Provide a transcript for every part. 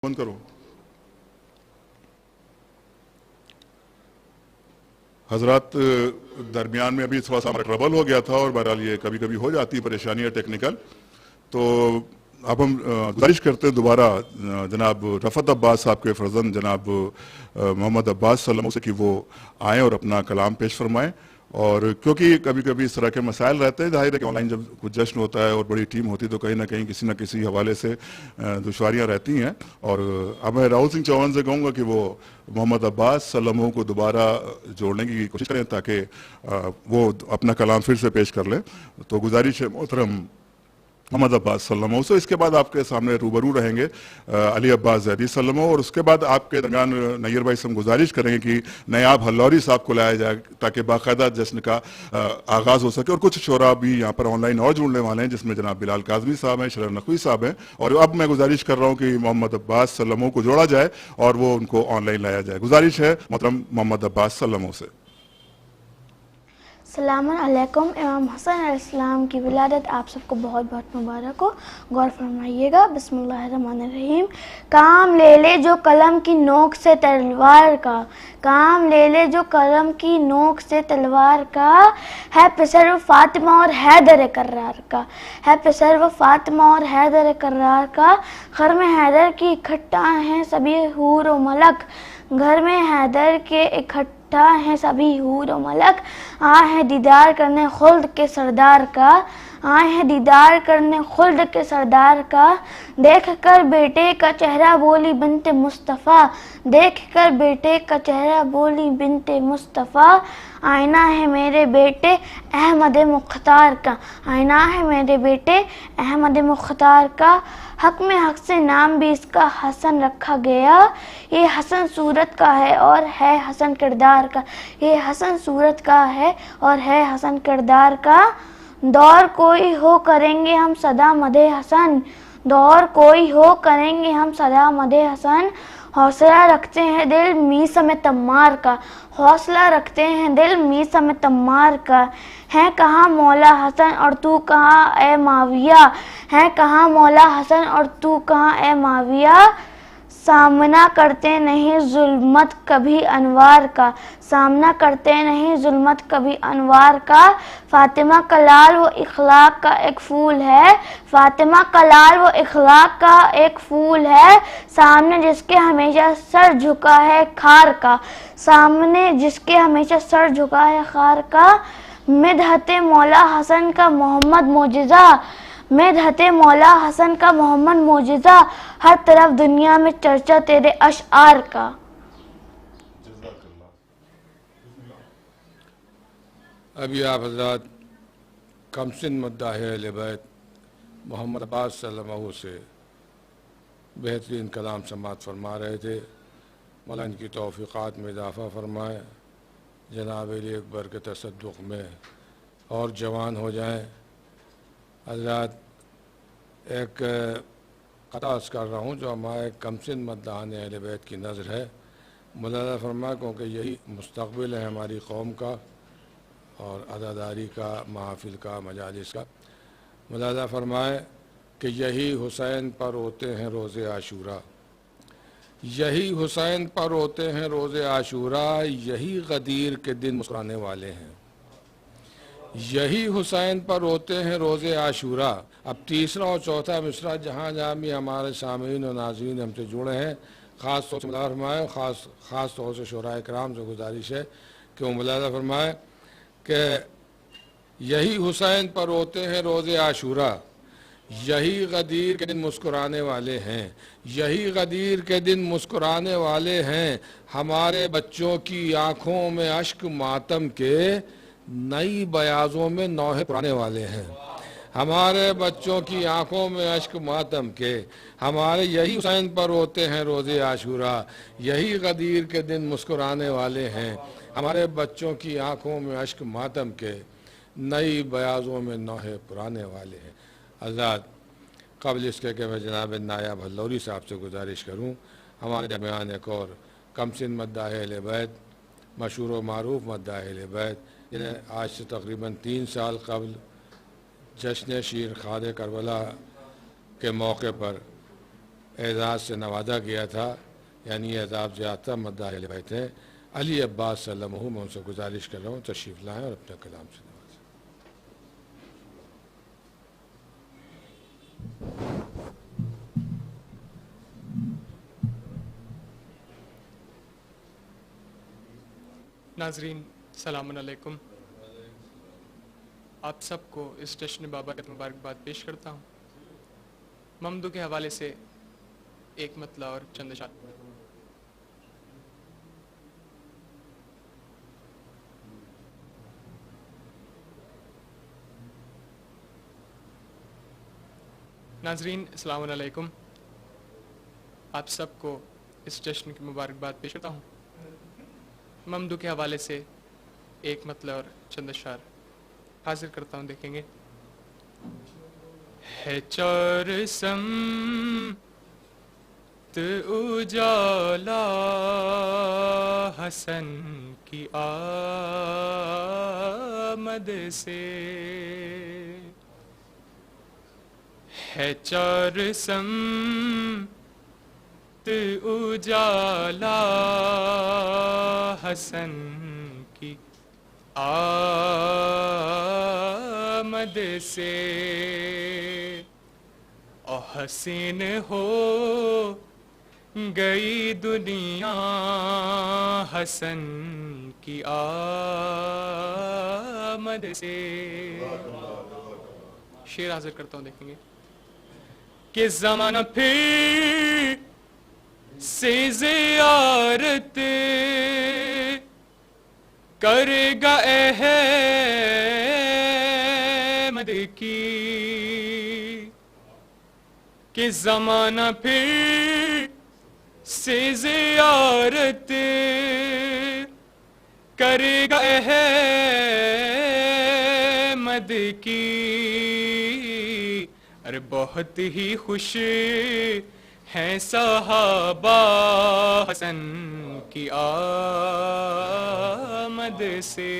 بند کرو. حضرات درمیان میں ابھی تھوڑا سا ٹربل ہو گیا تھا اور بہرحال یہ کبھی کبھی ہو جاتی ہے پریشانیاں ٹیکنیکل. تو اب ہم گزارش کرتے ہیں دوبارہ جناب رفعت عباس صاحب کے فرزند جناب محمد عباس سلموں سے کہ وہ آئیں اور اپنا کلام پیش فرمائیں. اور کیونکہ کبھی کبھی اس طرح کے مسائل رہتے ہیں، ظاہر ہے کہ آن لائن جب کچھ جشن ہوتا ہے اور بڑی ٹیم ہوتی ہے تو کہیں نہ کہیں کسی نہ کسی حوالے سے دشواریاں رہتی ہیں. اور اب میں راہل سنگھ چوہان سے کہوں گا کہ وہ محمد عباس سلموں کو دوبارہ جوڑنے کی کوشش کریں تاکہ وہ اپنا کلام پھر سے پیش کر لیں. تو گزارش ہے محترم محمد عباس سلموں سے. اس کے بعد آپ کے سامنے روبرو رہیں گے علی عباس زیدی سلموں، اور اس کے بعد آپ کے درمیان نیئر بھائی سے ہم گزارش کریں گے کہ نیاب ہلوری صاحب کو لایا جائے تاکہ باقاعدہ جشن کا آغاز ہو سکے. اور کچھ شعراء بھی یہاں پر آن لائن اور جڑنے والے ہیں، جس میں جناب بلال کاظمی صاحب ہیں، شرف نقوی صاحب ہیں. اور اب میں گزارش کر رہا ہوں کہ محمد عباس سلموں کو جوڑا جائے اور وہ ان کو آن لائن لایا جائے. گزارش ہے محترم محمد عباس سلموں سے. السلام علیکم. امام حسن علیہ السلام کی ولادت آپ سب کو بہت بہت مبارک ہو. غور فرمائیے گا. بسم اللہ الرحمن الرحیم. کام لے لے جو قلم کی نوک سے تلوار کا، کام لے لے جو قلم کی نوک سے تلوار کا، ہے پسر و فاطمہ اور حیدر کرار کا، ہے پسر و فاطمہ اور حیدر کرار کا. گھر میں حیدر کی اکٹھا ہیں سبھی حور و ملک، گھر میں حیدر کے اکٹھا ہیں سبھی حور و ملک. آئے ہیں دیدار کرنے خلد کے سردار کا، آئے ہیں دیدار کرنے خلد کے سردار کا. دیکھ کر بیٹے کا چہرہ بولی بنت مصطفیٰ، دیکھ کر بیٹے کا چہرہ بولی بنت مصطفیٰ. آئینہ ہے میرے بیٹے احمد مختار کا، آئینہ ہے میرے بیٹے احمد مختار کا. حق میں حق سے نام بھی اس کا حسن رکھا گیا، یہ حسن صورت کا ہے اور ہے حسن کردار کا، یہ حسن صورت کا ہے اور ہے حسن کردار کا. دور کوئی ہو کریں گے ہم صدا مدح حسن، دور کوئی ہو کریں گے ہم صدا مدح حسن. حوصلہ رکھتے ہیں دل میثم تمار کا، حوصلہ رکھتے ہیں دل میثم تمار کا. ہے کہاں مولا حسن اور تو کہاں اے معاویہ، ہے کہاں مولا حسن اور تو کہاں اے معاویہ. سامنا کرتے نہیں ظلمت کبھی انوار کا، سامنا کرتے نہیں ظلمت کبھی انوار کا. فاطمہ کا لال وہ اخلاق کا ایک پھول ہے، فاطمہ کا لال وہ اخلاق کا ایک پھول ہے. سامنے جس کے ہمیشہ سر جھکا ہے خار کا، سامنے جس کے ہمیشہ سر جھکا ہے خار کا. مدحت مولا حسن کا محمد معجزہ، مدحت مولا حسن کا محمد معجزہ. ہر طرف دنیا میں چرچا تیرے اشعار کا. ابھی آپ حضرات کم سن مداح اہل بیت محمد عباس سلمہ سے بہترین کلام سماعت فرما رہے تھے. مولا ان کی توفیقات میں اضافہ فرمائے، جناب علی اکبر کے تصدق میں اور جوان ہو جائیں. حضرات ایک قطعہ کر رہا ہوں جو ہمارے کم سن مداحان اہل بیت کی نظر ہے. ملاحظہ فرمائے کیونکہ یہی مستقبل ہے ہماری قوم کا اور عزاداری کا، محافل کا، مجالس کا. ملاحظہ فرمائے کہ یہی حسین پر ہوتے ہیں روز عاشورہ، یہی حسین پر ہوتے ہیں روز عاشورہ. یہی غدیر کے دن مسکرانے والے ہیں، یہی حسین پر ہوتے ہیں روز عاشورہ. اب تیسرا اور چوتھا مصرع جہاں جہاں بھی ہمارے سامعین و ناظرین ہم سے جڑے ہیں، خاص طور سے ملاحظہ فرمائے، خاص طور سے شعراء کرام سے گزارش ہے کہ وہ ملاحظہ فرمائے کہ یہی حسین پر ہوتے ہیں روز عاشورہ، یہی غدیر کے دن مسکرانے والے ہیں، یہی غدیر کے دن مسکرانے والے ہیں. ہمارے بچوں کی آنکھوں میں اشک ماتم کے، نئی بیاضوں میں نوحے پرانے والے ہیں. ہمارے بچوں کی آنکھوں میں اشک ماتم کے، ہمارے یہی حسین پر ہوتے ہیں روز عاشورہ، یہی غدیر کے دن مسکرانے والے ہیں. ہمارے بچوں کی آنکھوں میں اشک ماتم کے، نئی بیاضوں میں نوحے پرانے والے ہیں. حضرات قبل اس کے کہ میں جناب نایاب ہلوری صاحب سے گزارش کروں، ہمارے درمیان ایک اور کم سن مداح اہل بیت، مشہور و معروف مداح اہل بیت، جنہیں آج سے تقریباً 3 سال قبل جشن شیر خاد کربلا کے موقع پر اعزاز سے نوازا گیا تھا، یعنی یہ اعزاز یافتہ مداح اہل بیت ہیں علی عباس صلی اللہ علیہ وسلم. میں ان سے گزارش کر رہا ہوں تشریف لائیں اور اپنے کلام سے نوازیں. ناظرین السلام علیکم. آپ سب کو اس جشن بابرکت مبارکباد پیش کرتا ہوں. ممدو کے حوالے سے ایک مطلع اور چند اشارات. ناظرین السلام علیکم. آپ سب کو اس جشن کی مبارکباد پیش کرتا ہوں. ممدو کے حوالے سے ایک مطلع اور چند اشعار حاضر کرتا ہوں. دیکھیں گے. ہے چار سمت اجالا حسن کی آمد سے، ہے چار سمت اجالا حسن کی آمد سے، اور حسین ہو گئی دنیا حسن کی آمد سے. شعر حاضر کرتا ہوں. دیکھیں گے کہ زمانہ پھر سے زیارت کرے گا احمد کی، کہ زمانہ پھر سے زیارت کرے گا احمد کی. ارے بہت ہی خوش ہیں صحابہ حسن کی آمد سے،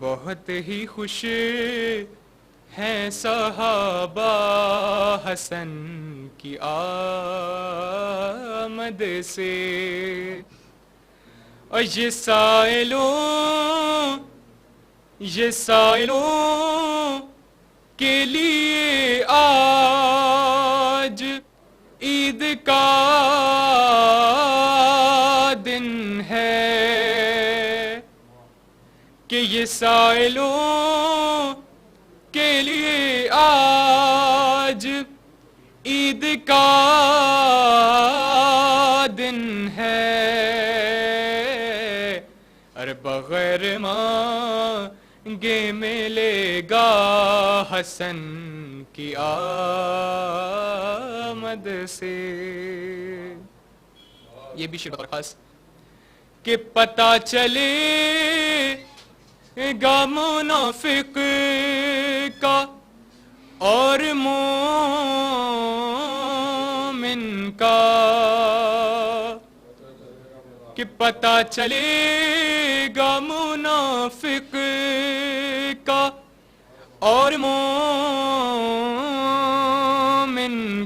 بہت ہی خوش ہیں صحابہ حسن کی آمد سے. اور یہ سائلوں کے لیے آج عید کا دن ہے، کہ یہ سائلوں کے لیے آج عید کا دن ہے. ارے بغیر مانگے ملے گا حسن کی آمد سے. یہ بھی شعر خاص کہ پتہ چلے گا منافق کا اور مومن کا، کہ پتہ چلے گا منافق کا اور مومن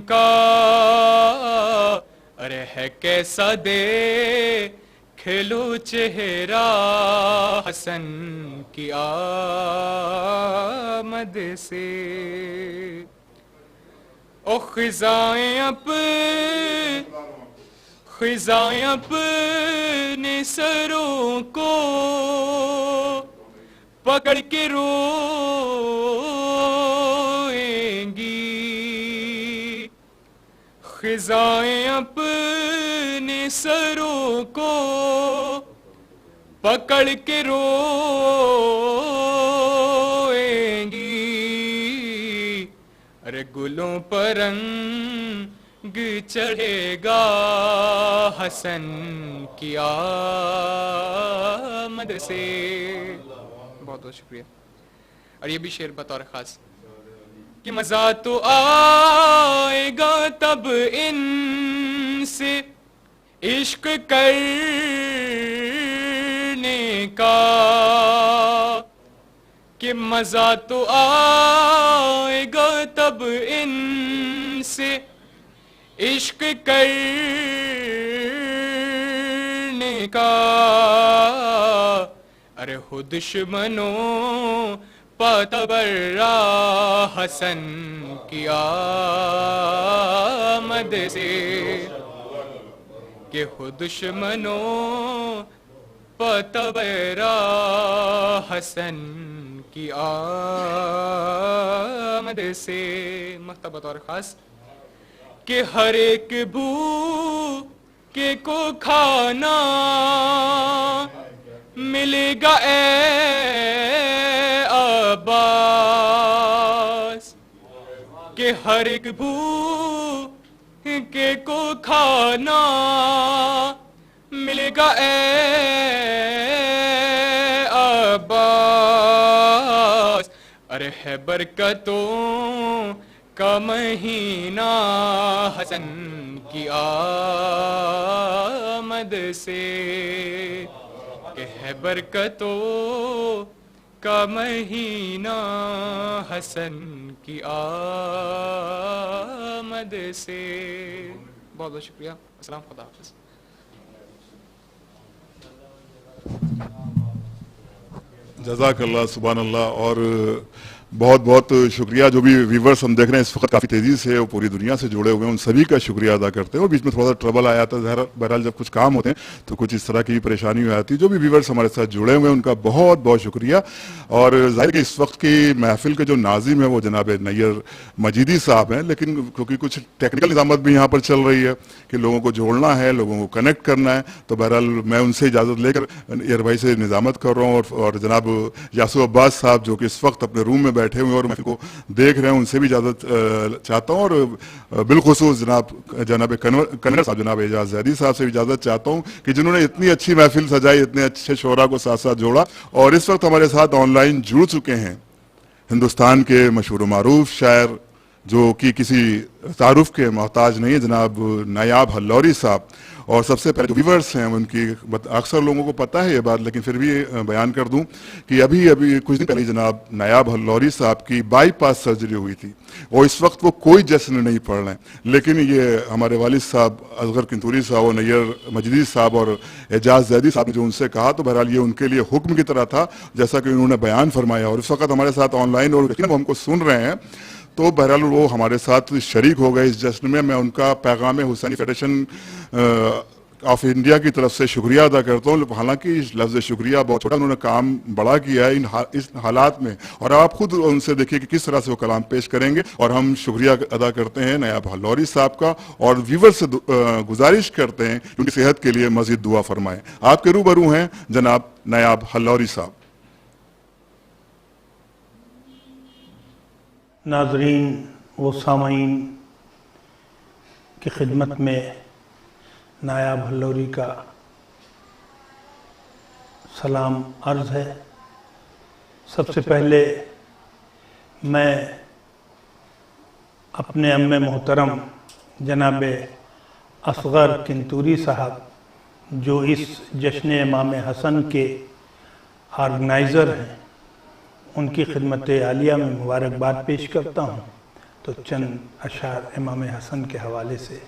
کا. ارے ہے کیسا دیکھلو چہرہ حسن کی آمد سے. او خزائیں اپنے سروں کو پکڑ کے روئیں گی، خزائیں اپنے سروں کو پکڑ کے روئیں گی. ارے گلوں پر رنگ چڑھے گا حسن کی آمد سے. بہت بہت شکریہ. اور یہ بھی شعر بطور خاص کہ مزہ تو آئے گا تب ان سے عشق کرنے کا، کہ مزہ تو آئے گا تب ان سے عشق کرنے کا ارے ہو دشمنوں پتبرا حسن کی آمد سے کہ ہو دشمنوں پتبرا حسن کی آمد سے. مرتبہ طور خاص کہ ہر ایک بھوکے کو کھانا ملے گا اے عباس، کہ ہر ایک بھوکے کو کھانا ملے گا اے عباس. ارے ہے برکتوں کا مہینہ حسن کی آمد سے، کہ ہے برکتوں کا مہینہ حسن کی آمد سے. بہت بہت شکریہ. السلام. خدا حافظ. جزاک اللہ. سبحان اللہ. اور بہت بہت شکریہ. جو بھی ویورز ہم دیکھ رہے ہیں اس وقت کافی تیزی سے وہ پوری دنیا سے جڑے ہوئے ہیں، ان سبھی کا شکریہ ادا کرتے ہیں. اور بیچ میں تھوڑا سا ٹربل آیا تھا، بہرحال جب کچھ کام ہوتے ہیں تو کچھ اس طرح کی پریشانی ہو جاتی ہے. جو بھی ویورز ہمارے ساتھ جڑے ہوئے ہیں ان کا بہت بہت شکریہ. اور ظاہر کہ اس وقت کی محفل کے جو ناظم ہیں وہ جناب نیر مجیدی صاحب ہیں، لیکن کیونکہ کچھ ٹیکنیکل نظامت بھی یہاں پر چل رہی ہے کہ لوگوں کو جوڑنا ہے، لوگوں کو کنیکٹ کرنا ہے، تو بہرحال میں ان سے اجازت لے کر ایئر بھائی سے نظامت کر رہا ہوں. اور جناب یاسو عباس صاحب جو کہ اس وقت اپنے روم میں بیٹھے ہوئے اور محفل کو دیکھ رہے ہیں، ان سے بھی اجازت چاہتا ہوں. اور بالخصوص جناب کنور صاحب، جناب اعجاز زیدی صاحب سے بھی اجازت چاہتا ہوں کہ جنہوں نے اتنی اچھی محفل سجائی، اتنے اچھے شعراء کو ساتھ ساتھ جوڑا. اور اس وقت ہمارے ساتھ آن لائن جڑ چکے ہیں ہندوستان کے مشہور و معروف شاعر جو کہ کسی تعارف کے محتاج نہیں ہے، جناب نایاب ہلوری صاحب. اور سب سے پہلے جو ویورز ہیں ان کی اکثر لوگوں کو پتہ ہے یہ بات، لیکن پھر بھی بیان کر دوں کہ ابھی کچھ دن پہلے جناب نایاب ہلوری صاحب کی بائی پاس سرجری ہوئی تھی، اور اس وقت وہ کوئی جشن نہیں پڑھ رہے ہیں. لیکن یہ ہمارے والد صاحب اصغر کنتوری صاحب اور نیر مجیدی صاحب اور اعجاز زیدی صاحب نے جو ان سے کہا، تو بہرحال یہ ان کے لیے حکم کی طرح تھا جیسا کہ انہوں نے بیان فرمایا. اور اس وقت ہمارے ساتھ آن لائن اور ہم کو سن رہے ہیں، تو بہرحال وہ ہمارے ساتھ شریک ہو گئے اس جشن میں. میں ان کا پیغام حسینی فیڈریشن آف انڈیا کی طرف سے شکریہ ادا کرتا ہوں. حالانکہ لفظ شکریہ بہت چھوٹا، انہوں نے کام بڑا کیا ہے اس حالات میں، اور آپ خود ان سے دیکھیے کہ کس طرح سے وہ کلام پیش کریں گے. اور ہم شکریہ ادا کرتے ہیں نایاب ہلوری صاحب کا، اور ویور سے گزارش کرتے ہیں کہ ان کی صحت کے لیے مزید دعا فرمائیں. آپ کے روبرو ہیں جناب نایاب ہلوری صاحب. ناظرین و سامعین کی خدمت میں نایاب ہلوری کا سلام عرض ہے. سب سے پہلے میں اپنے ام محترم جناب اصغر کنتوری صاحب جو اس جشن امام حسن کے آرگنائزر ہیں، ان کی خدمت عالیہ میں مبارکباد پیش کرتا ہوں. تو چند اشعار امام حسن کے حوالے سے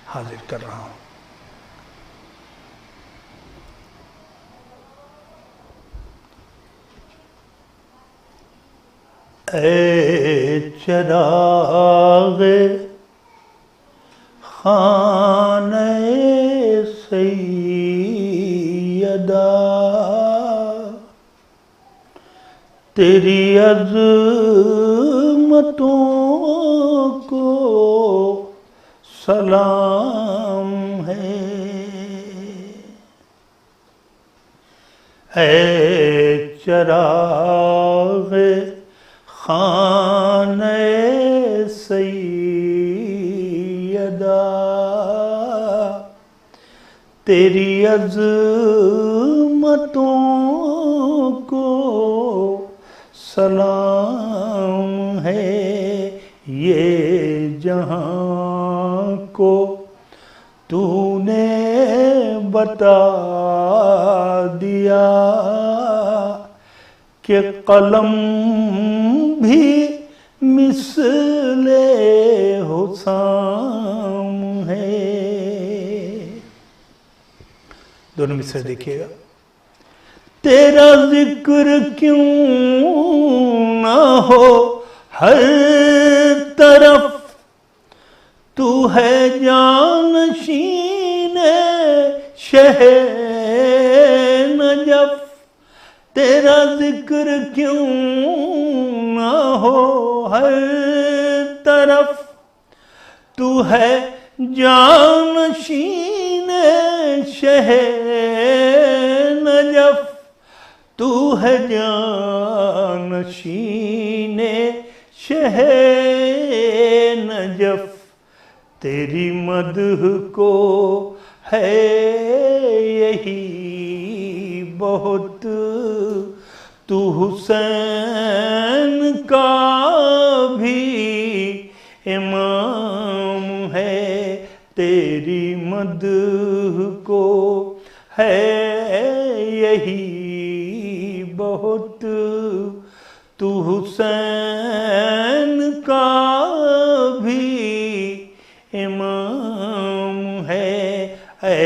حاضر کر رہا ہوں. اے چراغ خانہ سیدہ، تیری عظمتوں کو سلام ہے. اے چراغ خانہ سیدہ، تیری عظمتوں کو سلام ہے. یہ جہاں کو تو نے بتا دیا کہ قلم بھی مثل حسام ہے. دونوں مصرع دیکھیے گا. تیرا ذکر کیوں نہ ہو ہر طرف، تو ہے جانشین شہ نجف. تیرا ذکر کیوں نہ ہو ہر طرف، تو ہے جانشین شہ نجف. تو ہے جانشین شہ نجف. تیری مدح کو ہے یہی بہت، تو حسین کا بھی امام ہے. تیری مدح کو ہے یہی بہت، تو حسین کا بھی امام ہے. اے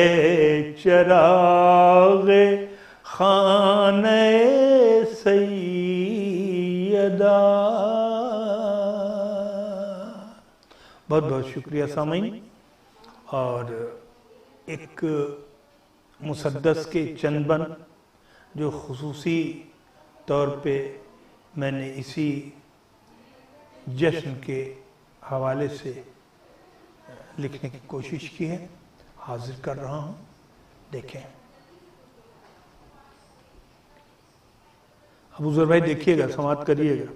چراغ خانہ سیدہ. بہت بہت شکریہ سامعین. اور ایک مسدس کے چند بند جو خصوصی طور پہ میں نے اسی جشن کے حوالے سے لکھنے کی کوشش کی ہے، حاضر کر رہا ہوں. دیکھیں ابو ذر بھائی، دیکھیے گا، سماعت کریے گا.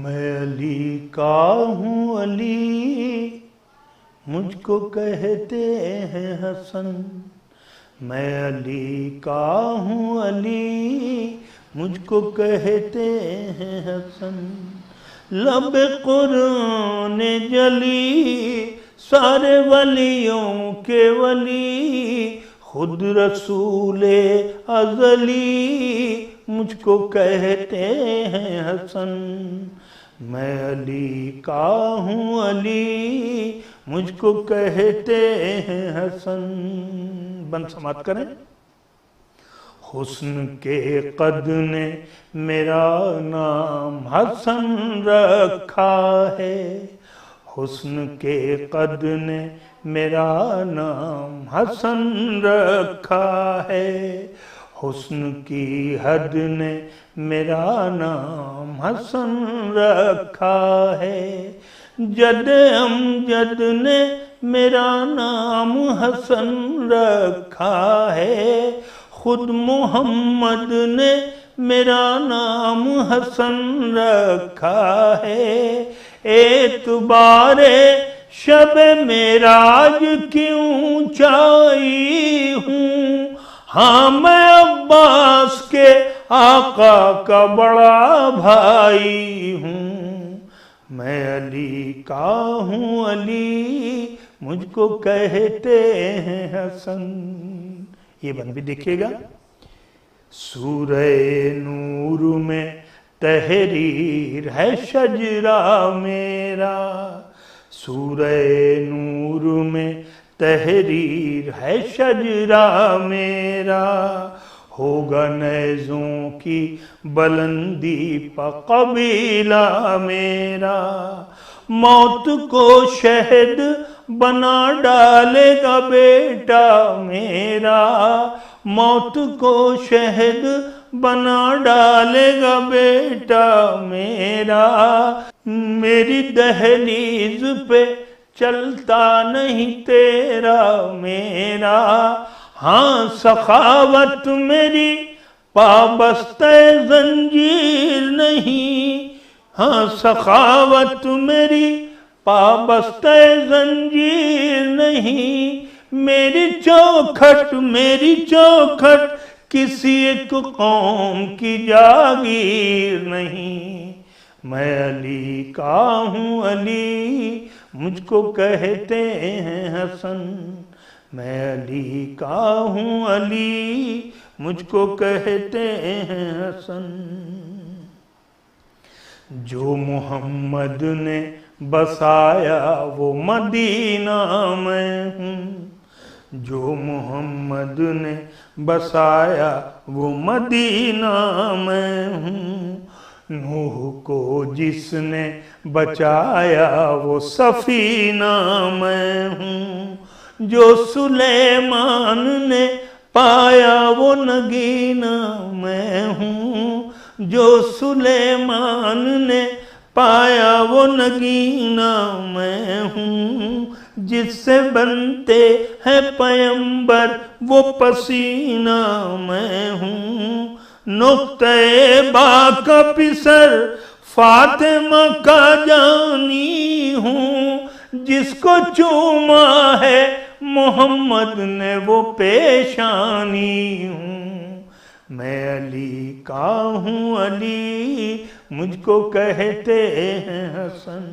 میں علی کا ہوں علی مجھ کو کہتے ہیں حسن. میں علی کا ہوں علی مجھ کو کہتے ہیں حسن. لب قرآن جلی سارے ولیوں کے ولی، خود رسول ازلی مجھ کو کہتے ہیں حسن. میں علی کا ہوں علی مجھ کو کہتے ہیں حسن. بند سماعت کریں. حسن کے قد نے میرا نام حسن رکھا ہے. حسن کے قد نے میرا نام حسن رکھا ہے. حسن کی حد نے میرا نام حسن رکھا ہے. جد امجد نے میرا نام حسن رکھا ہے. خود محمد نے میرا نام حسن رکھا ہے. اعتبار شب معراج کی اونچائی ہوں، ہاں میں عباس کے آقا کا بڑا بھائی ہوں. میں علی کا ہوں علی مجھ کو کہتے ہیں حسن. یہ بند بھی دیکھیے گا. سورہ نور میں تحریر ہے شجرہ میرا. سورہ نور میں تحریر ہے شجرہ میرا. ہوگا نیزوں کی بلندی پا قبیلہ میرا. موت کو شہد بنا ڈالے گا بیٹا میرا. موت کو شہد بنا ڈالے گا بیٹا میرا. میری دہلیز پہ چلتا نہیں تیرا میرا. ہاں سخاوت میری پابستہ زنجیر نہیں. ہاں سخاوت میری پابستہ زنجیر نہیں. میری چوکھٹ کسی ایک قوم کی جاگیر نہیں. میں علی کا ہوں علی مجھ کو کہتے ہیں حسن. میں علی کا ہوں علی مجھ کو کہتے ہیں حسن. جو محمد نے بسایا وہ مدینہ میں ہوں، جو محمد نے بسایا وہ مدینہ میں ہوں، نوح کو جس نے بچایا وہ سفینہ میں ہوں، جو سلیمان نے پایا وہ نگینہ میں ہوں، جو سلیمان نے پایا وہ نگینہ میں ہوں، جس سے بنتے ہیں پیمبر وہ پسینہ میں ہوں، نقطۂ با کا پسر فاطمہ کا جانی ہوں، جس کو چوما ہے محمد نے وہ پیشانی ہوں، میں علی کا ہوں علی مجھ کو کہتے ہیں حسن،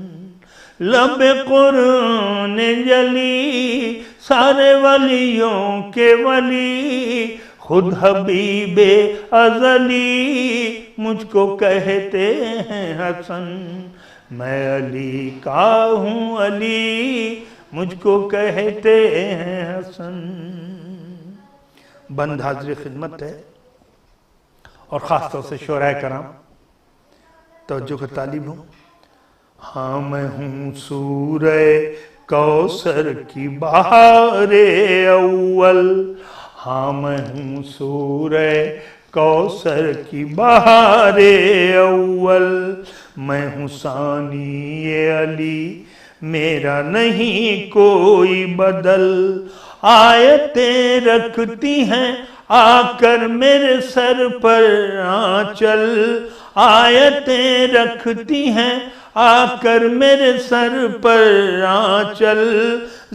لب قرآن جلی سارے ولیوں کے ولی، خود حبیب ازلی مجھ کو کہتے ہیں حسن، میں علی کا ہوں علی مجھ کو کہتے ہیں حسن۔ بند حاضر خدمت ہے اور خاص طور سے شعراء کرام توجہ کا طالب ہوں۔ ہاں میں ہوں سورہ کوثر کی بہار اول، ہاں میں ہوں سورہ کوثر کی بہار اول، میں ہوں ثانی علی میرا نہیں کوئی بدل، آیتیں رکھتی ہیں آ کر میرے سر پر آنچل، آیتیں رکھتی ہیں آ کر میرے سر پر آنچل،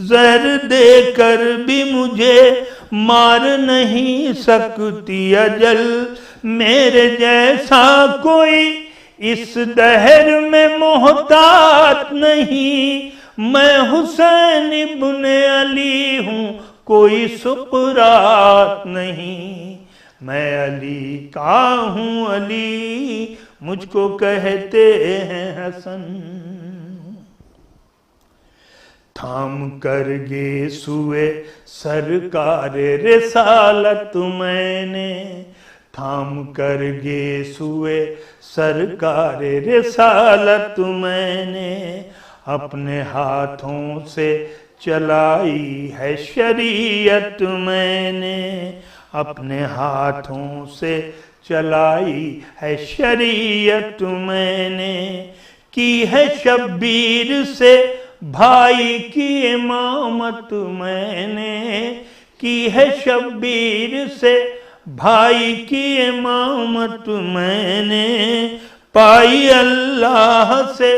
زہر دے کر بھی مجھے مار نہیں سکتی اجل، میرے جیسا کوئی اس دہر میں محتاط نہیں، میں حسین ابن علی ہوں کوئی سقراط نہیں، میں علی کا ہوں علی مجھ کو کہتے ہیں حسن، تھام کر گے سوئے سرکار رسالت میں نے، تھام کر گے سوئے سرکار رسالت میں نے، اپنے ہاتھوں سے چلائی ہے شریعت میں نے، اپنے ہاتھوں سے چلائی ہے شریعت میں نے، کی ہے شبیر سے بھائی کی امامت میں نے، کی ہے شبیر سے بھائی کی امامت میں نے، پائی اللہ سے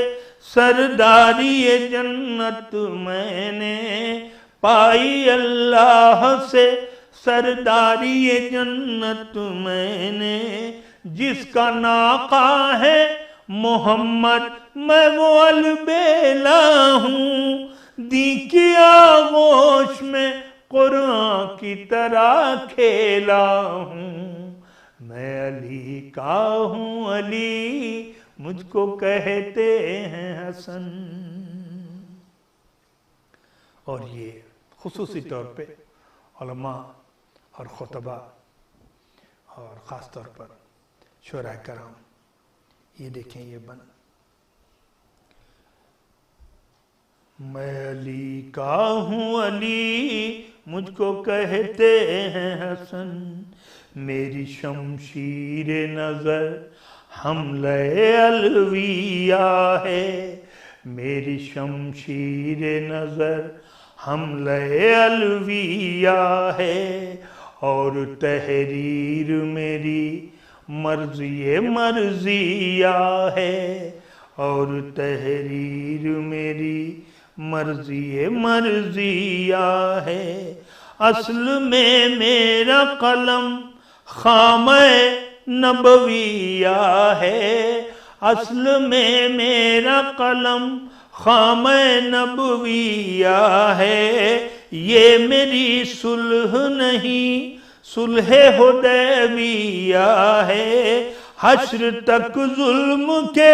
سرداری جنت میں نے، پائی اللہ سے سرداری جنت میں نے، جس کا ناقہ ہے محمد میں وہ البیلا ہوں، دی کی آغوش میں قرآن کی طرح کھیلا ہوں، میں علی کا ہوں علی مجھ کو کہتے ہیں حسن۔ اور یہ خصوصی طور پہ علماء اور خطبہ اور خاص طور پر شعراء کرام، یہ دیکھیں یہ بند، میں علی کا ہوں علی مجھ کو کہتے ہیں حسن، میری شمشیر نظر حملہ الویہ ہے، میری شمشیر نظر حملہ الویہ ہے، اور تحریر میری مرضی مرضیہ ہے، اور تحریر میری مرضی مرضیہ ہے، اصل میں میرا قلم خامہ نبویہ ہے، اصل میں میرا قلم خامہ نبویہ ہے، یہ میری صلح نہیں صلح حدیبیہ ہے، حشر تک ظلم کے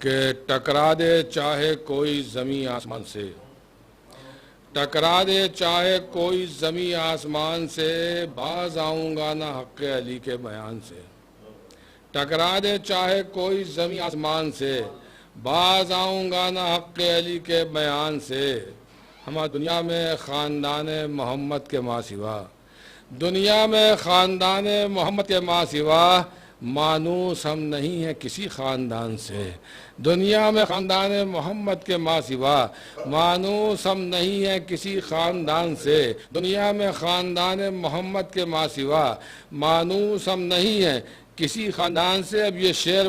کہ ٹکرا دے چاہے کوئی زمین آسمان سے، ٹکرا دے چاہے کوئی زمین آسمان سے، باز آؤں گا نہ حق علی کے بیان سے، ٹکرا دے چاہے کوئی زمین آسمان سے، باز آؤں گا نہ حق علی کے بیان سے۔ ہمارا دنیا میں خاندان محمد کے ماں سوا، دنیا میں خاندان محمد کے ماں سوا مانوس ہم نہیں ہیں کسی خاندان سے، دنیا میں خاندان محمد کے ماں سوا مانوس ہم نہیں ہیں کسی خاندان سے، دنیا میں خاندان محمد کے ماں سوا مانوس ہم نہیں ہیں کسی خاندان سے۔ اب یہ شعر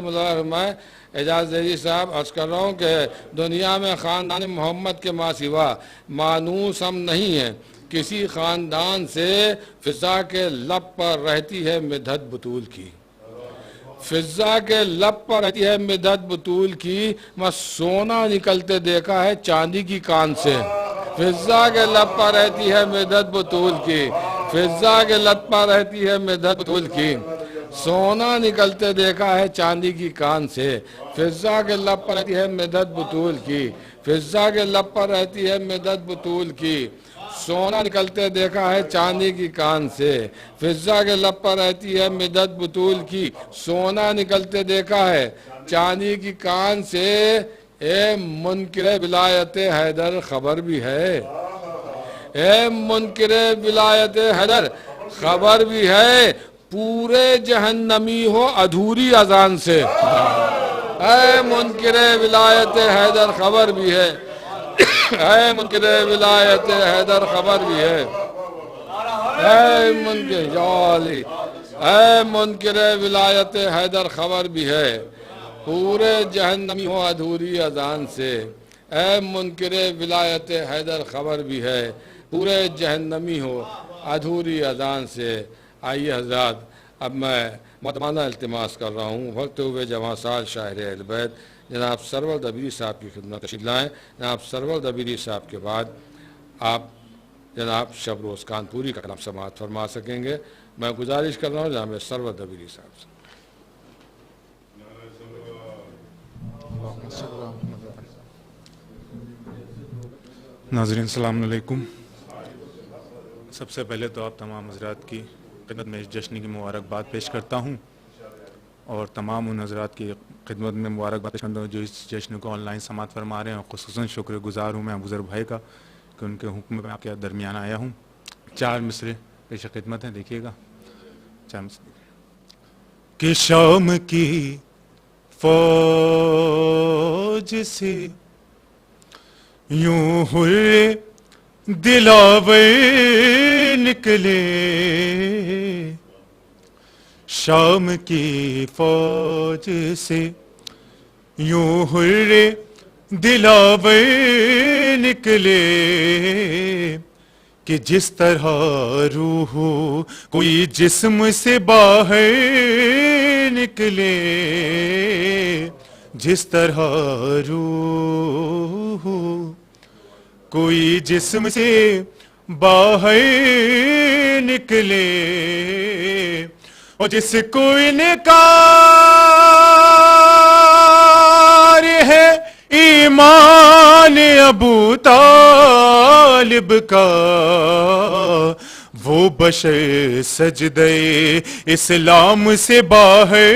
میں اعجاز ذیلی صاحب عرض کر رہا ہوں کہ دنیا میں خاندان محمد کے ماں سوا مانوس ہم نہیں ہیں کسی خاندان سے، فضا کے لب پر رہتی ہے مدحت بطول کی، فضا کے لب پر رہتی ہے مدحت بطول کی، میں سونا نکلتے دیکھا ہے چاندی کی کان سے، فضا کے لب پر رہتی ہے مدحت بطول کی، فضا کے لب پر رہتی ہے مدحت بطول کی، سونا نکلتے دیکھا ہے چاندی کی کان سے، فضا کے لب پر رہتی ہے مدحت بطول کی، فضا کے لب پر رہتی ہے مدحت بطول کی، سونا نکلتے دیکھا ہے چاندی کی کان سے، فضا کے لب پر رہتی ہے مدحت بطول کی، سونا نکلتے دیکھا ہے چاندی کی کان سے، اے منکر ولایت حیدر خبر بھی ہے، اے منکر ولایت حیدر خبر بھی ہے، پورے جہنمی ہو ادھوری اذان سے، اے منکر ولایت حیدر خبر بھی ہے، اے منکر ولایت حیدر خبر بھی ہے، اے منکر ولایت حیدر خبر بھی ہے، پورے جہنمی ہو ادھوری اذان سے، اے منکر ولایت حیدر خبر بھی ہے، پورے جہنمی ہو ادھوری اذان سے۔ آئیے حضرات، اب میں مدمانہ التماس کر رہا ہوں بھرتے ہوئے جواں سال شاعر اہل بیت جناب سرور دبیری صاحب کی خدمت تشریف لائیں۔ جناب سرور دبیری صاحب کے بعد آپ جناب شبروز کانپوری کا کلام سماعت فرما سکیں گے۔ میں گزارش کر رہا ہوں جناب سرور دبیری صاحب سے۔ ناظرین السلام علیکم۔ سب سے پہلے تو آپ تمام حضرات کی خدمت میں اس جشن کی مبارکباد پیش کرتا ہوں، اور تمام ان حضرات کی خدمت میں مبارکباد پیش کرتا ہوں جو اس جشن کو آن لائن سماعت فرما رہے ہیں، اور خصوصاً شکر گزار ہوں میں ابوذر بھائی کا کہ ان کے حکم میں آپ کے درمیان آیا ہوں۔ 4 مصرے پیش خدمت ہیں، دیکھیے گا 4 مصرے۔ کہ شام کی فوج سے یوں حر دلاور نکلے، شام کی فوج سے یوں حر دلاور نکلے، کہ جس طرح روح کوئی جسم سے باہر نکلے، جس طرح روح کوئی جسم سے باہر نکلے، اور جس کو انکار ہے ایمان ابو طالب کا، وہ بشر سجدے اسلام سے باہر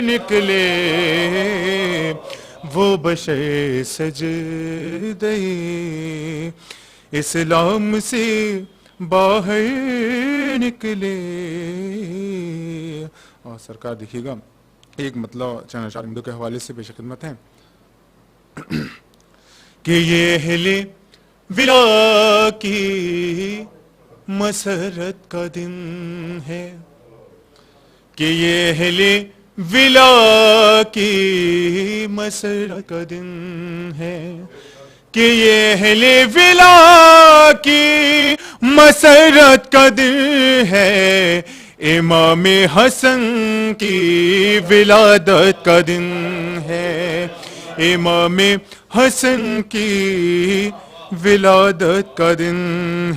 نکلے، وہ بشر سجدے اسلام سے باہر نکلے۔ اور سرکار دیکھیے گا ایک مطلب چند اشعار ہندو کے حوالے سے پیش خدمت ہیں کہ یہ اہل ولا کی مسرت کا دن ہے، کہ یہ اہل ولا کی مسرت کا دن ہے، کہ یہ اہل ولا کی مسرت کا دن ہے، امام حسن کی ولادت کا دن ہے، امام حسن کی ولادت کا دن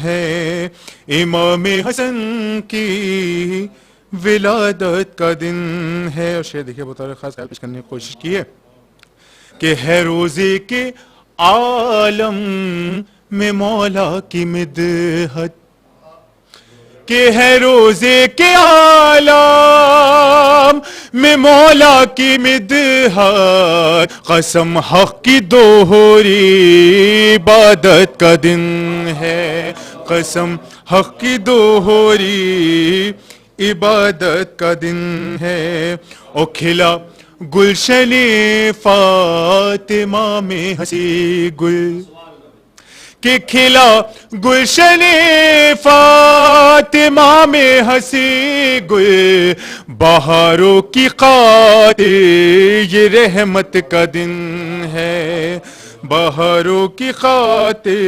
ہے، امام حسن کی ولادت کا دن ہے۔ اور شعر دیکھیے بطور خاص پیش کرنے کی کوشش کی ہے کہ ہے روزے کے عالم میں مولا کی مدحت، کہ ہے روزے کے عالم میں مولا کی مدحت، قسم حق کی دوہری عبادت کا دن ہے، قسم حق کی دوہری عبادت کا دن ہے، او کھلا گلشن فاطمہ میں ہنسی گل، کہ کھلا گلشن فاطمہ میں ہنسی گل، بہاروں کی خاطر یہ رحمت کا دن ہے، بہاروں کی خاطر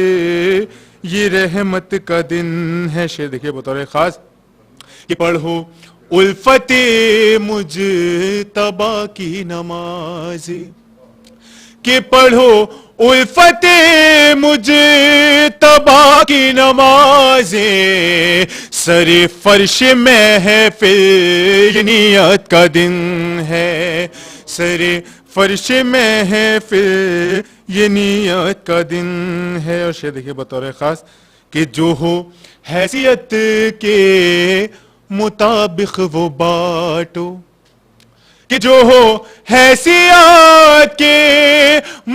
یہ رحمت کا دن ہے۔ شعر دیکھیے بطور خاص کہ پڑھو الفت مجتبی کی نماز، کہ پڑھو الفت مجتبی کی نمازیں، سر فرش محفل یہ نیت کا دن ہے، سر فرش محفل یہ نیت کا دن ہے۔ اور شعر دیکھیے بطور خاص کہ جو ہو حیثیت کے مطابق وہ بانٹو، کہ جو ہو حیثیت کے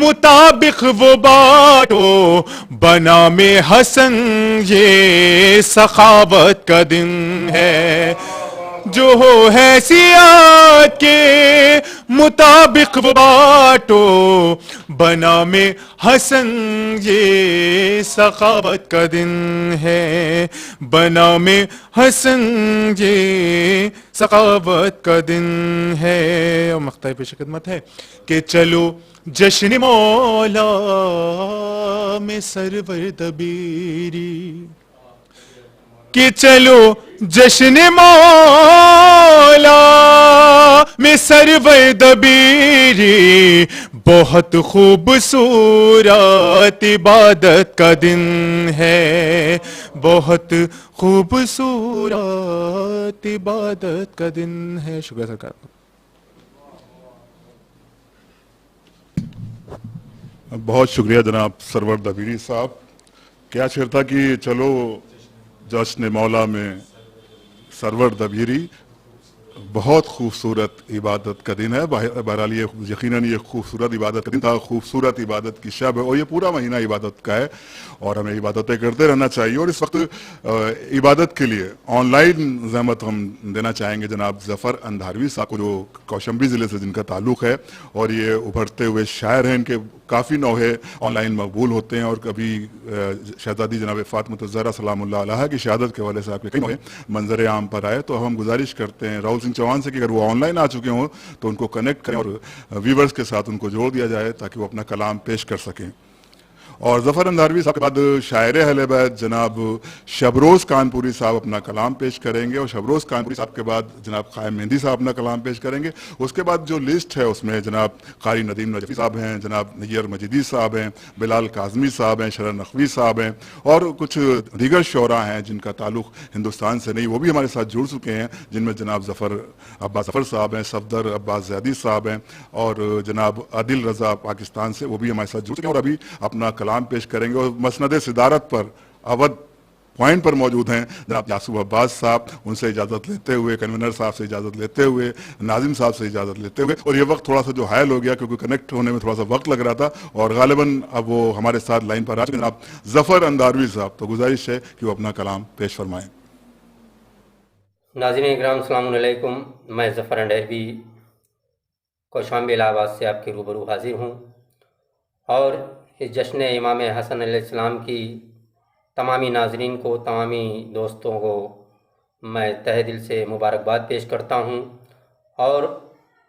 مطابق وہ بانٹو، بنا میں حسن یہ سخاوت کا دن ہے، جو ہو حیثیت کے مطابق وہ بانٹو، بنا میں حسن یہ سخاوت کا دن ہے، بنا میں حسن یہ سخاوت کا دن ہے۔ اور مقطع پیش خدمت ہے کہ چلو جشن مولا میں سرور دبیری، کہ چلو جشن مولا میں سرور دبیری، بہت خوبصورت عبادت کا دن ہے، بہت خوبصورت عبادت کا دن ہے۔ شکریہ سرکار۔ بہت شکریہ جناب سرور دبیری صاحب۔ کیا شعر تھا کہ چلو جشن مولا میں سرور دبیری، بہت خوبصورت عبادت کا دن ہے۔ بہرحال یہ یقیناً یہ خوبصورت عبادت کا دن تھا، خوبصورت عبادت کی شب ہے، اور یہ پورا مہینہ عبادت کا ہے، اور ہمیں عبادتیں کرتے رہنا چاہیے۔ اور اس وقت عبادت کے لیے آن لائن زحمت ہم دینا چاہیں گے جناب ظفر اندھاروی صاحب کو، جو کوشمبی ضلع سے جن کا تعلق ہے، اور یہ ابھرتے ہوئے شاعر ہیں، ان کے کافی نوحے آن لائن مقبول ہوتے ہیں، اور کبھی شہزادی جناب فاطمہ الزہرا سلام اللہ علیہا کی شہادت کے حوالے سے آپ کے کئی نوحے منظر عام پر آئے۔ تو ہم گزارش کرتے ہیں راہل سنگھ چوہان سے کہ اگر وہ آن لائن آ چکے ہوں تو ان کو کنیکٹ کریں اور ویورز کے ساتھ ان کو جوڑ دیا جائے تاکہ وہ اپنا کلام پیش کر سکیں۔ اور ظفر اندھاروی صاحب کے بعد شاعر اہل بیت جناب شبروز کانپوری صاحب اپنا کلام پیش کریں گے، اور شبروز کانپوری صاحب کے بعد جناب قائم مہندی صاحب اپنا کلام پیش کریں گے۔ اس کے بعد جو لسٹ ہے اس میں جناب قاری ندیم نجفی صاحب ہیں، جناب نیر مجیدی صاحب ہیں، بلال کاظمی صاحب ہیں، شرر نقوی صاحب ہیں، اور کچھ دیگر شعراء ہیں جن کا تعلق ہندوستان سے نہیں، وہ بھی ہمارے ساتھ جڑ چکے ہیں، جن میں جناب عباس ظفر صاحب ہیں، صفدر عباس زیدی صاحب ہیں، اور جناب عادل رضا پاکستان سے، وہ بھی ہمارے ساتھ جڑ چکے ہیں اور ابھی اپنا کلام پیش کریں گے۔ اور مسند صدارت پر اودھ پوائنٹ پر موجود ہیں جناب یاسوف عباس صاحب، ان سے اجازت لیتے ہوئے، کنوینر صاحب سے اجازت لیتے ہوئے، ناظم صاحب سے اجازت لیتے ہوئے، اور یہ وقت تھوڑا سا جو حائل ہو گیا کیونکہ کنیکٹ ہونے میں تھوڑا سا وقت لگ رہا تھا، اور غالباً اب وہ ہمارے ساتھ لائن پر آ چکے جناب ظفر اندھاروی صاحب، تو گزارش ہے کہ وہ اپنا کلام پیش فرمائیں۔ ناظرین اکرام السلام علیکم، میں ظفر اندھاروی کوشامبی الہ آباد سے آپ کے روبرو حاضر ہوں، اور اس جشن امام حسن علیہ السلام کی تمامی ناظرین کو، تمامی دوستوں کو میں تہہ دل سے مبارکباد پیش کرتا ہوں، اور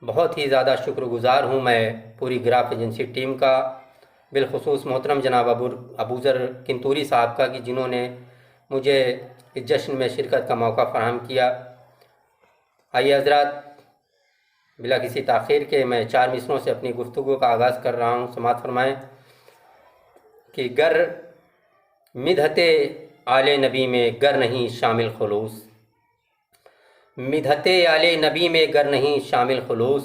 بہت ہی زیادہ شکر گزار ہوں میں پوری گراف ایجنسی ٹیم کا، بالخصوص محترم جناب ابوذر کنتوری صاحب کا، کہ جنہوں نے مجھے اس جشن میں شرکت کا موقع فراہم کیا۔ آئیے حضرات، بلا کسی تاخیر کے میں 4 مصروں سے اپنی گفتگو کا آغاز کر رہا ہوں۔ سماعت فرمائیں کہ گر مدحت آل نبی میں گر نہیں شامل خلوص، مدحت آل نبی میں گر نہیں شامل خلوص،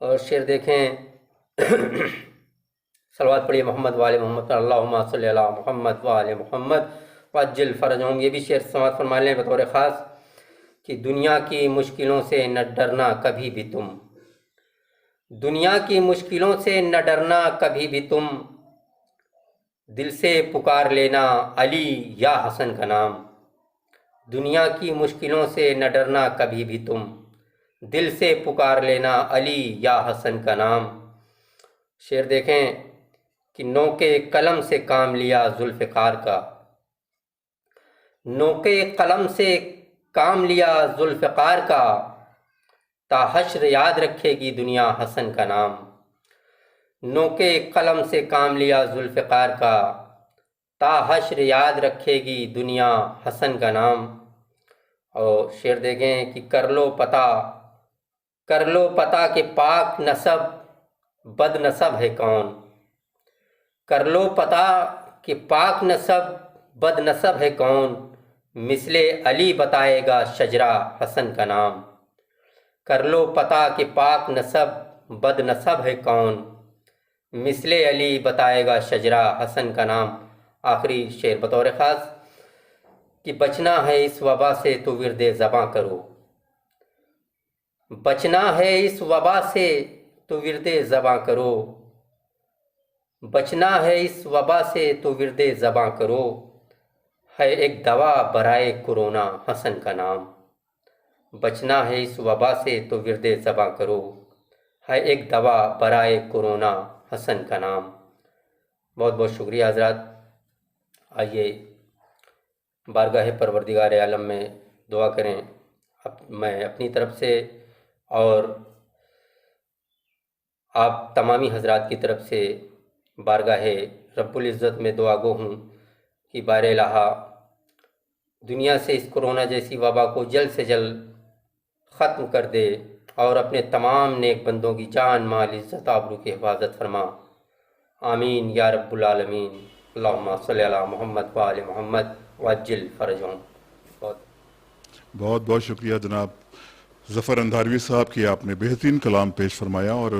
اور شعر دیکھیں صلوات پڑھیے محمد وآل محمد اللہم صلی علی محمد وآل محمد وعجل فرجہم، یہ بھی شعر سماعت فرما لیں بطور خاص کہ دنیا کی مشکلوں سے نہ ڈرنا کبھی بھی تم، دنیا کی مشکلوں سے نہ ڈرنا کبھی بھی تم، دل سے پکار لینا علی یا حسن کا نام، دنیا کی مشکلوں سے نہ ڈرنا کبھی بھی تم، دل سے پکار لینا علی یا حسن کا نام۔ شعر دیکھیں کہ نوکے قلم سے کام لیا ذوالفقار کا، نوکے قلم سے کام لیا ذوالفقار کا، تا حشر یاد رکھے گی دنیا حسن کا نام، نوکے قلم سے کام لیا ذوالفقار کا، تا حشر یاد رکھے گی دنیا حسن کا نام۔ اور شعر دیکھیں کہ کر لو پتہ کہ پاک نسب بد نسب ہے کون، کر لو پتہ کہ پاک نسب بد نسب ہے کون، مثل علی بتائے گا شجرہ حسن کا نام، کر لو پتہ کہ پاک نسب بد نسب ہے کون، مثل علی بتائے گا شجرہ حسن کا نام۔ آخری شعر بطور خاص کہ بچنا ہے اس وبا سے تو ورد زباں کرو، بچنا ہے اس وبا سے تو ورد زباں کرو، بچنا ہے اس وبا سے تو ورد زباں کرو، ہے ایک دوا برائے کرونا حسن کا نام، بچنا ہے اس وبا سے تو ورد زباں کرو، ہے ایک دوا برائے کرونا حسن کا نام۔ بہت بہت شکریہ حضرات۔ آئیے بارگاہ پروردگار عالم میں دعا کریں، میں اپنی طرف سے اور آپ تمامی حضرات کی طرف سے بارگاہ رب العزت میں دعا گو ہوں کہ بار الہ دنیا سے اس کرونا جیسی وبا کو جلد سے جلد ختم کر دے اور اپنے تمام نیک بندوں کی جان مال عزت آبرو کی حفاظت فرما، آمین یا رب العالمین۔ اللہم صلی علی محمد وآل محمد وعجل فرجہم۔ بہت بہت شکریہ جناب ظفر اندھاروی صاحب کی، آپ نے بہترین کلام پیش فرمایا۔ اور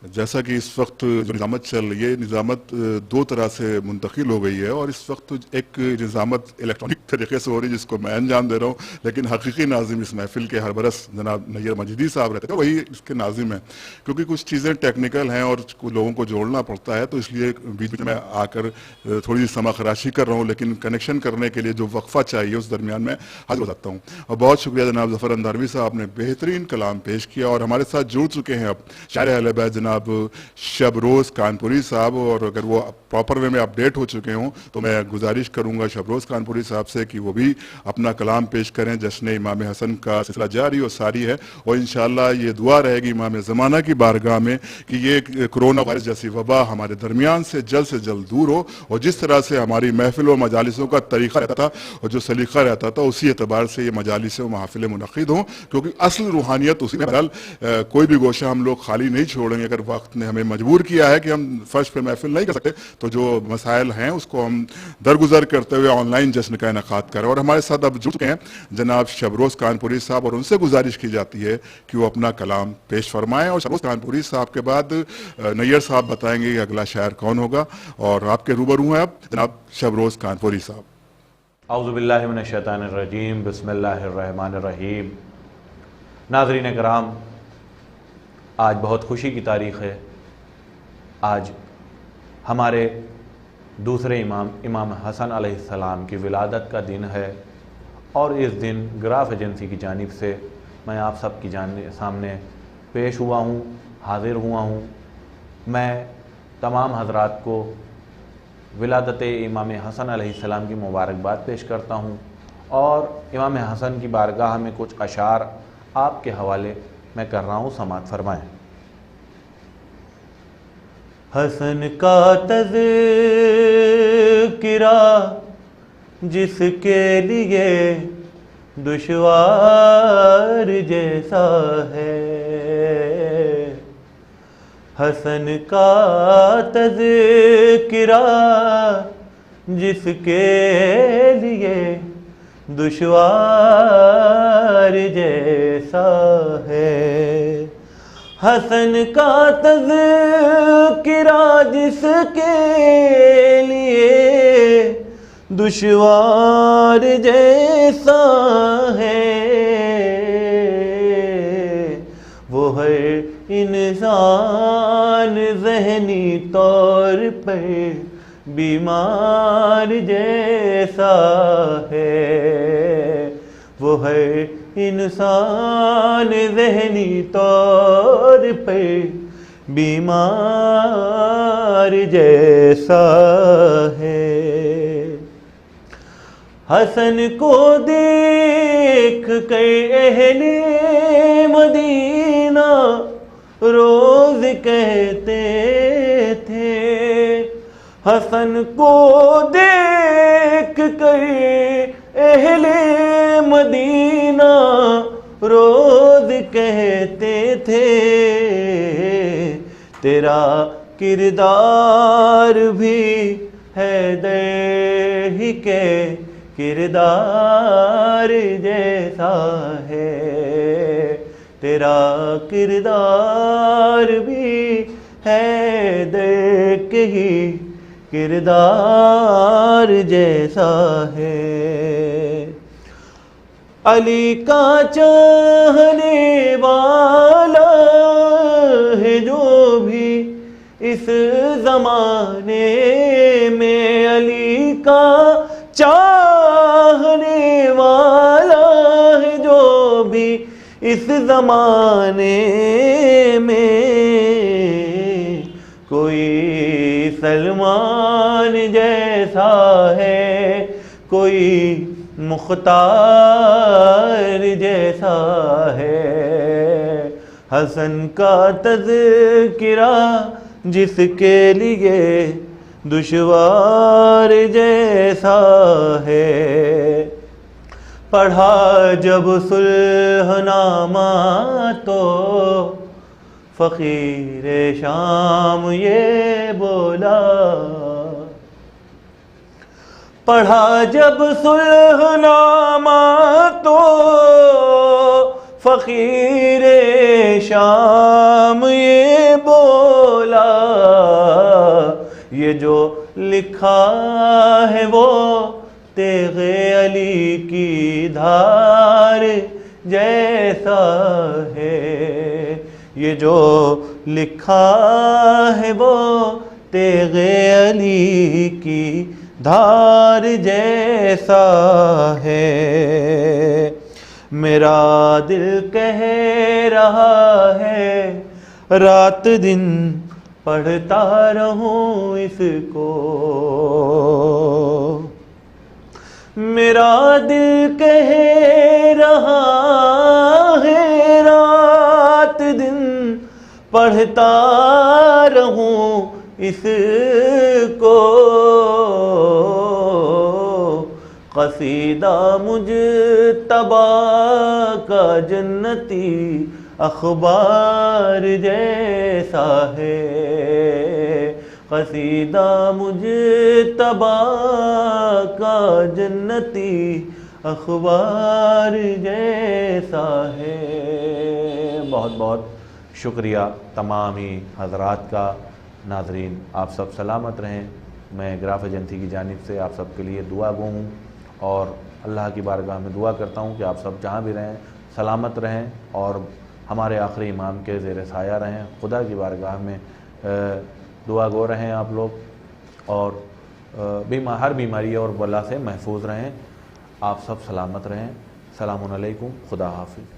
جیسا کہ اس وقت جو نظامت چل رہی ہے، نظامت دو طرح سے منتقل ہو گئی ہے، اور اس وقت ایک نظامت الیکٹرانک طریقے سے ہو رہی ہے جس کو میں انجام دے رہا ہوں، لیکن حقیقی ناظم اس محفل کے ہر برس جناب نیر مجیدی صاحب رہتے ہیں، وہی اس کے ناظم ہیں، کیونکہ کچھ چیزیں ٹیکنیکل ہیں اور لوگوں کو جوڑنا پڑتا ہے، تو اس لیے بیچ بیچ میں آ کر تھوڑی سی سما خراشی کر رہا ہوں، لیکن کنیکشن کرنے کے لیے جو وقفہ چاہیے اس درمیان میں حاضر ہو سکتا ہوں۔ اور بہت شکریہ جناب ظفر اندھاروی صاحب نے بہترین کلام پیش کیا، اور ہمارے ساتھ جڑ چکے ہیں اب شاعر اہل بیت جناب شبروز کانپوری صاحب، اور اگر وہ پراپر وے میں اپڈیٹ ہو چکے ہوں تو میں گزارش کروں گا شبروز کانپوری صاحب سے کہ وہ بھی اپنا کلام پیش کریں۔ جشن امام حسن کا سلسلہ جاری اور ساری ہے، اور انشاءاللہ یہ دعا رہے گی امام زمانہ کی بارگاہ میں کہ یہ کرونا وائرس جیسی وبا ہمارے درمیان سے جلد دور ہو، اور جس طرح سے ہماری محفل و مجالسوں کا طریقہ رہتا تھا اور جو سلیقہ رہتا تھا، اسی اعتبار سے یہ مجالس و محافل منعقد ہوں، کیونکہ اصل روحانیت اسی میں بہرحال کوئی بھی گوشہ ہم لوگ خالی نہیں چھوڑیں گے۔ اگر وقت نے ہمیں مجبور کیا ہے کہ ہم فرش پہ محفل نہیں کر سکتے تو جو مسائل ہیں اس کو ہم درگزر کرتے ہوئے آن لائن جشن کا انعقاد کریں۔ اور ہمارے ساتھ اب جڑ چکے ہیں جناب شبروز کانپوری صاحب، اور ان سے گزارش کی جاتی ہے کہ وہ اپنا کلام پیش فرمائیں، اور شبروز کانپوری صاحب کے بعد نیر صاحب بتائیں گے کہ اگلا شاعر کون ہوگا، اور آپ کے روبرو ہیں اب جناب شبروز کانپوری صاحب۔ اعوذ باللہ من الشیطان الرجیم، بسم اللہ الرحمن الرحیم۔ ناظرین کرام، آج بہت خوشی کی تاریخ ہے۔ آج ہمارے دوسرے امام حسن علیہ السلام کی ولادت کا دن ہے، اور اس دن گراف ایجنسی کی جانب سے میں آپ سب کی سامنے پیش ہوا ہوں، حاضر ہوا ہوں۔ میں تمام حضرات کو ولادت امام حسن علیہ السلام کی مبارکباد پیش کرتا ہوں، اور امام حسن کی بارگاہ میں کچھ اشعار آپ کے حوالے میں کر رہا ہوں، سماعت فرمائیں۔ حسن کا تذکرہ جس کے لیے دشوار جیسا ہے، حسن کا تذکرہ جس کے لیے دشوار جیسا ہے، حسن کا تذکرہ جس کے لیے دشوار جیسا ہے، وہ ہر انسان ذہنی طور پر بیمار جیسا ہے، وہ ہر انسان ذہنی طور پر بیمار جیسا ہے۔ حسن کو دیکھ کر اہل مدینہ روز کہتے تھے، حسن کو دیکھ کر اہل مدینہ روز کہتے تھے، تیرا کردار بھی حیدر ہی کے کردار جیسا ہے، تیرا کردار بھی حیدر کے ہی کردار جیسا ہے۔ علی کا چاہنے والا ہے جو بھی اس زمانے میں، علی کا چاہنے والا ہے جو بھی اس زمانے میں، کوئی سلمان جیسا ہے، کوئی مختار جیسا ہے، حسن کا تذکرہ جس کے لیے دشوار جیسا ہے۔ پڑھا جب صلح نامہ تو فقیر شام یہ بولا، پڑھا جب صلح نامہ تو فقیر شام یہ بولا، یہ جو لکھا ہے وہ تیغ علی کی دھار جیسا ہے، یہ جو لکھا ہے وہ تیغ علی کی دھار جیسا ہے۔ میرا دل کہہ رہا ہے رات دن پڑھتا رہوں اس کو، میرا دل کہہ رہا ہے رات دن پڑھتا رہوں اس کو، قصیدہ مجتبی کا جنتی اخبار جیسا ہے، قصیدہ مجتبی کا جنتی اخبار جیسا ہے۔ بہت بہت شکریہ تمام ہی حضرات کا۔ ناظرین آپ سب سلامت رہیں، میں گراف ایجنسی کی جانب سے آپ سب کے لیے دعا گو ہوں اور اللہ کی بارگاہ میں دعا کرتا ہوں کہ آپ سب جہاں بھی رہیں سلامت رہیں اور ہمارے آخری امام کے زیر سایہ رہیں، خدا کی بارگاہ میں دعا گو رہیں آپ لوگ، اور ہر بیماری اور بلا سے محفوظ رہیں۔ آپ سب سلامت رہیں۔ السلام علیکم، خدا حافظ۔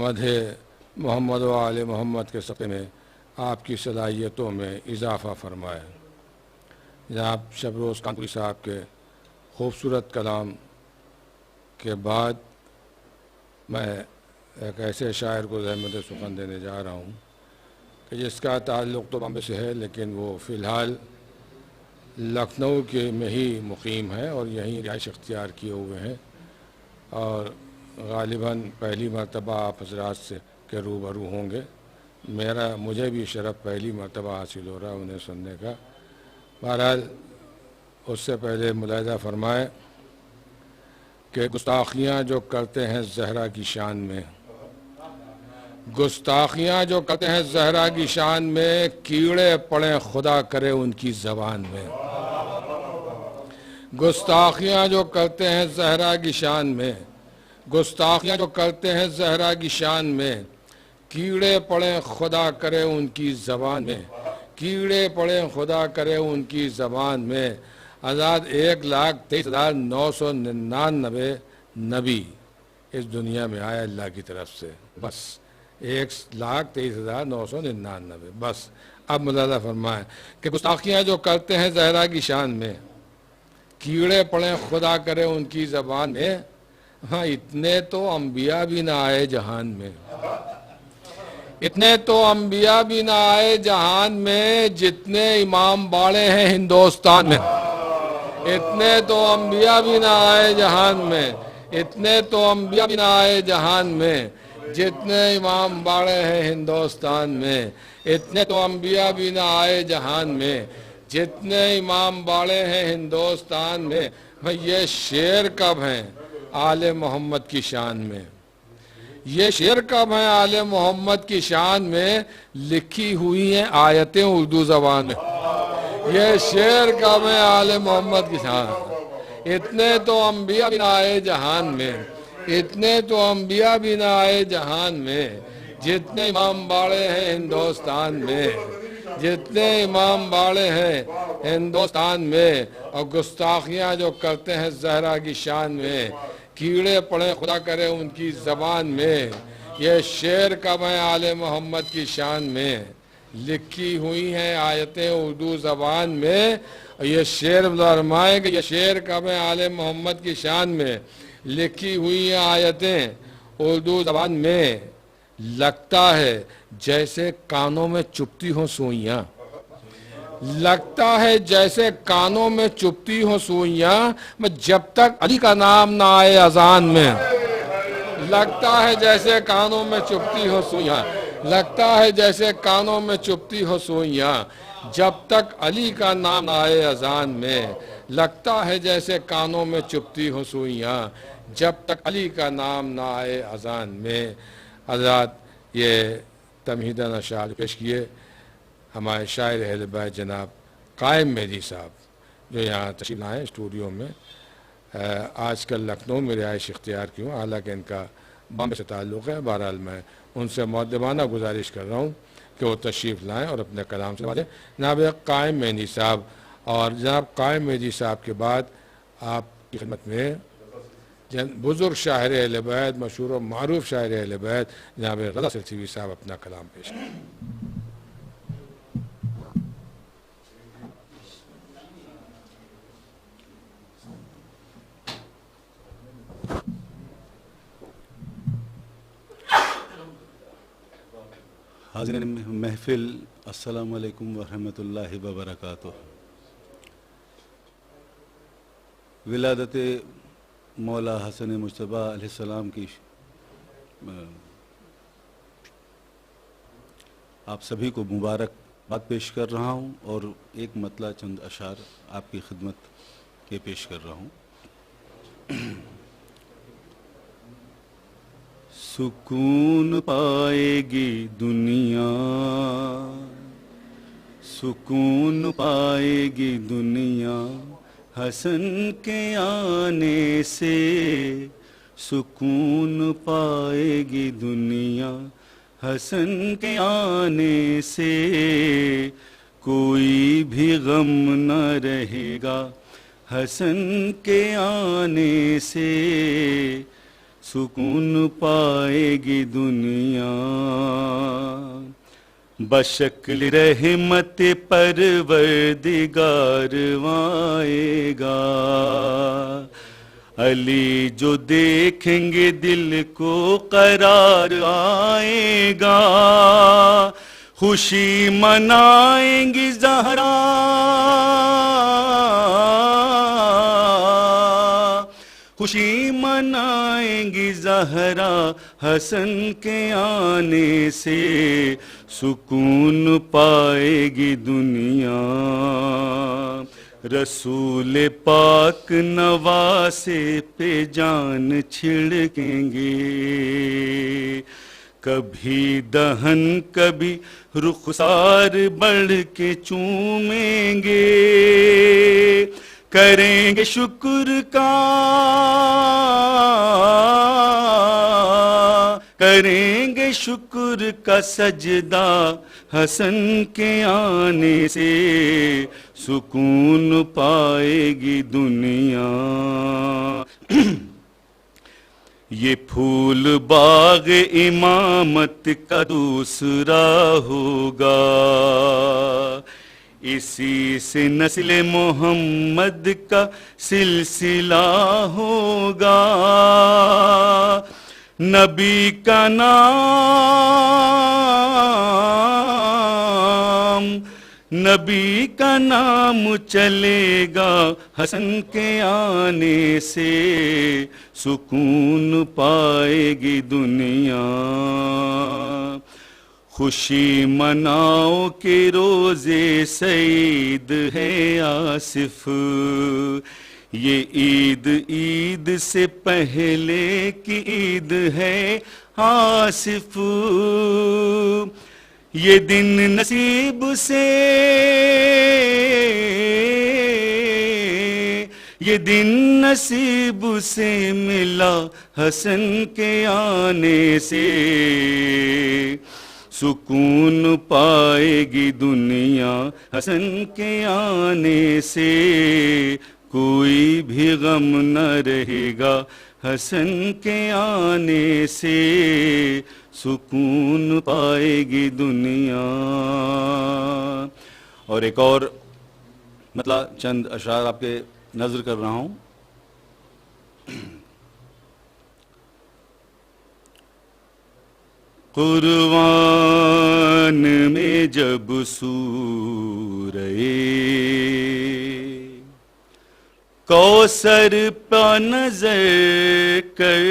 مدح محمد و آل محمد کے سقے میں آپ کی صلاحیتوں میں اضافہ فرمائے۔ جناب شبروز کانپوری صاحب کے خوبصورت کلام کے بعد میں ایک ایسے شاعر کو زحمت سخن دینے جا رہا ہوں کہ جس کا تعلق تو بامبے سے ہے، لیکن وہ فی الحال لکھنؤ کے میں ہی مقیم ہے اور یہیں رہائش اختیار کیے ہوئے ہیں، اور غالباً پہلی مرتبہ آپ حضرات سے کے روبرو ہوں گے۔ مجھے بھی شرف پہلی مرتبہ حاصل ہو رہا ہے انہیں سننے کا۔ بہرحال اس سے پہلے ملاحظہ فرمائے کہ گستاخیاں جو کرتے ہیں زہرا کی شان میں، گستاخیاں جو کرتے ہیں زہرا کی شان میں، کیڑے پڑیں خدا کرے ان کی زبان میں. گستاخیاں جو کرتے ہیں زہرا کی شان میں، گستاخیاں جو کرتے ہیں زہرا کی شان میں، کیڑے پڑیں خدا کرے ان کی زبان میں، کیڑے پڑیں خدا کرے ان کی زبان میں. آزاد 1,23,999 نبی اس دنیا میں آیا اللہ کی طرف سے، بس 1,23,999 بس. اب ملاحظہ فرمائیں کہ گستاخیاں جو کرتے ہیں زہرا کی شان میں، کیڑے پڑیں خدا کرے ان کی زبان میں. ہاں اتنے تو انبیاء بھی نہ آئے جہان میں، اتنے تو انبیاء بھی نہ آئے جہان میں جتنے امام باڑے ہیں ہندوستان میں. اتنے تو انبیاء بھی نہ آئے جہان میں، اتنے تو انبیاء بھی نہ آئے جہان میں جتنے امام باڑے ہیں ہندوستان میں. اتنے تو انبیاء بھی نہ آئے جہان میں جتنے امام باڑے ہیں ہندوستان میں. یہ شعر کب ہیں آل محمد کی شان میں، یہ شعر کب ہیں آل محمد کی شان میں، لکھی ہوئی ہیں آیتیں اردو زبان میں. یہ شعر کب ہیں آل محمد کی شان میں. اتنے تو انبیاء بھی نہ آئے جہان میں، اتنے تو انبیاء بھی نہ آئے جہان میں جتنے امام باڑے ہیں ہندوستان میں، جتنے امام باڑے ہیں ہندوستان میں. اور گستاخیاں جو کرتے ہیں زہرا کی شان میں، کیڑے پڑے خدا کرے ان کی زبان میں. یہ شعر کب ہیں آل محمد کی شان میں، لکھی ہوئی ہیں آیتیں اردو زبان میں. یہ شعر فرمائے کہ یہ شعر کب ہیں آل محمد کی شان میں، لکھی ہوئی ہیں آیتیں اردو زبان میں. لگتا ہے جیسے کانوں میں چپتی ہوں سوئیاں، لگتا ہے جیسے کانوں میں چپتی ہوں سوئیاں، میں جب تک علی کا نام نہ آئے اذان میں. لگتا ہے جیسے کانوں میں چپتی ہو سوئیاں، لگتا ہے جیسے کانوں میں چپتی ہو سوئیاں جب تک علی کا نام نہ آئے اذان میں. لگتا ہے جیسے کانوں میں چپتی ہو سوئیاں جب تک علی کا نام نہ آئے اذان میں. حضرات یہ تمہیدانہ اشعار پیش کیے ہمارے شاعر اہل بیت جناب قائم مہدی صاحب، جو یہاں تشریف لائے اسٹوڈیو میں. آج کل لکھنؤ میں رہائش اختیار کی ہوں، حالانکہ ان کا بامبے سے تعلق ہے. بہرحال میں ان سے مؤدبانہ گزارش کر رہا ہوں کہ وہ تشریف لائیں اور اپنے کلام سے باتیں. جناب قائم مہدی صاحب، اور جناب قائم مہدی صاحب کے بعد آپ کی خدمت میں بزرگ شاعر اہل بیت، مشہور و معروف شاعر اہل بیت جناب رضا سلسوی صاحب اپنا کلام پیش کریں. حاضرین محفل، السلام علیکم ورحمۃ اللہ وبرکاتہ. ولادت مولا حسن مجتبی علیہ السلام کی آپ سبھی کو مبارک بات پیش کر رہا ہوں اور ایک مطلع چند اشعار آپ کی خدمت کے پیش کر رہا ہوں. سکون پائے گی دنیا، سکون پائے گی دنیا حسن کے آنے سے، سکون پائے گی دنیا حسن کے آنے سے. کوئی بھی غم نہ رہے گا حسن کے آنے سے، سکون پائے گی دنیا. بشکل رحمت پروردگار آئے گا، علی جو دیکھیں گے دل کو قرار آئے گا. خوشی منائیں گی زہرا، خوشی منائیں گی زہرا حسن کے آنے سے، سکون پائے گی دنیا. رسول پاک نواسے پہ جان چھڑکیں گے، کبھی دہن کبھی رخسار بڑھ کے چومیں گے، کریں گے شکر کا، کریں گے شکر کا سجدہ، حسن کے آنے سے سکون پائے گی دنیا۔ یہ پھول باغ امامت کا دوسرا ہوگا، اسی سے نسل محمد کا سلسلہ ہوگا۔ نبی کا نام، نبی کا نام چلے گا، حسن کے آنے سے سکون پائے گی دنیا۔ خوشی مناؤ کہ روزے سعید ہے آصف، یہ عید عید سے پہلے کی عید ہے آصف۔ یہ دن نصیب سے، یہ دن نصیب سے ملا، حسن کے آنے سے سکون پائے گی دنیا۔ حسن کے آنے سے کوئی بھی غم نہ رہے گا، حسن کے آنے سے سکون پائے گی دنیا۔ اور ایک اور مطلب چند اشعار آپ کے نظر کر رہا ہوں۔ قرآن میں جب سورہ کوثر پہ نظر کر،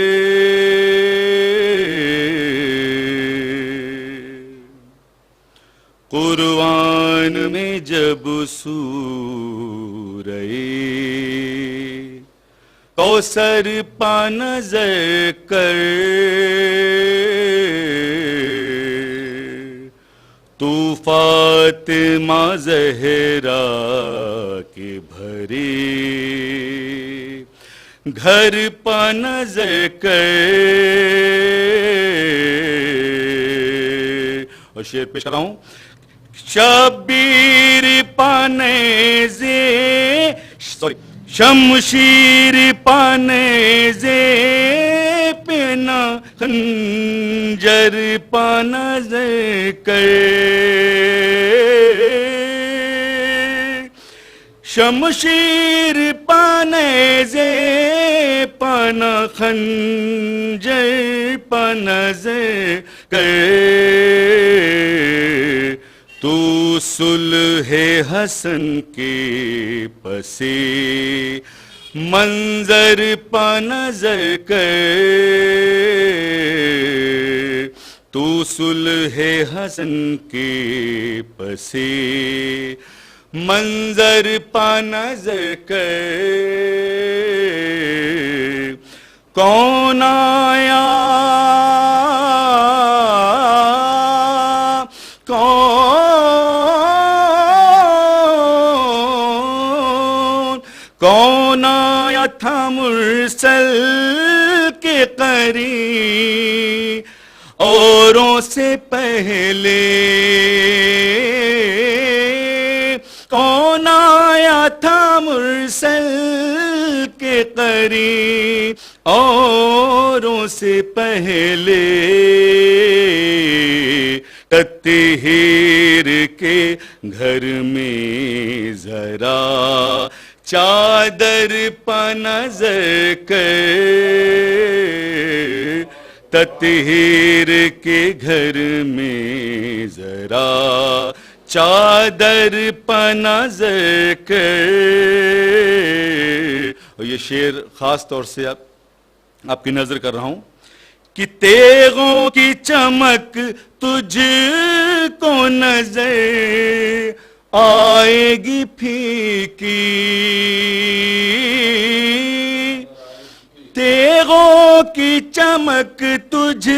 قرآن میں جب سورہ کوثر پہ نظر کر، تو فاطمہ زہرا کے بھرے گھر پہ نظر کر۔ اور شعر پیش کر رہا ہوں۔ شبیر پانیزے، شمشیر پانیزے پینا، خنجر پہ نظر کر، شمشیر پانیزے پانا، خنجر پہ نظر کر، تو صلح حسن کے پسے منظر پہ نظر کر، تو صلح حسن کے پسے منظر پہ نظر کر۔ کون آیا، کون آیا تھا مرسل کے قریب اوروں سے پہلے، کون آیا تھا مرسل کے قریب اوروں سے پہلے، تطہیر کے گھر میں ذرا چادر پہ نظر کر، تطہیر کے گھر میں ذرا چادر پہ نظر کر۔ اور یہ شعر خاص طور سے آپ کی نظر کر رہا ہوں کہ تیغوں کی چمک تجھ کو نظر آئے گی پھیکی تیغوں کی چمک تجھ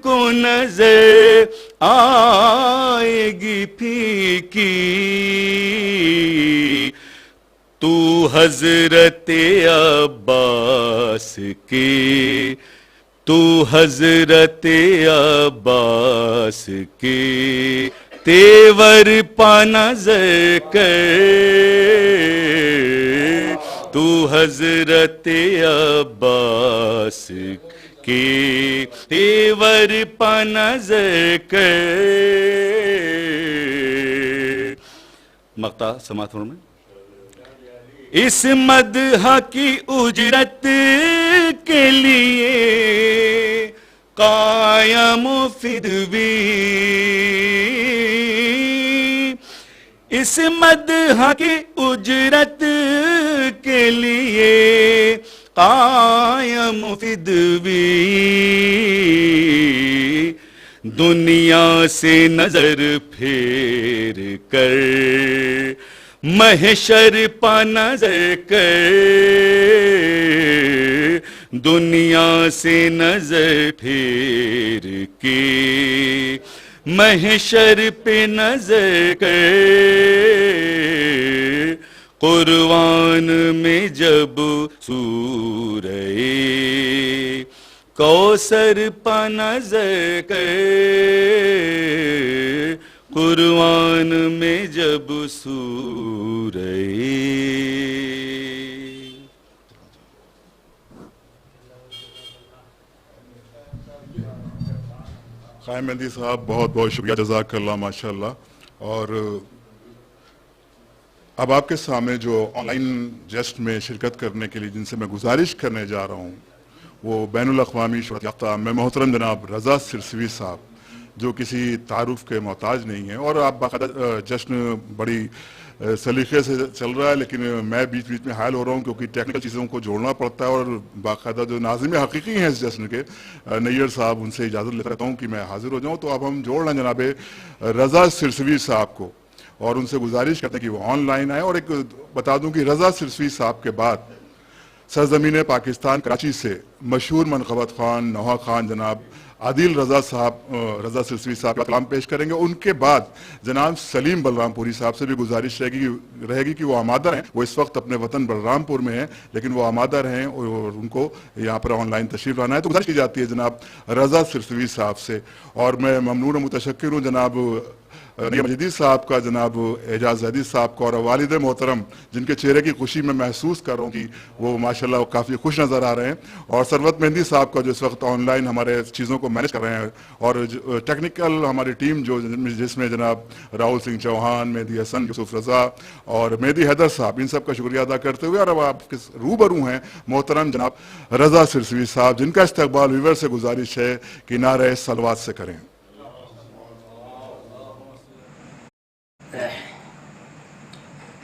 کو نظر آئے گی پھیکی تو حضرت عباس کی تو حضرت عباس کی تیور پا نظر کر تو حضرت عباس کی تیور پا نظر کر. مقطع سماعت فرمائیں. اس مدح کی اجرت کے لیے قائم و فدوی اس مدح کی اجرت کے لیے قائم و فدوی دنیا سے نظر پھیر کر محشر پا نظر کر دنیا سے نظر پھیر کے محشر پہ نظر کر قرآن میں جب سورہ کوثر پا نظر کر قرآن میں جب سورہ قائم مہندی صاحب بہت بہت شکریہ، جزاک اللہ، ماشاءاللہ. اور اب آپ کے سامنے جو آن لائن جشن میں شرکت کرنے کے لیے جن سے میں گزارش کرنے جا رہا ہوں وہ بین الاقوامی شہرت یافتہ میں محترم جناب رضا سرسوی صاحب، جو کسی تعارف کے محتاج نہیں ہیں. اور آپ باقاعدہ جشن بڑی سلیقے سے چل رہا ہے، لیکن میں بیچ بیچ میں حائل ہو رہا ہوں کیونکہ ٹیکنیکل چیزوں کو جوڑنا پڑتا ہے. اور باقاعدہ جو ناظم حقیقی ہیں اس جشن کے نیئر صاحب، ان سے اجازت لیتا رہتا ہوں کہ میں حاضر ہو جاؤں. تو اب ہم جوڑ لیں جناب رضا سرسوی صاحب کو اور ان سے گزارش کرتے ہیں کہ وہ آن لائن آئیں. اور ایک بتا دوں کہ رضا سرسوی صاحب کے بعد سرزمین پاکستان کراچی سے مشہور منقبت خوان نوحہ خان جناب عادل رضا صاحب رضا سرسوی صاحب کا کلام پیش کریں گے. ان کے بعد جناب سلیم بلرام پوری صاحب سے بھی گزارش رہے گی کہ وہ آمادہ رہیں. وہ اس وقت اپنے وطن بلرام پور میں ہیں لیکن وہ آمادہ رہیں اور ان کو یہاں پر آن لائن تشریف لانا ہے. تو گزارش کی جاتی ہے جناب رضا سرسوی صاحب سے. اور میں ممنون و متشکر ہوں جناب مجیدی صاحب کا، جناب اعجاز زیدی صاحب کا، اور والد محترم جن کے چہرے کی خوشی میں محسوس کر رہا ہوں کہ وہ ماشاءاللہ کافی خوش نظر آ رہے ہیں. اور ثروت مہندی صاحب کا جو اس وقت آن لائن ہمارے چیزوں کو مینیج کر رہے ہیں. اور ٹیکنیکل ہماری ٹیم جس میں جناب راہل سنگھ چوہان، مہدی حسن، یوسف رضا اور مہدی حیدر صاحب، ان سب کا شکریہ ادا کرتے ہوئے اور اب آپ کے روبرو ہیں محترم جناب رضا سرسوی صاحب، جن کا استقبال ویور سے گزارش ہے کہ نعرہ صلوات سے کریں.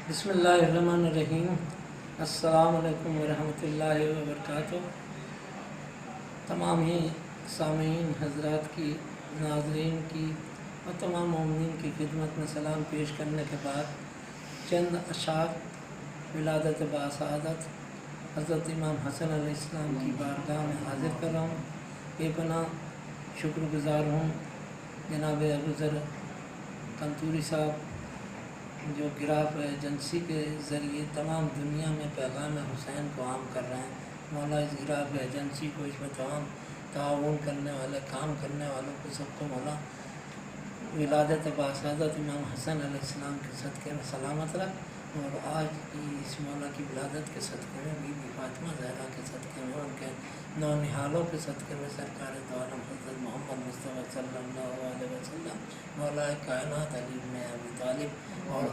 بسم اللہ الرحمن الرحیم. السلام علیکم ورحمۃ اللہ وبرکاتہ. تمام ہی سامعین حضرات کی، ناظرین کی اور تمام مومنین کی خدمت میں سلام پیش کرنے کے بعد چند اشعار ولادت باسعادت حضرت امام حسن علیہ السلام کی بارگاہ میں حاضر کر رہا ہوں. بے پناہ شکر گزار ہوں جناب ابوذر کنتوری صاحب جو گراف ایجنسی کے ذریعے تمام دنیا میں پیغام حسین کو عام کر رہے ہیں. مولا اس گراف ایجنسی کو، اس میں تمام تعاون کرنے والے، کام کرنے والوں کو سب کو مولا ولادت باسعادت امام حسن علیہ السلام کے صدقے میں سلامت رکھ. اور آج کی اس مولا کی ولادت کے صدقے میں بی بی فاطمہ زہرا کے صدقے میں، ان کے نونہالوں کے صدقے میں سرکار دو عالم حضرت محمد مصطفیٰ صلی اللہ علیہ وسلم، مولا کائنات علی بن ابی طالب اور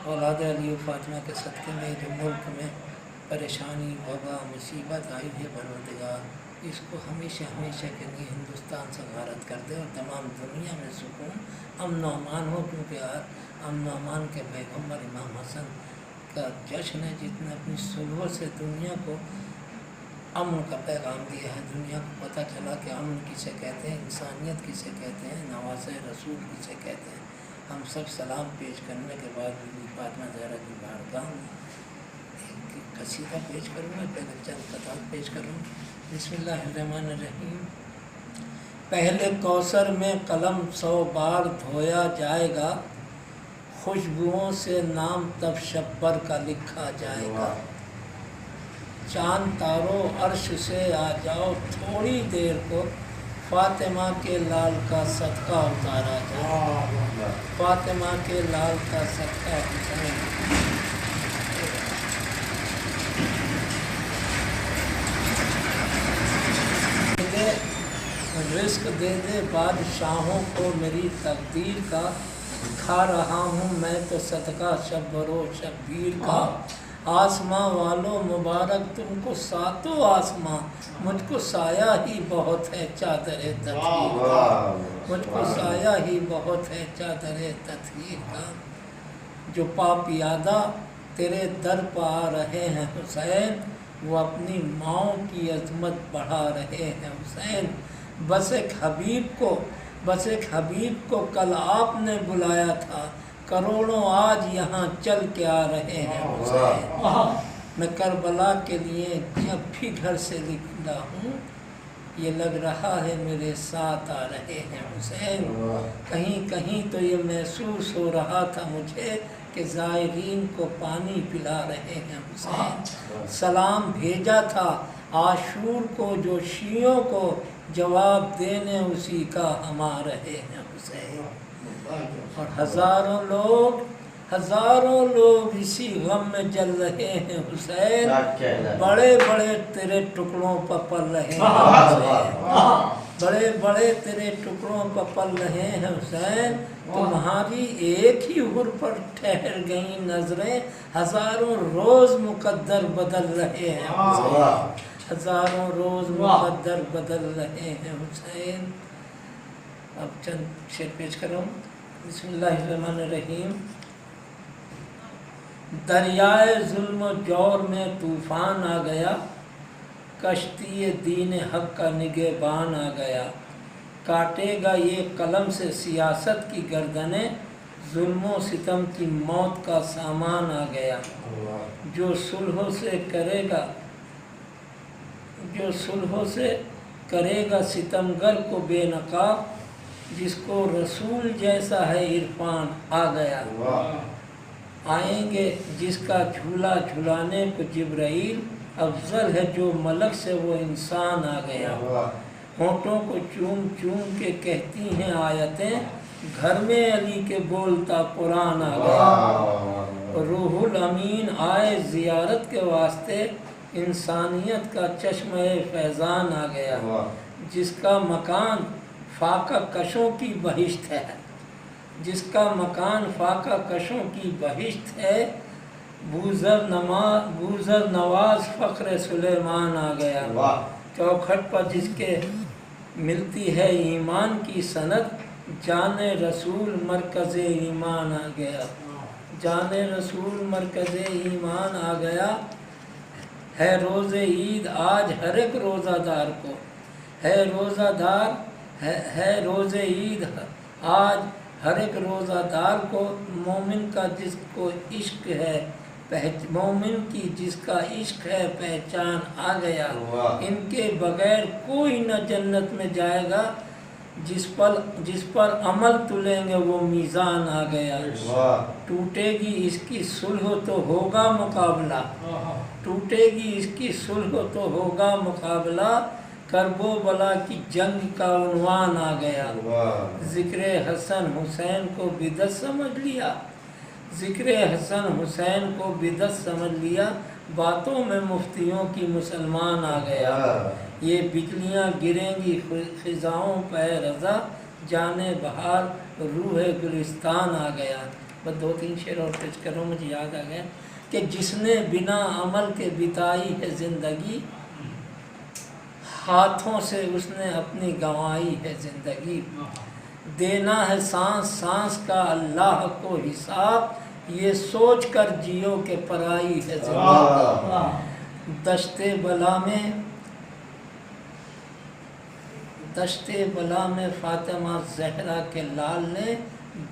اولاد علی و فاطمہ کے صدقے میں جو ملک میں پریشانی، وبا، مصیبت آئی ہے، پروردگار اس کو ہمیشہ ہمیشہ کے لیے ہندوستان سے غارت کر دے اور تمام دنیا میں سکون، امن و امان ہو. کیونکہ امن و امان کے پیغمبر امام حسن کا جشن ہے جس نے اپنی صلح سے دنیا کو امن کا پیغام دیا ہے. دنیا کو پتہ چلا کہ امن کسے کہتے ہیں، انسانیت کسے کہتے ہیں، نواز رسول کسے کہتے ہیں. ہم سب سلام پیش کرنے کے بعد بی فاطمہ زہرا کی بارگاہ میں ایک قصیدہ پیش کروں گا، پہلے چند خطاب پیش کروں. بسم اللہ الرحمن الرحیم. پہلے کوثر میں قلم 100 بار دھویا جائے گا، خوشبوؤں سے نام تب شبر کا لکھا جائے گا. چاند تارو عرش سے آ جاؤ، تھوڑی دیر کو فاطمہ کے لال کا صدقہ اتارا جائے. فاطمہ کے لال کا صدقہ اتارا. رزق دے دے بادشاہوں کو میری تقدیر کا، کھا رہا ہوں میں تو صدقہ شب و شبیر کا. آسماں والوں مبارک تم کو ساتوں آسماں، مجھ کو سایہ ہی بہت ہے چادر تطہیر کا. مجھ کو سایہ ہی بہت ہے چادر تطہیر کا. جو پاپیادہ تیرے در پہ آ رہے ہیں حسین، وہ اپنی ماؤں کی عظمت بڑھا رہے ہیں حسین. بس ایک حبیب کو کل آپ نے بلایا تھا، کروڑوں آج یہاں چل کے آ رہے ہیں حسین. میں کربلا کے لیے جب بھی گھر سے نکلا ہوں، یہ لگ رہا ہے میرے ساتھ آ رہے ہیں حسین. کہیں کہیں تو یہ محسوس ہو رہا تھا مجھے کہ زائرین کو پانی پلا رہے ہیں حسین. سلام بھیجا تھا عاشور کو جو شیعوں کو، جواب دینے اسی کا ہم آ رہے ہیں حسین. اور ہزاروں لوگ اسی غم میں جل رہے ہیں حسین. بڑے بڑے تیرے ٹکڑوں پر پل رہے ہیں حسین. بڑے بڑے تیرے ٹکڑوں پر پل رہے ہیں حسین. تمہاری ایک ہی حر پر ٹھہر گئی نظریں، ہزاروں روز مقدر بدل رہے ہیں حسین. ہزاروں روز مقدر بدل رہے ہیں حسین. اب چند شعر پیش کروں. بسم اللہ الرحمن الرحیم. دریائے ظلم و جور میں طوفان آ گیا، کشتی دین حق کا نگہبان آ گیا. کاٹے گا یہ قلم سے سیاست کی گردنیں، ظلم و ستم کی موت کا سامان آ گیا. جو صلحوں سے کرے گا ستمگر کو بے نقاب، جس کو رسول جیسا ہے عرفان آ گیا. آئیں گے جس کا جھولا جھلانے کو جبرائیل، افضل ہے جو ملک سے وہ انسان آ گیا. ہونٹوں کو چوم چوم کے کہتی ہیں آیتیں، گھر میں علی کے بولتا قرآن آ گیا. روح الامین آئے زیارت کے واسطے، انسانیت کا چشمہ فیضان آ گیا. جس کا مکان فاقہ کشوں کی بہشت ہے، جس کا مکان فاقہ کشوں کی بہشت ہے، بوزر نواز فخر سلیمان آ گیا. چوکھٹ پر جس کے ملتی ہے ایمان کی سند، جان رسول مرکز ایمان آ گیا. جان رسول مرکز ایمان آ گیا. ہے روز عید آج ہر ایک روزہ دار کو، ہے روز عید آج ہر ایک روزہ دار کو. مومن کا جس کو عشق ہے، مومن کی جس کا عشق ہے پہچان آ گیا. ان کے بغیر کوئی نہ جنت میں جائے گا، جس پر عمل تلیں گے وہ میزان آ گیا. ٹوٹے گی اس کی صلح تو ہوگا مقابلہ، ٹوٹے گی اس کی صلح تو ہوگا مقابلہ. کرب و بلا کی جنگ کا عنوان آ گیا. ذکر حسن حسین کو بدعت سمجھ لیا، ذکر حسن حسین کو بدعت سمجھ لیا. باتوں میں مفتیوں کی مسلمان آ گیا. یہ بجلیاں گریں گی خزاؤں پہ رضا، جانے بہار روح گلستان آ گیا. بس 2-3 شعر اور پیش کروں، مجھے یاد آ گیا کہ جس نے بنا عمل کے بتائی ہے زندگی، ہاتھوں سے اس نے اپنی گنوائی ہے زندگی. دینا ہے سانس سانس کا اللہ کو حساب، یہ سوچ کر جیو کہ پرائی ہے زندگی. دشت بلا میں فاطمہ زہرا کے لال نے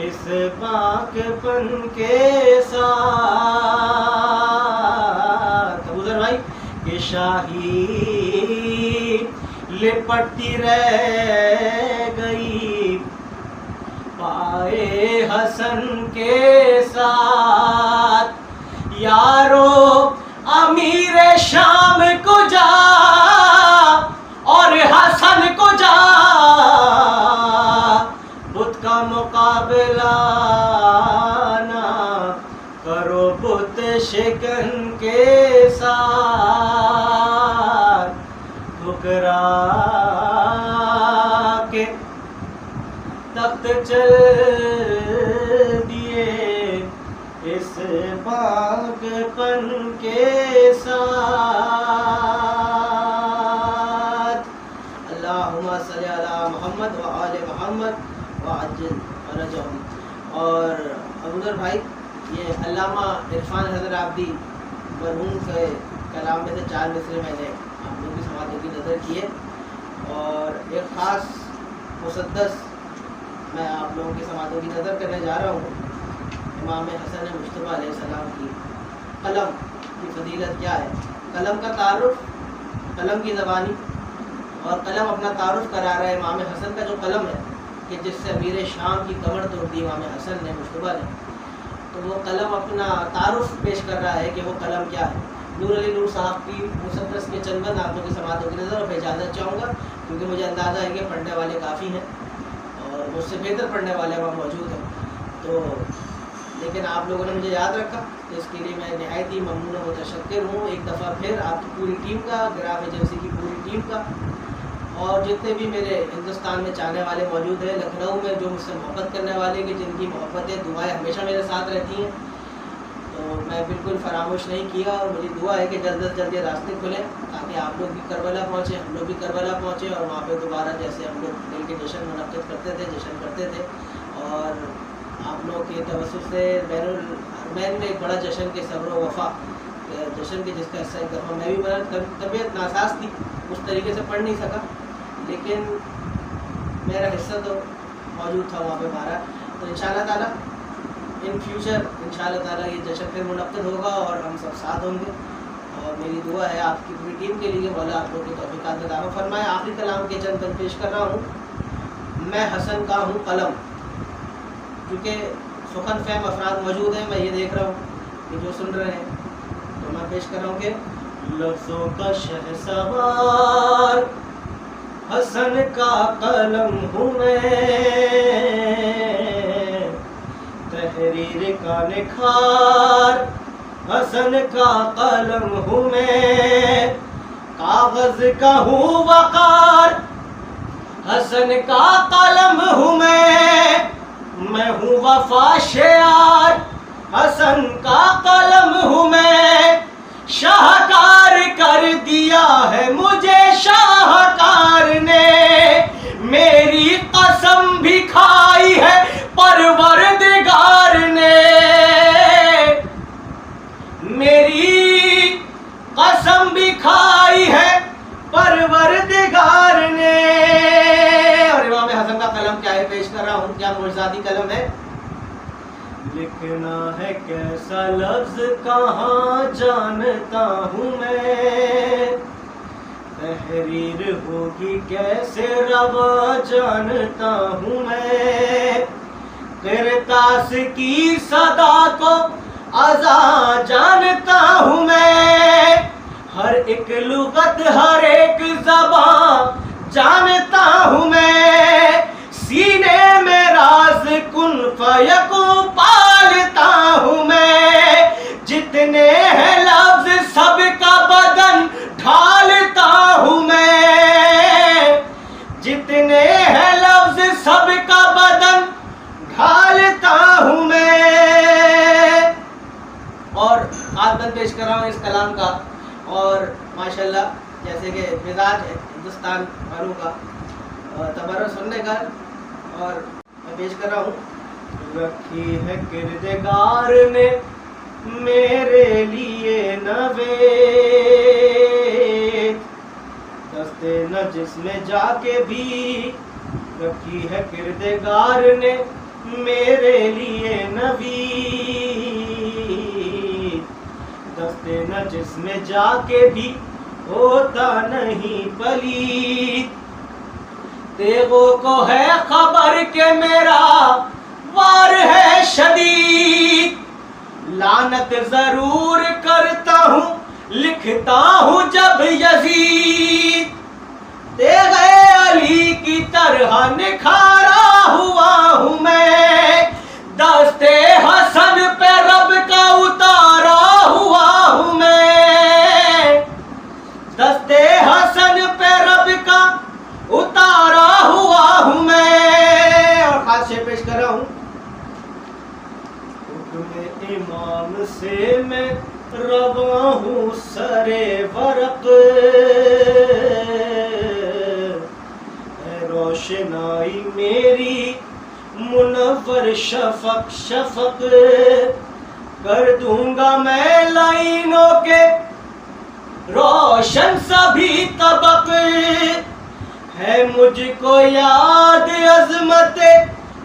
اس پاک پن کے ساتھ ابوذر بھائی کہ شاہی لپٹتی رہ گئی پائے حسن کے ساتھ. یارو امیر شام کو جا اور حسن کو جا بت کا مقابلہ نہ کرو بت شکن کے ساتھ. ٹھکرا کے تخت چل دیے اس پاک پن کے ساتھ. اللہم صلی علی محمد و آل محمد وعجل فرجہم. اور ابوذر بھائی یہ علامہ عرفان حضرت عابدی مرحوم کے کلام میں سے 4 مصرے میں نے آپ لوگ کی سماعتوں کی نظر کیے اور ایک خاص مسدس میں آپ لوگوں کی سماعتوں کی نظر کرنے جا رہا ہوں. امام حسن مجتبیٰ علیہ السلام کی قلم کی فضیلت کیا ہے. قلم کا تعارف، قلم کی زبانی، اور قلم اپنا تعارف کرا رہا ہے امام حسن کا جو قلم ہے کہ جس سے امیر شام کی کمر توڑ دی امام حسن نے مجتبیٰ نے. تو وہ قلم اپنا تعارف پیش کر رہا ہے کہ وہ قلم کیا ہے. نور علی نور صاحب کی مسدس کے چند بند آپ لوگوں کی سماعتوں کی نظر اور اجازت چاہوں گا کیونکہ مجھے اندازہ ہے کہ پڑھنے والے کافی ہیں اور مجھ سے بہتر پڑھنے والے وہاں موجود ہیں. تو لیکن آپ لوگوں نے مجھے یاد رکھا تو اس کے لیے میں نہایت ہی ممنون و متشکر ہوں ایک دفعہ پھر آپ کی پوری ٹیم کا، گرام ایجنسی کی پوری ٹیم کا، اور جتنے بھی میرے ہندوستان میں چاہنے والے موجود ہیں، لکھنؤ میں جو مجھ سے محبت کرنے والے کہ جن کی محبتیں دعائیں ہمیشہ میرے ساتھ رہتی ہیں. تو میں بالکل فراموش نہیں کیا اور مجھے دعا ہے کہ جلد از جلد یہ راستے کھلیں تاکہ آپ لوگ بھی کربلا پہنچے، ہم لوگ بھی کربلا پہنچے اور وہاں پہ دوبارہ جیسے ہم لوگ مل کے جشن منعقد کرتے تھے، جشن کرتے تھے. اور آپ لوگوں کے توسط سے بین الحرمین میں ایک بڑا جشن کے صبر و وفا جشن کے جس کا حصہ ایک دفعہ میں بھی بنا. طبیعت ناساز تھی، اس طریقے سے پڑھ نہیں سکا لیکن میرا حصہ تو موجود تھا وہاں پہ ہمارا. تو انشاءاللہ تعالیٰ ان فیوچر انشاءاللہ تعالیٰ یہ جشن پھر منعقد ہوگا اور ہم سب ساتھ ہوں گے. اور میری دعا ہے آپ کی پوری ٹیم کے لیے مولا آپ لوگ کی توفیقات میں اضافہ فرمائے. آخری کلام کے چند بند پیش کر رہا ہوں. میں حسن کا ہوں قلم، کیونکہ سخن فہم افراد موجود ہیں، میں یہ دیکھ رہا ہوں کہ جو سن رہے ہیں تو میں پیش کر رہا ہوں کہ لفظوں کا شہسوار حسن کا قلم ہوں میں، تحریر کا نکھار حسن کا قلم ہوں میں، کاغذ کا ہوں وقار حسن کا قلم ہوں میں ہوں وفا شعار حسن کا قلم ہوں میں، شاہکار کر دیا ہے مجھے شاہکار نے، میری قسم بھی کھائی ہے پروردگار نے، میری قسم بھی کھائی ہے پروردگار نے. اور امام حسن کا قلم کیا ہے پیش کر رہا ہوں، کیا معجزاتی قلم ہے. لکھنا ہے کیسا لفظ کہاں جانتا ہوں میں، تحریر ہوگی کیسے روا جانتا ہوں میں، قرطاس کی صدا کو اذان جانتا ہوں میں، ہر ایک لغت ہر ایک زبان جانتا ہوں میں، سینے میں راز کن فیکون پالتا ہوں میں، جتنے ہیں لفظ سب کا بدن ڈھالتا ہوں میں، جتنے ہیں لفظ سب کا بدن ڈھالتا ہوں میں. اور خاتمت پیش کر رہا ہوں اس کلام کا. اور ماشاءاللہ جیسے کہ مزاج ہے ہندوستان والوں کا تبرر سننے کا، اور میں پیش کر رہا ہوں. رکھی ہے کردگار نے میرے لیے نوید، دستے نجس میں جا کے بھی رکھی ہے کردگار نے میرے لیے نوید، دستے نجس میں جا کے بھی ہوتا نہیں پلید، تیغوں کو ہے خبر کہ میرا وار ہے شدید، لعنت ضرور کرتا ہوں لکھتا ہوں جب یزید، تیغ علی کی طرح نکھارا ہوا ہوں میں، دستے حسن پہ رب کا اتارا ہوا ہوں میں، دستے حسن پہ رب کا اتارا ہوا ہوں میں۔ اور خاص شعر پیش کر رہا ہوں، حکم امام سے میں رواں ہوں سرے ورق، روشنائی میری منور شفق شفق، کر دوں گا میں لائنوں کے روشن سبھی طبق، ہے مجھ کو یاد عظمت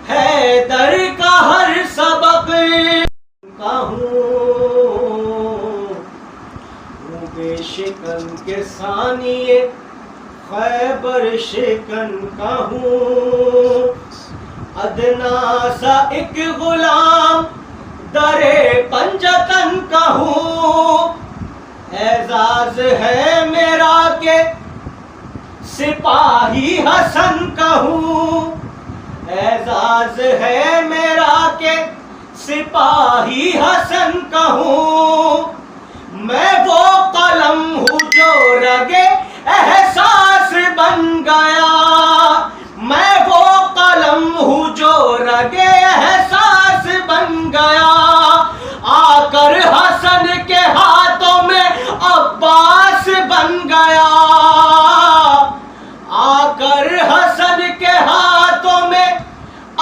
حیدر کا ہر سبق، کا ہوں بے شکن کے ثانیے خیبر شکن کا ہوں، ادنا سا ایک غلام در پنجتن کا ہوں، اعزاز ہے میرا کہ سپاہی حسن کا ہوں، اعزاز ہے میرا کہ سپاہی حسن کا ہوں، میں وہ قلم ہوں جو رگے احساس بن گیا، میں وہ قلم ہوں جو رگے احساس بن گیا، آ کر حسن کے ہاتھوں میں عباس بن گیا، آ کر حسن کے ہاتھوں میں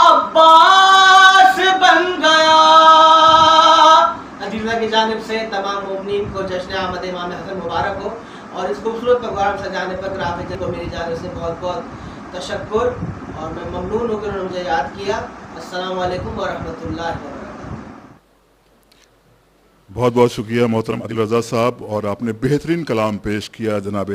عباس بن گیا۔ عزیزہ کی جانب سے تمام مومنین کو جشن آمد امام حسن مبارک ہو، اور اس خوبصورت پروگرام سجانے پر گرافک کو میری جانب سے بہت بہت تشکر، اور میں ممنون ہوں کہ انہوں نے مجھے یاد کیا۔ السلام علیکم ورحمۃ اللہ وبرکاتہ۔ بہت بہت شکریہ محترم عادل رضا صاحب، اور آپ نے بہترین کلام پیش کیا جناب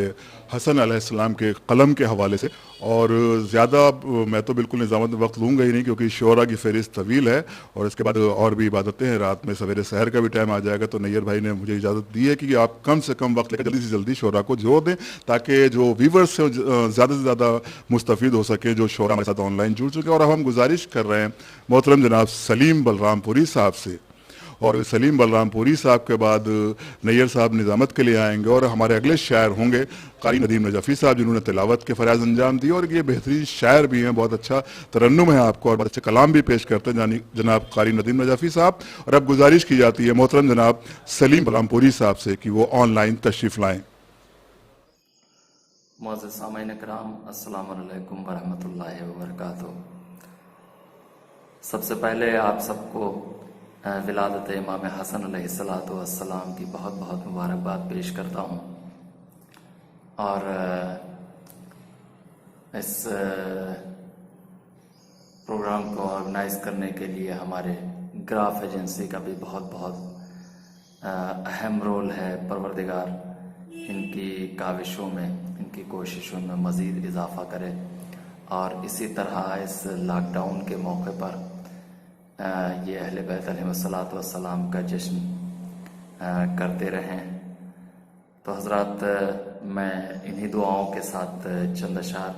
حسن علیہ السلام کے قلم کے حوالے سے، اور زیادہ میں تو بالکل نظامت وقت لوں گا ہی نہیں، کیونکہ شعرا کی فہرست طویل ہے، اور اس کے بعد اور بھی عبادتیں ہیں، رات میں سویرے سحر کا بھی ٹائم آ جائے گا، تو نیئر بھائی نے مجھے اجازت دی ہے کہ آپ کم سے کم وقت لے کر جلدی سے جلدی شعرا کو جوڑ دیں، تاکہ جو ویورز ہیں زیادہ سے زیادہ مستفید ہو سکیں جو شعرا ہمارے ساتھ آن لائن جڑ چکے ہیں۔ اور اب ہم گزارش کر رہے ہیں محترم جناب سلیم بلرام پوری صاحب سے، اور سلیم بلرام پوری صاحب کے بعد نیئر صاحب نظامت کے لیے آئیں گے، اور ہمارے اگلے شاعر ہوں گے قاری ندیم نجفی صاحب، جنہوں نے تلاوت کے فرائض انجام دی، اور یہ بہترین شاعر بھی ہیں، بہت اچھا ترنم ہے آپ کو، اور بہت اچھے کلام بھی پیش کرتے ہیں جناب قاری ندیم نجفی صاحب۔ اور اب گزارش کی جاتی ہے محترم جناب سلیم بلرام پوری صاحب سے کہ وہ آن لائن تشریف لائیں۔ معزز سامعین کرام، السلام علیکم ورحمۃ اللہ وبرکاتہ۔ سب سے پہلے آپ سب کو ولادت امام حسن علیہ السلام کی بہت بہت مبارکباد پیش کرتا ہوں، اور اس پروگرام کو آرگنائز کرنے کے لیے ہمارے گراف ایجنسی کا بھی بہت بہت اہم رول ہے۔ پروردگار ان کی کاوشوں میں، ان کی کوششوں میں مزید اضافہ کرے، اور اسی طرح اس لاک ڈاؤن کے موقع پر یہ اہل بیت علیہ السلام کا جشن کرتے رہیں۔ تو حضرات، میں انہی دعاؤں کے ساتھ چند اشعار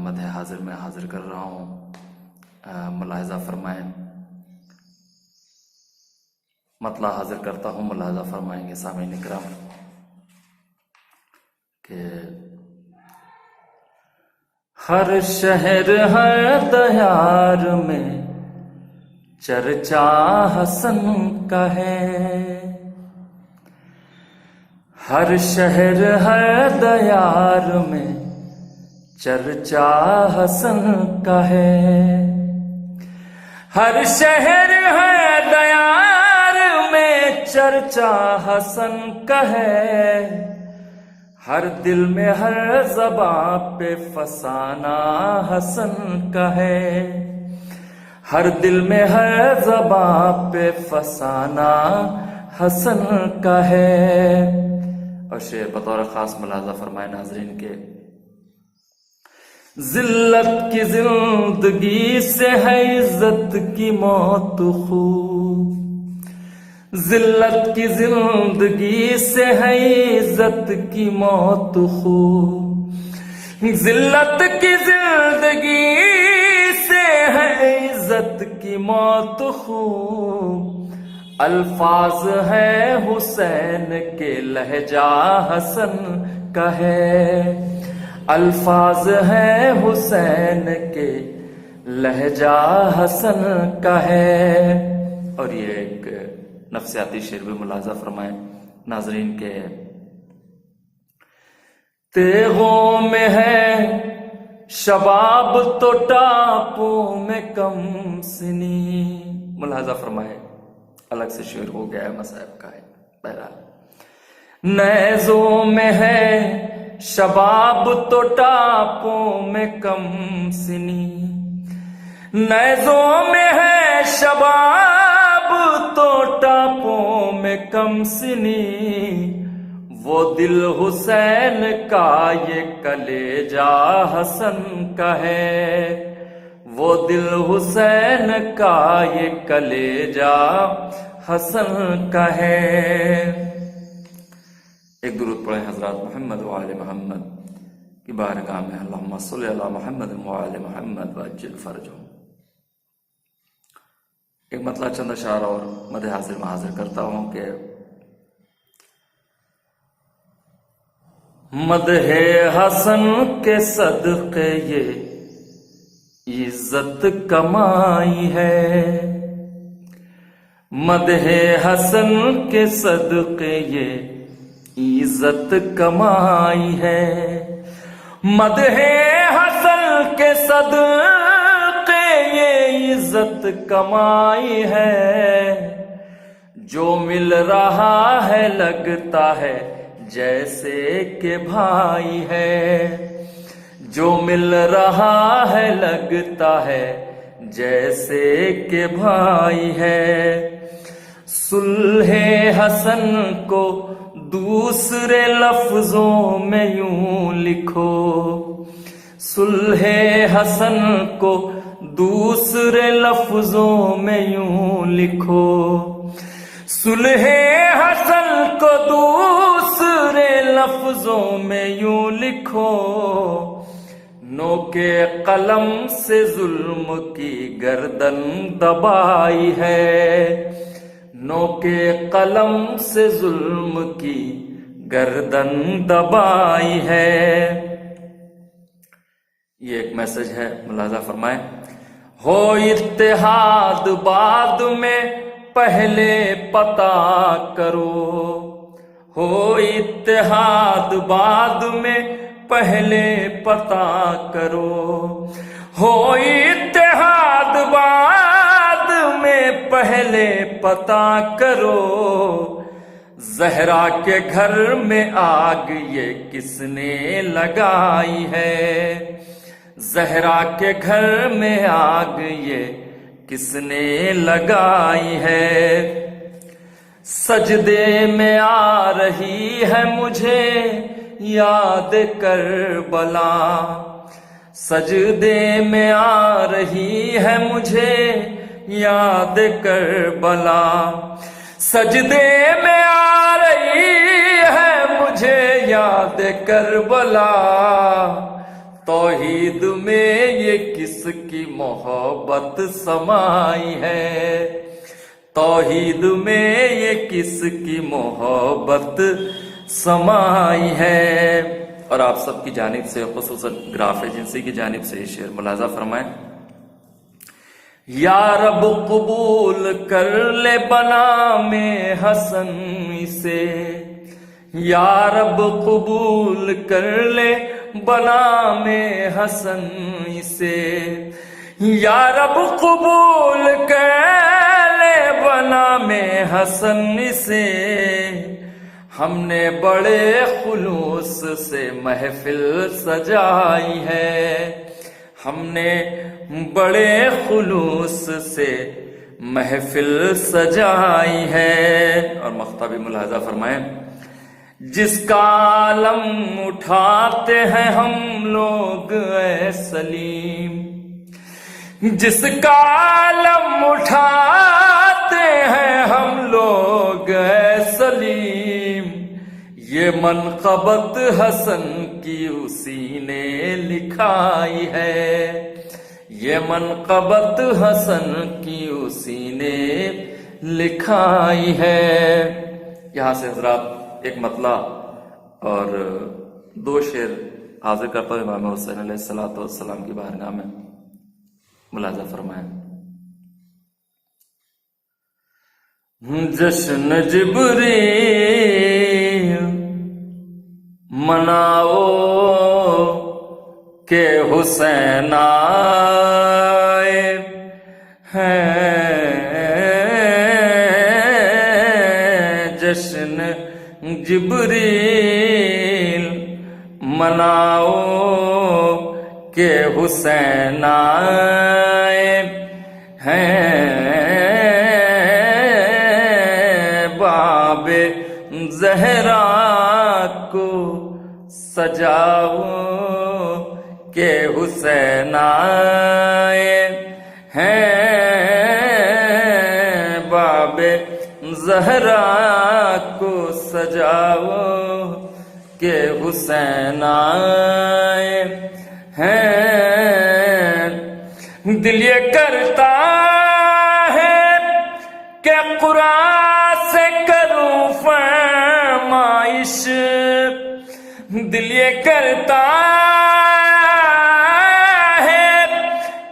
مدح حاضر میں حاضر کر رہا ہوں، ملاحظہ فرمائیں۔ مطلع حاضر کرتا ہوں، ملاحظہ فرمائیں گے سامعین کرام کہ ہر شہر ہر دیار میں چرچا حسن کا ہے، ہر شہر ہر دیار میں چرچا حسن کا ہے، ہر شہر ہر دیار میں چرچا حسن کا ہے، ہر دل میں ہر زباں پہ فسانہ حسن کا ہے، ہر دل میں ہر زباں پہ فسانہ حسن کا ہے. اور شعر بطور خاص ملاحظہ فرمائے ناظرین کے ذلت کی زندگی سے ہے عزت کی موت خوب. ذلت کی زندگی سے ہے عزت کی موت خوب. ذلت کی زندگی سے ہے عزت کی موت خوب. الفاظ ہے حسین کے لہجہ حسن کا ہے. الفاظ ہے حسین کے لہجہ حسن کا ہے. اور یہ ایک نفسیاتی شعر بھی ملاحظہ فرمائیں ناظرین کے تیغوں میں ہے شباب تو ٹاپوں میں کم سنی. ملاحظہ فرمائیں الگ سے شعر ہو گیا ہے مصائب کا ہے. بہرحال نیزوں میں ہے شباب تو ٹاپوں میں کم سنی. نیزوں میں ہے شباب تو ٹاپوں میں کم سنی. وہ دل حسین کا یہ کلیجہ حسن کا ہے. وہ دل حسین کا یہ کلیجہ حسن کا ہے. ایک درود پڑھیں حضرات محمد وآل محمد کی بارگاہ میں. اللہم صلی علی محمد وآل محمد وعجل فرجہم. ایک مطلب چند اشعار اور مدح حاضر میں حاضر کرتا ہوں کہ مدح حسن کے صدقے یہ عزت کمائی ہے. مدح حسن کے صدقے یہ عزت کمائی ہے. مدح حسن کے صدقے یہ عزت کمائی ہے. جو مل رہا ہے لگتا ہے جیسے کہ بھائی ہے. جو مل رہا ہے لگتا ہے جیسے کہ بھائی ہے. صلح حسن کو دوسرے لفظوں میں یوں لکھو. صلح حسن کو دوسرے لفظوں میں یوں لکھو. صلح حسن کو دوسرے لفظوں میں یوں لکھو. نوکے قلم سے ظلم کی گردن دبائی ہے. نوکے قلم سے ظلم کی گردن دبائی ہے. یہ ایک میسج ہے ملاحظہ فرمائیں. ہو اتحاد بعد میں پہلے پتا کرو. ہو اتحاد بعد میں پہلے پتا کرو. ہو اتحاد بعد میں پہلے پتا کرو. زہرا کے گھر میں آگ یہ کس نے لگائی ہے. زہرا کے گھر میں آگ یہ کس نے لگائی ہے. سجدے میں آ رہی ہے مجھے یاد کربلا. سجدے میں آ رہی ہے مجھے یاد کربلا. سجدے میں آ رہی ہے مجھے یاد کربلا. توحید میں یہ کس کی محبت سمائی ہے. توحید میں یہ کس کی محبت سمائی ہے. اور آپ سب کی جانب سے خصوصاً گراف ایجنسی کی جانب سے یہ شعر ملاحظہ فرمائیں. یا رب قبول کر لے بنا میں حسن اسے. یا رب قبول کر لے بنا میں حسن اسے. یا رب قبول کر لے بنا میں حسن اسے. ہم نے بڑے خلوص سے محفل سجائی ہے. ہم نے بڑے خلوص سے محفل سجائی ہے. اور مقطع بھی ملاحظہ فرمائیں. جس کا علم اٹھاتے ہیں ہم لوگ اے سلیم, جس کا علم اٹھاتے ہیں ہم لوگ اے سلیم, یہ منقبت حسن کی اسی نے لکھائی ہے, یہ منقبت حسن کی اسی نے لکھائی ہے. یہاں سے حضرات ایک مطلع اور 2 شعر حاضر کرتا ہوں امام حسین علیہ السلام کی بارگاہ میں, ملاحظہ فرمائیں. جشن جبریل مناؤ کہ حسین آئے ہیں, جشن جبریل مناؤ کہ حسین آئے ہیں, باب زہرا کو سجاؤ کہ حسین آئے ہیں, باب زہرا کو سجاؤ کہ حسین آئے ہیں. دل یہ کرتا ہے کہ قرآن سے کروں فرمائش, دل یہ کرتا ہے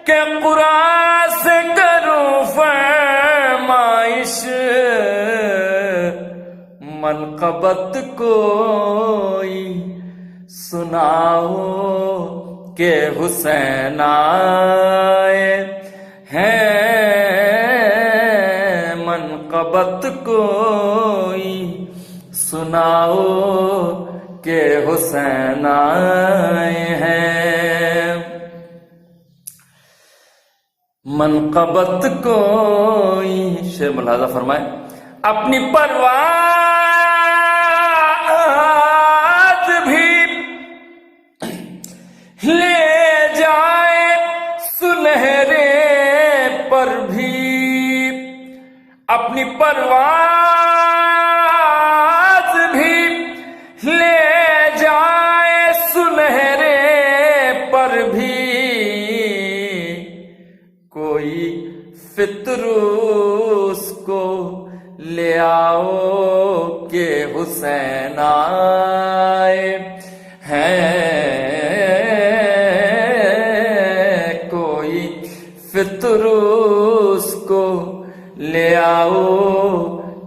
کہ قرآن سے کروں فرمائش, منقبت کوئی سناؤ کہ حسین آئے ہیں, منقبت کوئی سناؤ کہ حسین آئے ہیں, منقبت کوئی. شعر ملاحظہ فرمائیں. اپنی پرواز بھی لے جائے سنہرے پر بھی, اپنی پرواز بھی لے جائے سنہرے پر بھی, کوئی فطروس کو لے آؤ کہ حسین آئے ہیں, کوئی فطروس کو لے آؤ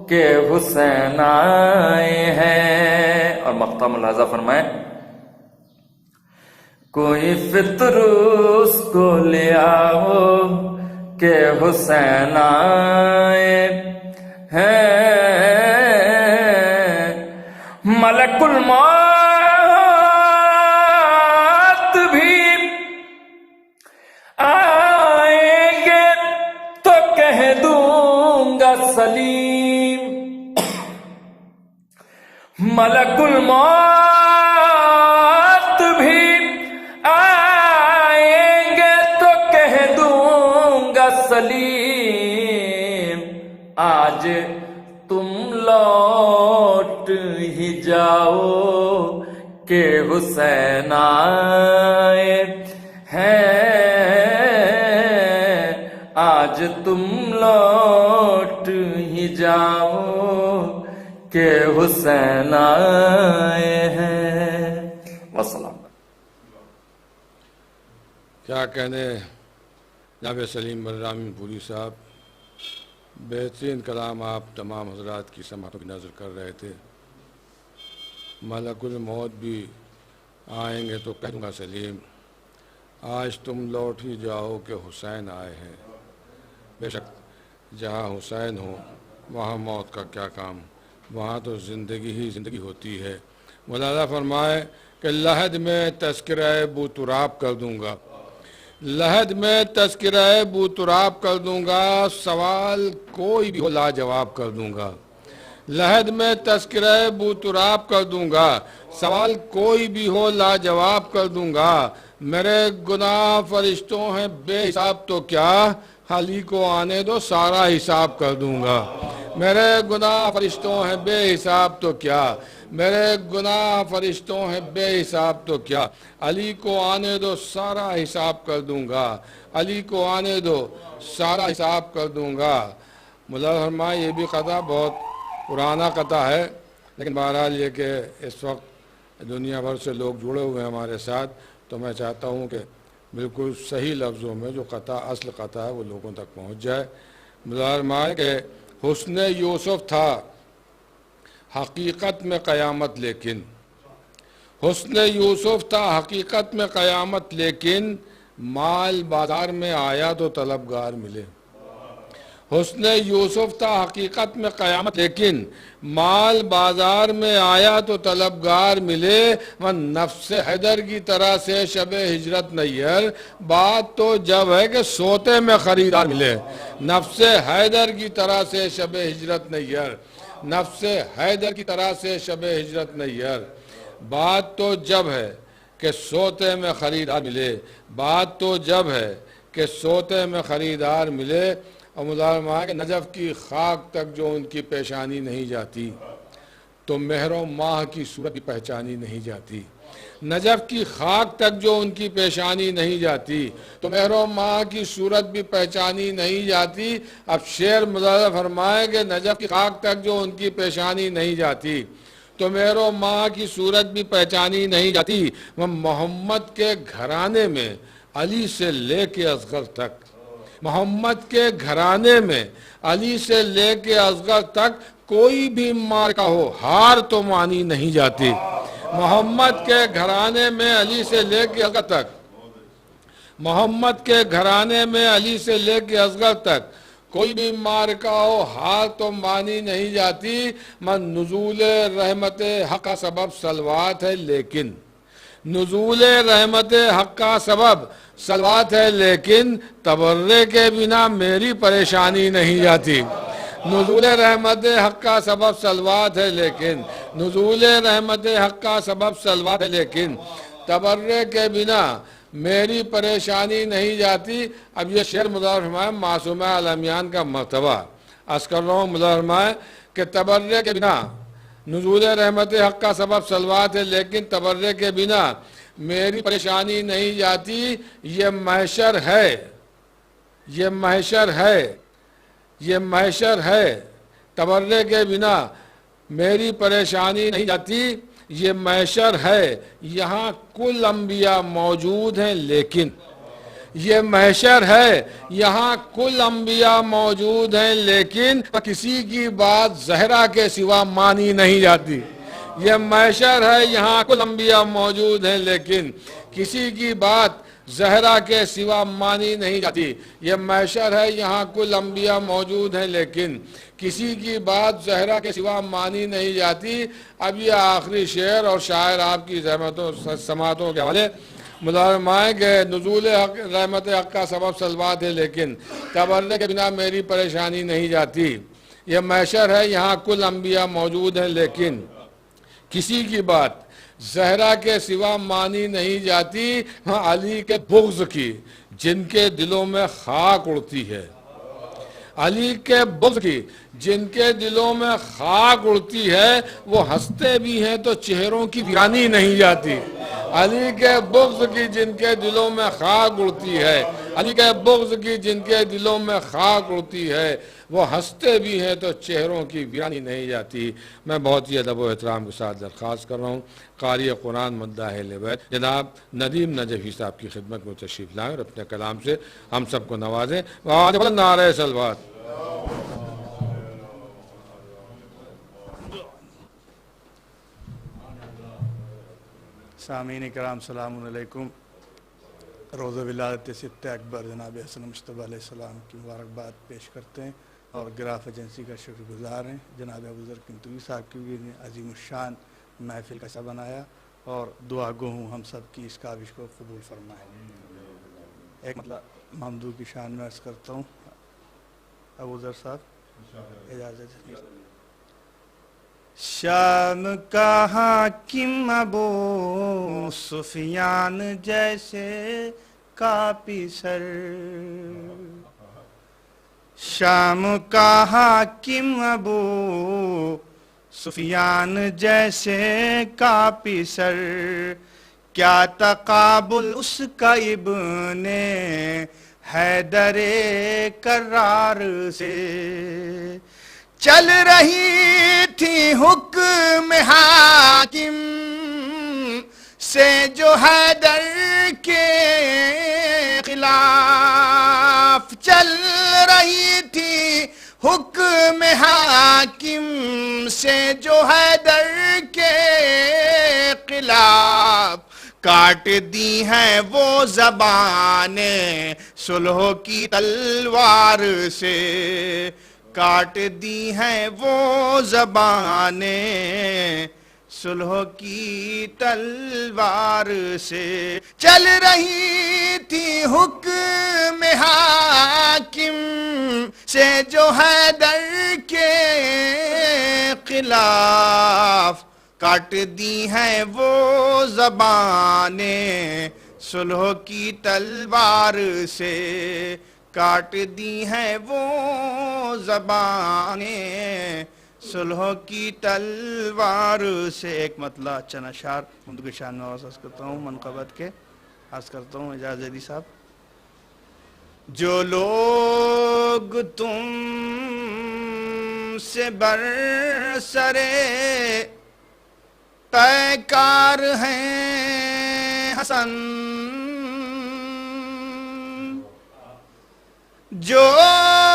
کہ حسین آئے ہیں. اور مقطع ملاحظہ فرمائیں. کوئی فطروس کو لے آؤ کہ حسین آئے ہیں, ملک الموت بھی آئیں گے تو کہہ دوں گا سلیم, ملک الموت بھی آئیں گے تو کہہ دوں گا سلیم, آج تم لوٹ ہی جاؤ کہ حسین آئے ہیں, آج تم لوٹ ہی جاؤ کہ حسین آئے ہیں. والسلام. کیا کہنے جناب سلیم برامی پوری صاحب, بہترین کلام آپ تمام حضرات کی سماعتوں کی نظر کر رہے تھے. ملک الموت بھی آئیں گے تو کہہ دوں گا سلیم, آج تم لوٹ ہی جاؤ کہ حسین آئے ہیں. بے شک جہاں حسین ہو وہاں موت کا کیا کام, وہاں تو زندگی ہی زندگی ہوتی ہے. مولانا فرمائے کہ لحد میں تذکرہ بو تراب کر دوں گا, لحد میں تذکرہ بوتراب کر دوں گا، سوال کوئی بھی ہو لاجواب کر دوں گا۔ لحد میں تذکرہ بوتراب کر دوں گا، سوال کوئی بھی ہو لاجواب کر دوں گا۔ میرے گناہ فرشتوں ہیں بے حساب تو کیا، علی کو آنے دو سارا حساب کر دوں گا۔ میرے گناہ فرشتوں ہیں بے حساب تو کیا، میرے گناہ فرشتوں ہیں بے حساب تو کیا، علی کو آنے دو سارا حساب کر دوں گا، علی کو آنے دو سارا حساب کر دوں گا۔ مولا فرمائے یہ بھی قطعہ بہت پرانا قطعہ ہے، لیکن بہرحال یہ کہ اس وقت دنیا بھر سے لوگ جڑے ہوئے ہیں ہمارے ساتھ، تو میں چاہتا ہوں کہ بالکل صحیح لفظوں میں جو قطعہ اصل قطعہ ہے وہ لوگوں تک پہنچ جائے۔ مولا فرمائے کہ حسن یوسف تھا حقیقت میں قیامت لیکن، حسن یوسف تھا حقیقت میں قیامت لیکن، مال بازار میں آیا تو طلبگار ملے۔ حسن یوسف تھا حقیقت میں قیامت لیکن، مال بازار میں آیا تو طلبگار ملے۔ وہ نفس حیدر کی طرح سے شب ہجرت نیر، بات تو جب ہے کہ سوتے میں خریدار ملے۔ نفس حیدر کی طرح سے شب ہجرت نیر، نفس حیدر کی طرح سے شب ہجرت نیر، بات تو جب ہے کہ سوتے میں خریدار ملے، بات تو جب ہے کہ سوتے میں خریدار ملے۔ اور مظاہرہ کہ نجف کی خاک تک جو ان کی پیشانی نہیں جاتی تو مہر و ماہ کی صورت بھی پہچانی نہیں جاتی۔ نجف کی خاک تک جو ان کی پیشانی نہیں جاتی تو مہر و ماہ کی صورت بھی پہچانی نہیں جاتی۔ اب شعر مظاہرہ فرمائے کہ نجف کی خاک تک جو ان کی پیشانی نہیں جاتی تو مہر و ماہ کی صورت بھی پہچانی نہیں جاتی۔ وہ محمد کے گھرانے میں علی سے لے کے اصغر تک، محمد کے گھرانے میں علی سے لے کے اصغر تک کوئی بھی مارکا ہو ہار تو مانی نہیں جاتی۔ محمد کے گھرانے میں علی سے لے کے اصغر تک، محمد کے گھرانے میں علی سے لے کے اصغر تک کوئی بھی مارکا ہو ہار تو مانی نہیں جاتی۔ من نزول رحمت حق کا سبب صلوات ہے لیکن، نزول رحمت حق کا سبب صلوات ہے لیکن، تبرے کے بنا میری پریشانی نہیں جاتی۔ نزول رحمت حق کا سبب صلوات ہے لیکن، نزول رحمت حق کا سبب صلوات ہے لیکن، تبرے کے بنا میری پریشانی نہیں جاتی۔ اب یہ شعر مظاہر فرمائے معصومہ عالمیان کا مرتبہ عرض کر رہا ہوں۔ مظاہر فرمائے کہ تبرے کے بنا نزول رحمت حق کا سبب صلوات ہے لیکن، تبرے کے بنا میری پریشانی نہیں جاتی۔ یہ محشر ہے، یہ محشر ہے، یہ محشر ہے، تبرے کے بنا میری پریشانی نہیں جاتی۔ یہ محشر ہے، یہاں کل انبیاء موجود ہیں لیکن، یہ محشر ہے، یہاں کل انبیاء موجود ہیں لیکن، کسی کی بات زہرا کے سوا مانی نہیں جاتی۔ یہ محشر ہے، یہاں کل انبیاء موجود ہیں لیکن، کسی کی بات زہرا کے سوا مانی نہیں جاتی۔ یہ محشر ہے، یہاں کل انبیاء موجود ہیں لیکن، کسی کی بات زہرا کے سوا مانی نہیں جاتی۔ اب یہ آخری شعر اور شاعر آپ کی زحمتوں سماعتوں کے حوالے مظاہر فرمائیں کہ نزول رحمت حق کا سبب صلوات ہے لیکن، تبرے کے بنا میری پریشانی نہیں جاتی۔ یہ محشر ہے، یہاں کل انبیاء موجود ہیں لیکن، کسی کی بات زہرا کے سوا مانی نہیں جاتی۔ ہاں علی کے بغض کی جن کے دلوں میں خاک اڑتی ہے، علی کے بغض کی جن کے دلوں میں خاک اڑتی ہے، وہ ہنستے بھی ہیں تو چہروں کی ویرانی نہیں جاتی۔ علی کے بغض کی جن کے دلوں میں خاک اڑتی ہے، علی کے بغض کی جن کے دلوں میں خاک اڑتی ہے، وہ ہنستے بھی ہیں تو چہروں کی ویرانی نہیں جاتی۔ میں بہت ہی ادب و احترام کے ساتھ درخواست کر رہا ہوں قاری قرآن مداح اہل بیت جناب ندیم نجفی صاحب کی خدمت میں تشریف لائیں اور اپنے کلام سے ہم سب کو نوازیں۔ نعرہ صلوات۔ سامعین کرام السلام علیکم۔ روز ولادت ست اکبر جناب حسن مشتبہ علیہ السلام کی مبارکباد پیش کرتے ہیں اور گراف ایجنسی کا شکر گزار ہیں جناب ابوذر کنتوری صاحب کی نے عظیم الشان محفل کا حصہ بنایا، اور دعا گو ہوں ہم سب کی اس کاوش کو قبول فرمائیں۔ ایک مطلب ممدوح کی شان میں عرض کرتا ہوں. ابو ذر صاحب اجازت ہے. شام کا حاکم ابو سفیان جیسے کاپی سر، شام کا حاکم ابو سفیان جیسے کاپی سر، کیا تقابل اس کا ابن حیدر کرار سے. چل رہی تھی حکم حاکم سے جو حیدر کے خلاف، چل رہی تھی حکم حاکم سے جو حیدر کے خلاف، کاٹ دی ہیں وہ زبانیں صلح کی تلوار سے، کاٹ دی ہیں وہ زبانیں صلح کی تلوار سے. چل رہی تھی حکم حاکم سے جو حیدر کے خلاف، کاٹ دی ہیں وہ زبانیں صلح کی تلوار سے، کاٹ دی ہیں وہ زبانیں صلح کی تلوار سے. ایک مطلع چند اشعار ممدوح کی شان میں عرض کرتا ہوں، منقبت کے عرض کرتا ہوں. اجازت علی صاحب. جو لوگ تم سے برسرے پیکار ہیں حسن، جو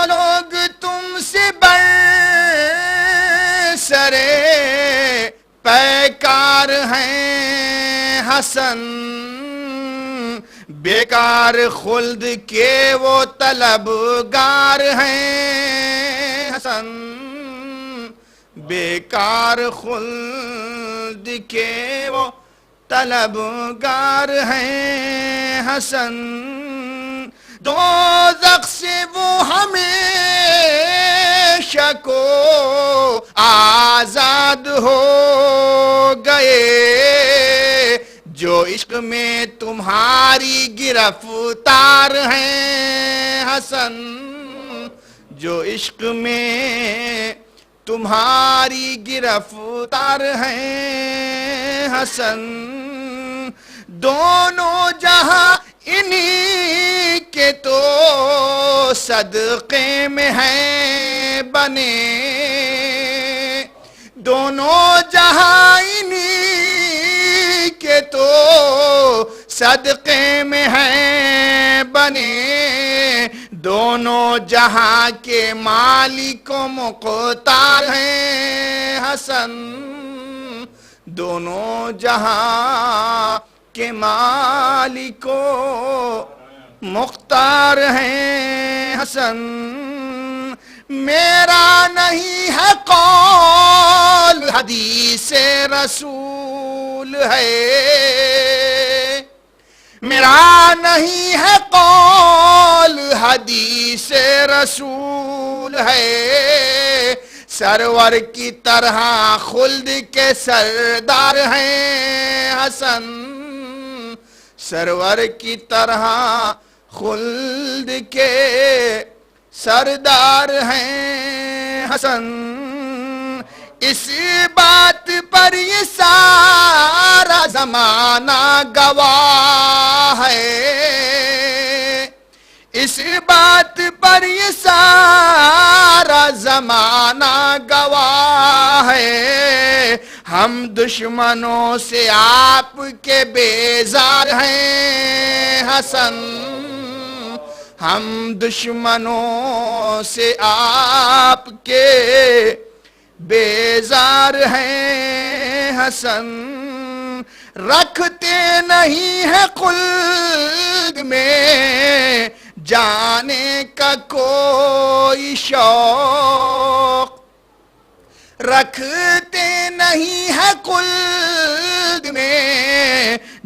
لوگ تم سے برسرے پیکار ہیں حسن، بیکار خلد کے وہ طلبگار ہیں حسن، بیکار خلد کے وہ طلبگار ہیں حسن. دوزخ سے وہ ہمیشہ کو آزاد ہو گئے، جو عشق میں تمہاری گرفتار ہیں حسن، جو عشق میں تمہاری گرفتار ہیں حسن. دونوں جہاں انہی کے تو صدقے میں ہیں بنے، دونوں جہاں انہی کے تو صدقے میں ہیں بنے، دونوں جہاں کے مالک و مختار ہیں حسن، دونوں جہاں کے مالک و مختار ہیں حسن. میرا نہیں ہے قول حدیث رسول ہے، میرا نہیں ہے قول حدیث رسول ہے، سرور کی طرح خلد کے سردار ہیں حسن، سرور کی طرح خلد کے سردار ہیں حسن. اس بات پر یہ سارا زمانہ گواہ ہے، اس بات پر یہ سارا زمانہ گواہ ہے، ہم دشمنوں سے آپ کے بیزار ہیں حسن، ہم دشمنوں سے آپ کے بیزار ہیں حسن. رکھتے نہیں ہے خلد میں جانے کا کوئی شوق، رکھتے نہیں ہے خلد میں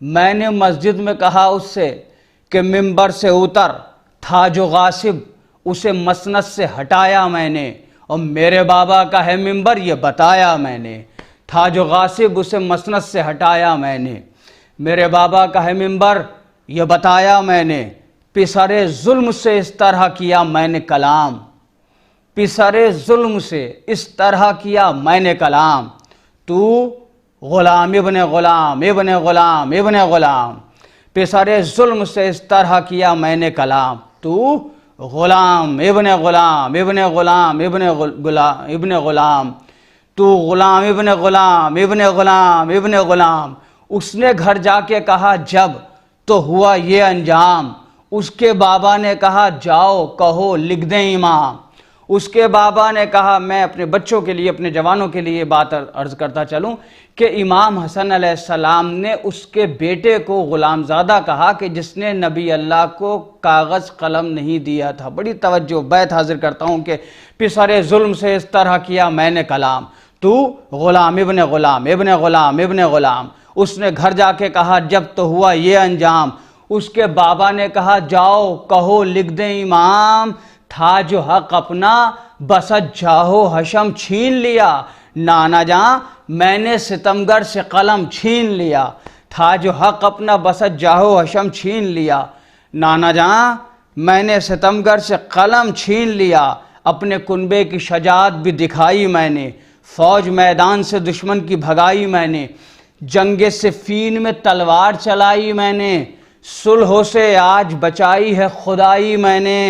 میں نے مسجد میں کہا اس سے کہ ممبر سے اتر، تھا جو غاصب اسے مسند سے ہٹایا میں نے، اور میرے بابا کا ہے ممبر یہ بتایا میں نے، تھا جو غاصب اسے مسند سے ہٹایا میں نے، میرے بابا کا ہے ممبر یہ بتایا میں نے، پسرے ظلم سے اس طرح کیا میں نے کلام، پسرے ظلم سے اس طرح کیا میں نے کلام، تو غلام ابن غلام ابن غلام ابن غلام، پسرے ظلم سے اس طرح کیا میں نے کلام، تو غلام ابن غلام ابن غلام ابن غلام ابن غلام، تو غلام ابن غلام ابن غلام ابن غلام۔ اس نے گھر جا کے کہا جب تو ہوا یہ انجام، اس کے بابا نے کہا جاؤ کہو لکھ دیں امام، اس کے بابا نے کہا، میں اپنے بچوں کے لیے اپنے جوانوں کے لیے بات عرض کرتا چلوں کہ امام حسن علیہ السلام نے اس کے بیٹے کو غلام زادہ کہا کہ جس نے نبی اللہ کو کاغذ قلم نہیں دیا تھا۔ بڑی توجہ، بیت حاضر کرتا ہوں کہ پسرے ظلم سے اس طرح کیا میں نے کلام، تو غلام ابن غلام ابن غلام ابن غلام۔ اس نے گھر جا کے کہا جب تو ہوا یہ انجام، اس کے بابا نے کہا جاؤ کہو لکھ دیں امام، تھا جو حق اپنا بسط جاہو حشم چھین لیا، نانا جاں میں نے ستمگر سے قلم چھین لیا، تھا جو حق اپنا بسط جاہو حشم چھین لیا، نانا جاں میں نے ستمگر سے قلم چھین لیا، اپنے کنبے کی شجاعت بھی دکھائی میں نے، فوج میدان سے دشمن کی بھگائی میں نے، جنگ صفین میں تلوار چلائی میں نے، صلح سے آج بچائی ہے خدائی میں نے،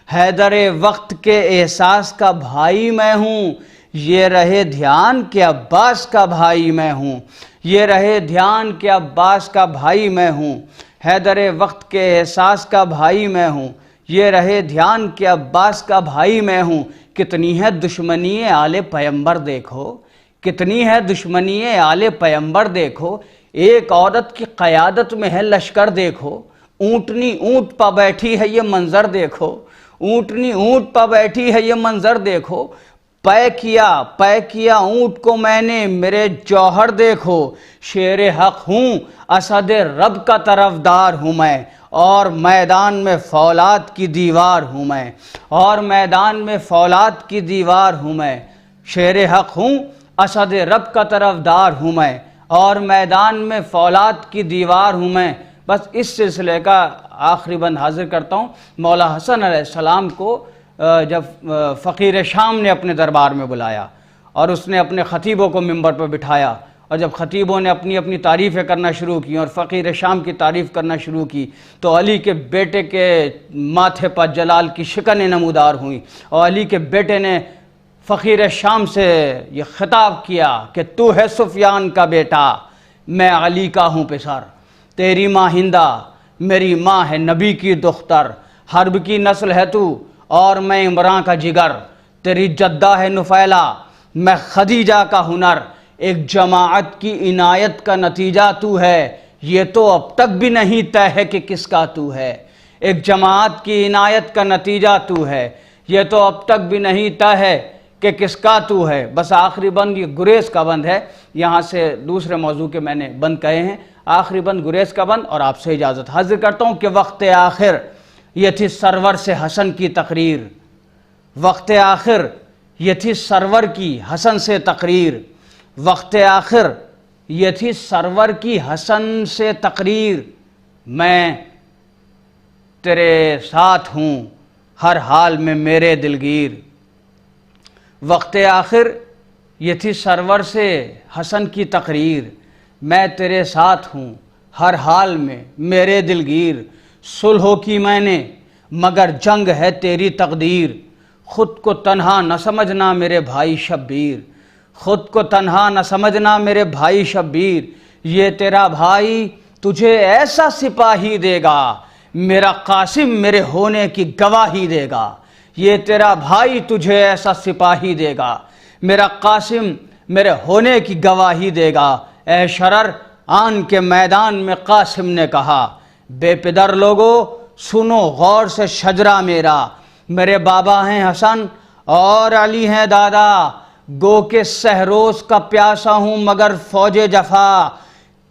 حیدر وقت کے احساس کا بھائی میں ہوں، یہ رہے دھیان کہ عباس کا بھائی میں ہوں، یہ رہے دھیان کہ عباس کا بھائی میں ہوں، حیدر وقت کے احساس کا بھائی میں ہوں، یہ رہے دھیان کہ عباس کا بھائی میں ہوں۔ کتنی ہے دشمنی آل پیمبر دیکھو، کتنی ہے دشمنی آل پیمبر دیکھو، ایک عورت کی قیادت میں ہے لشکر دیکھو، اونٹنی اونٹ پا بیٹھی ہے یہ منظر دیکھو، اونٹنی اونٹ پا بیٹھی ہے یہ منظر دیکھو، پے کیا اونٹ کو میں نے میرے جوہر دیکھو، شیر حق ہوں اسد رب کا طرفدار ہوں میں، اور میدان میں فولاد کی دیوار ہوں میں، اور میدان میں فولاد کی دیوار ہوں میں، شیر حق ہوں اسد رب کا طرفدار ہوں میں، اور میدان میں فولاد کی دیوار ہوں میں۔ بس اس سلسلے کا آخری بند حاضر کرتا ہوں۔ مولا حسن علیہ السلام کو جب فقیر شام نے اپنے دربار میں بلایا اور اس نے اپنے خطیبوں کو ممبر پر بٹھایا، اور جب خطیبوں نے اپنی اپنی تعریفیں کرنا شروع کی اور فقیر شام کی تعریف کرنا شروع کی، تو علی کے بیٹے کے ماتھے پر جلال کی شکنیں نمودار ہوئیں، اور علی کے بیٹے نے فقیر شام سے یہ خطاب کیا کہ تو ہے سفیان کا بیٹا، میں علی کا ہوں پسر، تیری ماں ہندہ میری ماں ہے نبی کی دختر، حرب کی نسل ہے تو اور میں عمران کا جگر، تیری جدہ ہے نفیلہ میں خدیجہ کا ہنر، ایک جماعت کی عنایت کا نتیجہ تو ہے، یہ تو اب تک بھی نہیں طے ہے کہ کس کا تو ہے، ایک جماعت کی عنایت کا نتیجہ تو ہے، یہ تو اب تک بھی نہیں طے ہے کہ کس کا تو ہے۔ بس آخری بند یہ گریز کا بند ہے، یہاں سے دوسرے موضوع کے میں نے بند کہے ہیں، آخری بند گریز کا بند، اور آپ سے اجازت حاضر کرتا ہوں کہ وقت آخر یہ تھی سرور سے حسن کی تقریر، وقت آخر یہ تھی سرور کی حسن سے تقریر، وقت آخر یہ تھی سرور کی حسن سے تقریر، میں تیرے ساتھ ہوں ہر حال میں میرے دلگیر، وقت آخر یہ تھی سرور سے حسن کی تقریر، میں تیرے ساتھ ہوں ہر حال میں میرے دلگیر، صلح کی میں نے مگر جنگ ہے تیری تقدیر، خود کو تنہا نہ سمجھنا میرے بھائی شبیر، خود کو تنہا نہ سمجھنا میرے بھائی شبیر، یہ تیرا بھائی تجھے ایسا سپاہی دے گا، میرا قاسم میرے ہونے کی گواہی دے گا، یہ تیرا بھائی تجھے ایسا سپاہی دے گا، میرا قاسم میرے ہونے کی گواہی دے گا، اے شرر آن کے میدان میں قاسم نے کہا، بے پدر لوگو سنو غور سے شجرہ میرا، میرے بابا ہیں حسن اور علی ہیں دادا، گو کہ سہروز کا پیاسا ہوں مگر فوج جفا،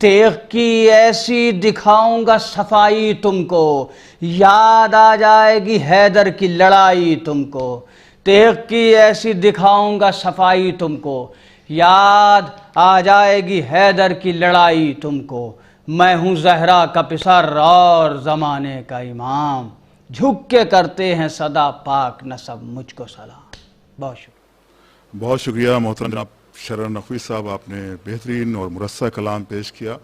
تیغ کی ایسی دکھاؤں گا صفائی تم کو، یاد آ جائے گی حیدر کی لڑائی تم کو، تیغ کی ایسی دکھاؤں گا صفائی تم کو، یاد آ جائے گی حیدر کی لڑائی تم کو، میں ہوں زہرا کا پسر اور زمانے کا امام، جھک کے کرتے ہیں صدا پاک نسب مجھ کو سلام۔ بہت شکریہ۔ بہت شکریہ محترم جناب شرر نقوی صاحب، آپ نے بہترین اور مرصع کلام پیش کیا،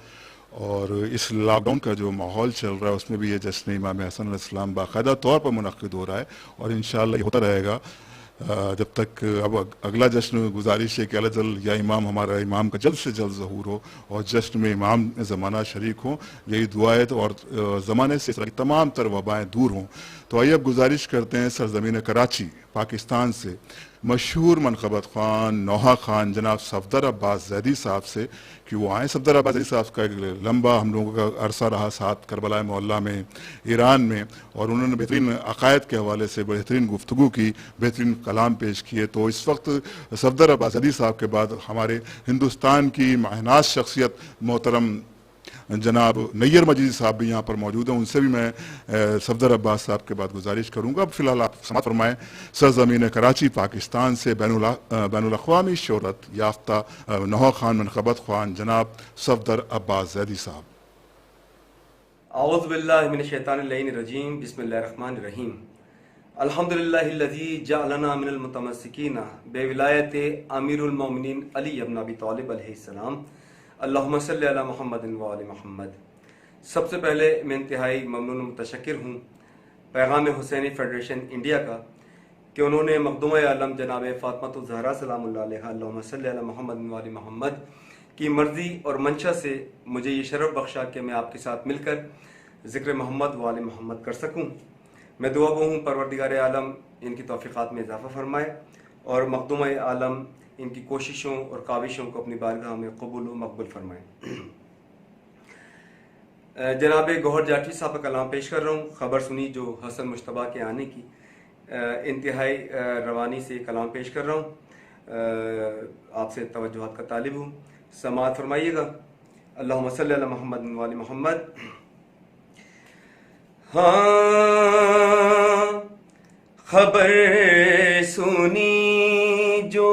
اور اس لاک ڈاؤن کا جو ماحول چل رہا ہے اس میں بھی یہ جشن امام حسن علیہ السلام باقاعدہ طور پر منعقد ہو رہا ہے، اور انشاءاللہ یہ ہوتا رہے گا جب تک۔ اب اگلا جشن گزارش ہے کہ اللہ جل یا امام ہمارا امام کا جلد سے جلد ظہور ہو اور جشن میں امام زمانہ شریک ہوں، یہی دعا ہے، اور زمانے سے تمام تر وبائیں دور ہوں۔ تو آئیے اب گزارش کرتے ہیں سرزمین کراچی پاکستان سے مشہور منقبت خوان نوحہ خان جناب صفدر عباس زیدی صاحب سے کہ وہ آئیں۔ صفدر عباس زیدی صاحب کا ایک لمبا ہم لوگوں کا عرصہ رہا ساتھ کربلا معلیٰ میں، ایران میں، اور انہوں نے بہترین عقائد کے حوالے سے بہترین گفتگو کی، بہترین کلام پیش کیے۔ تو اس وقت صفدر عباس زیدی صاحب کے بعد ہمارے ہندوستان کی ماہناز شخصیت محترم جناب نیر مجیدی صاحب بھی یہاں پر موجود ہیں، ان سے بھی میں صفدر عباس صاحب کے بعد گزارش کروں گا۔ اب فی الحال آپ سماعت فرمائیں سرزمین کراچی پاکستان سے بین الاقوامی شہرت یافتہ نوحہ خان منقبت خوان جناب صفدر عباس زیدی صاحب۔ اعوذ باللہ من الشیطان اللعین الرجیم، بسم اللہ الرحمن الرحیم۔ الحمدللہ الذی جعلنا من المتمسکین بولایت امیر المومنین علی ابن ابی طالب علیہ السلام، اللہم صلی علی محمد و آل محمد۔ سب سے پہلے میں انتہائی ممنون و متشکر ہوں پیغام حسینی فیڈریشن انڈیا کا کہ انہوں نے مخدومہ عالم جناب فاطمہ الزہرا سلام اللہ علیہا اللہم صلی علی محمد و آل محمد کی مرضی اور منشا سے مجھے یہ شرف بخشا کہ میں آپ کے ساتھ مل کر ذکر محمد و آل محمد کر سکوں۔ میں دعا گو ہوں پروردگار عالم ان کی توفیقات میں اضافہ فرمائے اور مخدومہ عالم ان کی کوششوں اور کاوشوں کو اپنی بارگاہ میں قبول و مقبول فرمائے۔ جناب گوہر جاٹھی صاحب کا کلام پیش کر رہا ہوں۔ خبر سنی جو حسن مشتبہ کے آنے کی، انتہائی روانی سے کلام پیش کر رہا ہوں، آپ سے توجہات کا طالب ہوں، سماعت فرمائیے گا۔ اللہم صلی علی محمد و آل محمد۔ ہاں خبر سنی جو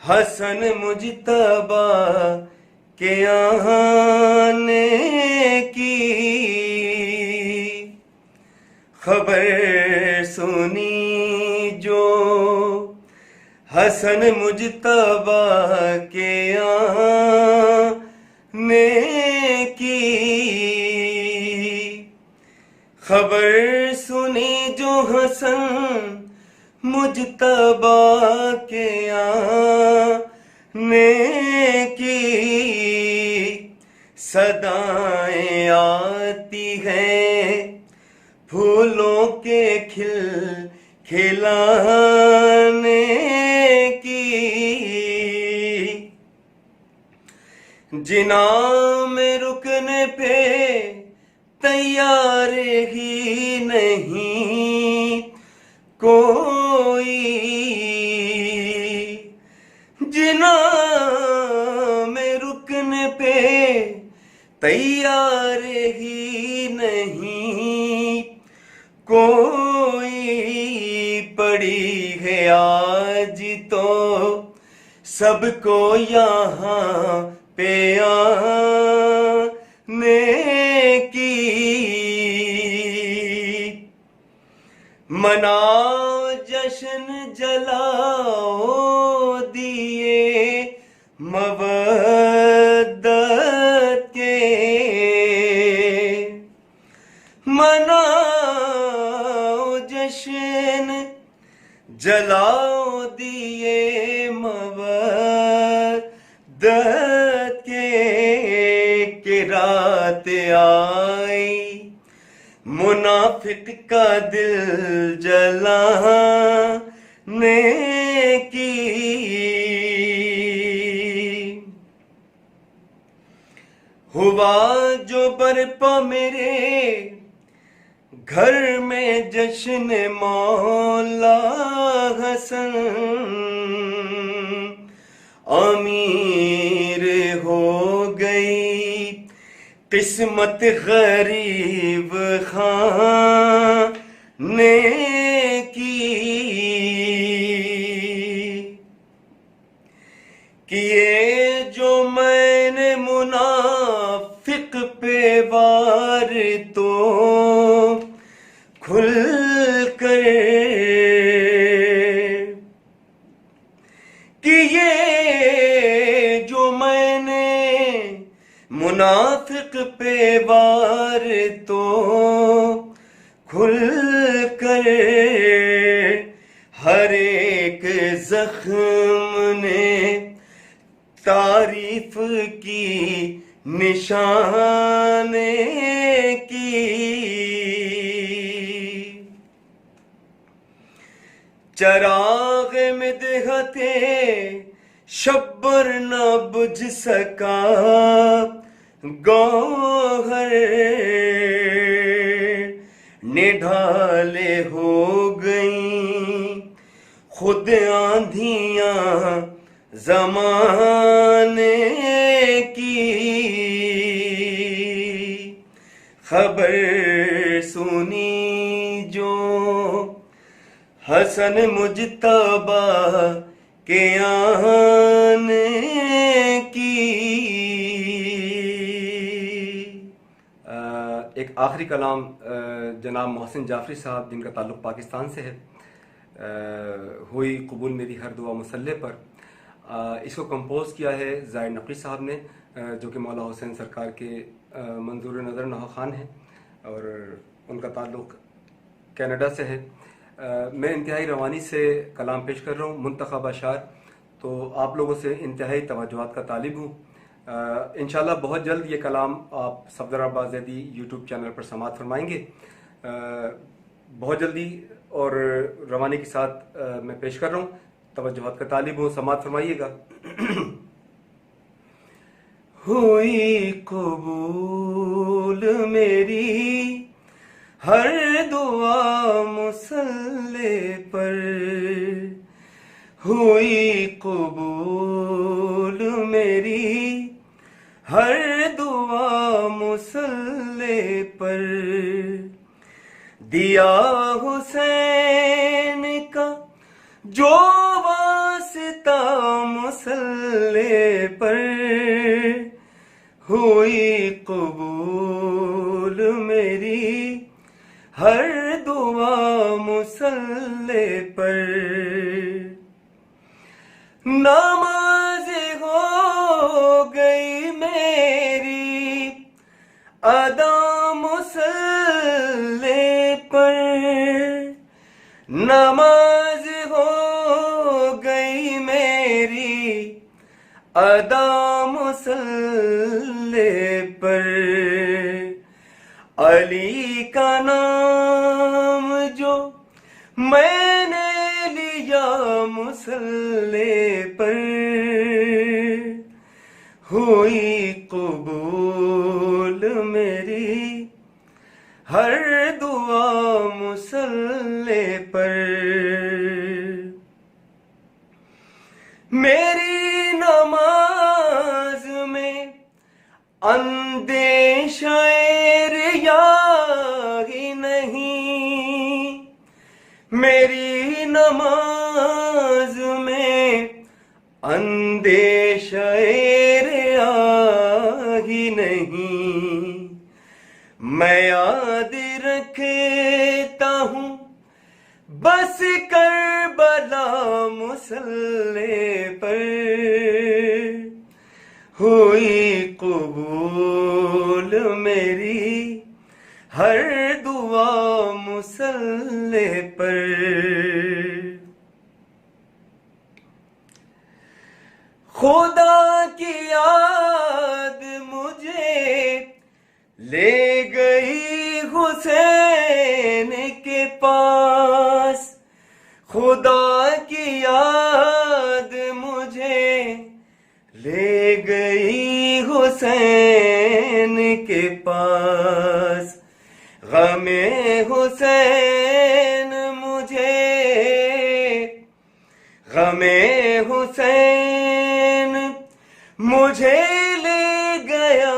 حسن مجتبی کے آنے کی، خبر سنی جو حسن مجتبی کے آنے کی، خبر سنی جو حسن مجتبی کے آنے کی، صدائیں آتی ہیں پھولوں کے کھلانے کی، جناح میں رکنے پہ تیار ہی نہیں کوئی، جناح میں رکنے پہ تیار ہی نہیں کوئی، پڑی ہے آج تو سب کو یہاں پہ آنے کی، مناؤ جشن جلاؤ دیے مودت کے، مناؤ جشن جلاؤ دیے مودت کے، کہ رات آئی منافق کا دل جلانے کی، ہوا جو برپا میرے گھر میں جشن مولا حسن، امیر ہو گئی قسمت غریب خانے کی کیے جو میں نے منافق پہ وار تو کھل کر کیے جو میں نے منافق پہ وار تو کھل کر ہر ایک زخم نے تعریف کی نشان کی چراغ مدحت شبر نہ بجھ سکا گوہر نڈھالے ہو گئیں خود آندھیاں زمانے کی خبر سنی جو حسن مجتبی کے آنے کی. ایک آخری کلام جناب محسن جعفری صاحب جن کا تعلق پاکستان سے ہے. ہوئی قبول میری ہر دعا مسلح پر. اس کو کمپوز کیا ہے زاہد نقوی صاحب نے جو کہ مولا حسین سرکار کے منظور نظر نوح خان ہیں اور ان کا تعلق کینیڈا سے ہے. میں انتہائی روانی سے کلام پیش کر رہا ہوں منتخب اشعار، تو آپ لوگوں سے انتہائی توجہات کا طالب ہوں. انشاءاللہ بہت جلد یہ کلام آپ صفدر عباس زیدی یوٹیوب چینل پر سماعت فرمائیں گے بہت جلدی، اور روانی کے ساتھ میں پیش کر رہا ہوں. توجہات کا طالب ہوں، سماعت فرمائیے گا. ہوئی قبول میری ہر دعا مسلح پر، ہوئی قبول میری ہر دعا مسلح پر. دیا حسین کا جو واسطہ مسلح پر، ہوئی قبول میری ہر دعا مسلح پر. نماز ہو گئی میری ادا مسلح پر، نماز ہو گئی میری ادا مسلح پر. علی کا نام جو میں نے لیا مسلح پر، ہوئی قبول میری ہر دعا مسلح پر. میری نماز میں اندیشہ ریائی نہیں، میری نماز میں اندیشہ ریائی نہیں. میں یاد رکھتا ہوں بس کربلا مسلح پر، ہوئی قبول میری ہر دعا مسلح پر. خدا کی یاد مجھے لے گئی حسین کے پاس، خدا کی یاد مجھے لے گئی حسین کے پاس. غم حسین مجھے، غم حسین مجھے لے گیا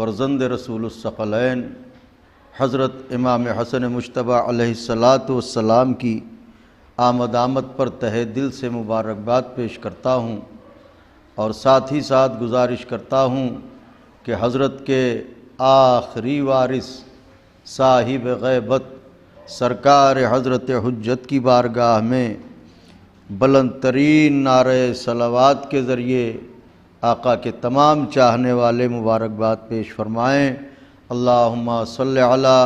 فرزند رسول الثقلین حضرت امام حسن مجتبی علیہ السلام کی آمد پر تہہ دل سے مبارکباد پیش کرتا ہوں، اور ساتھ ہی ساتھ گزارش کرتا ہوں کہ حضرت کے آخری وارث صاحب غیبت سرکار حضرت حجت کی بارگاہ میں بلند ترین نعرہ صلوات کے ذریعے آقا کے تمام چاہنے والے مبارکباد پیش فرمائیں۔ اللہم صلی علی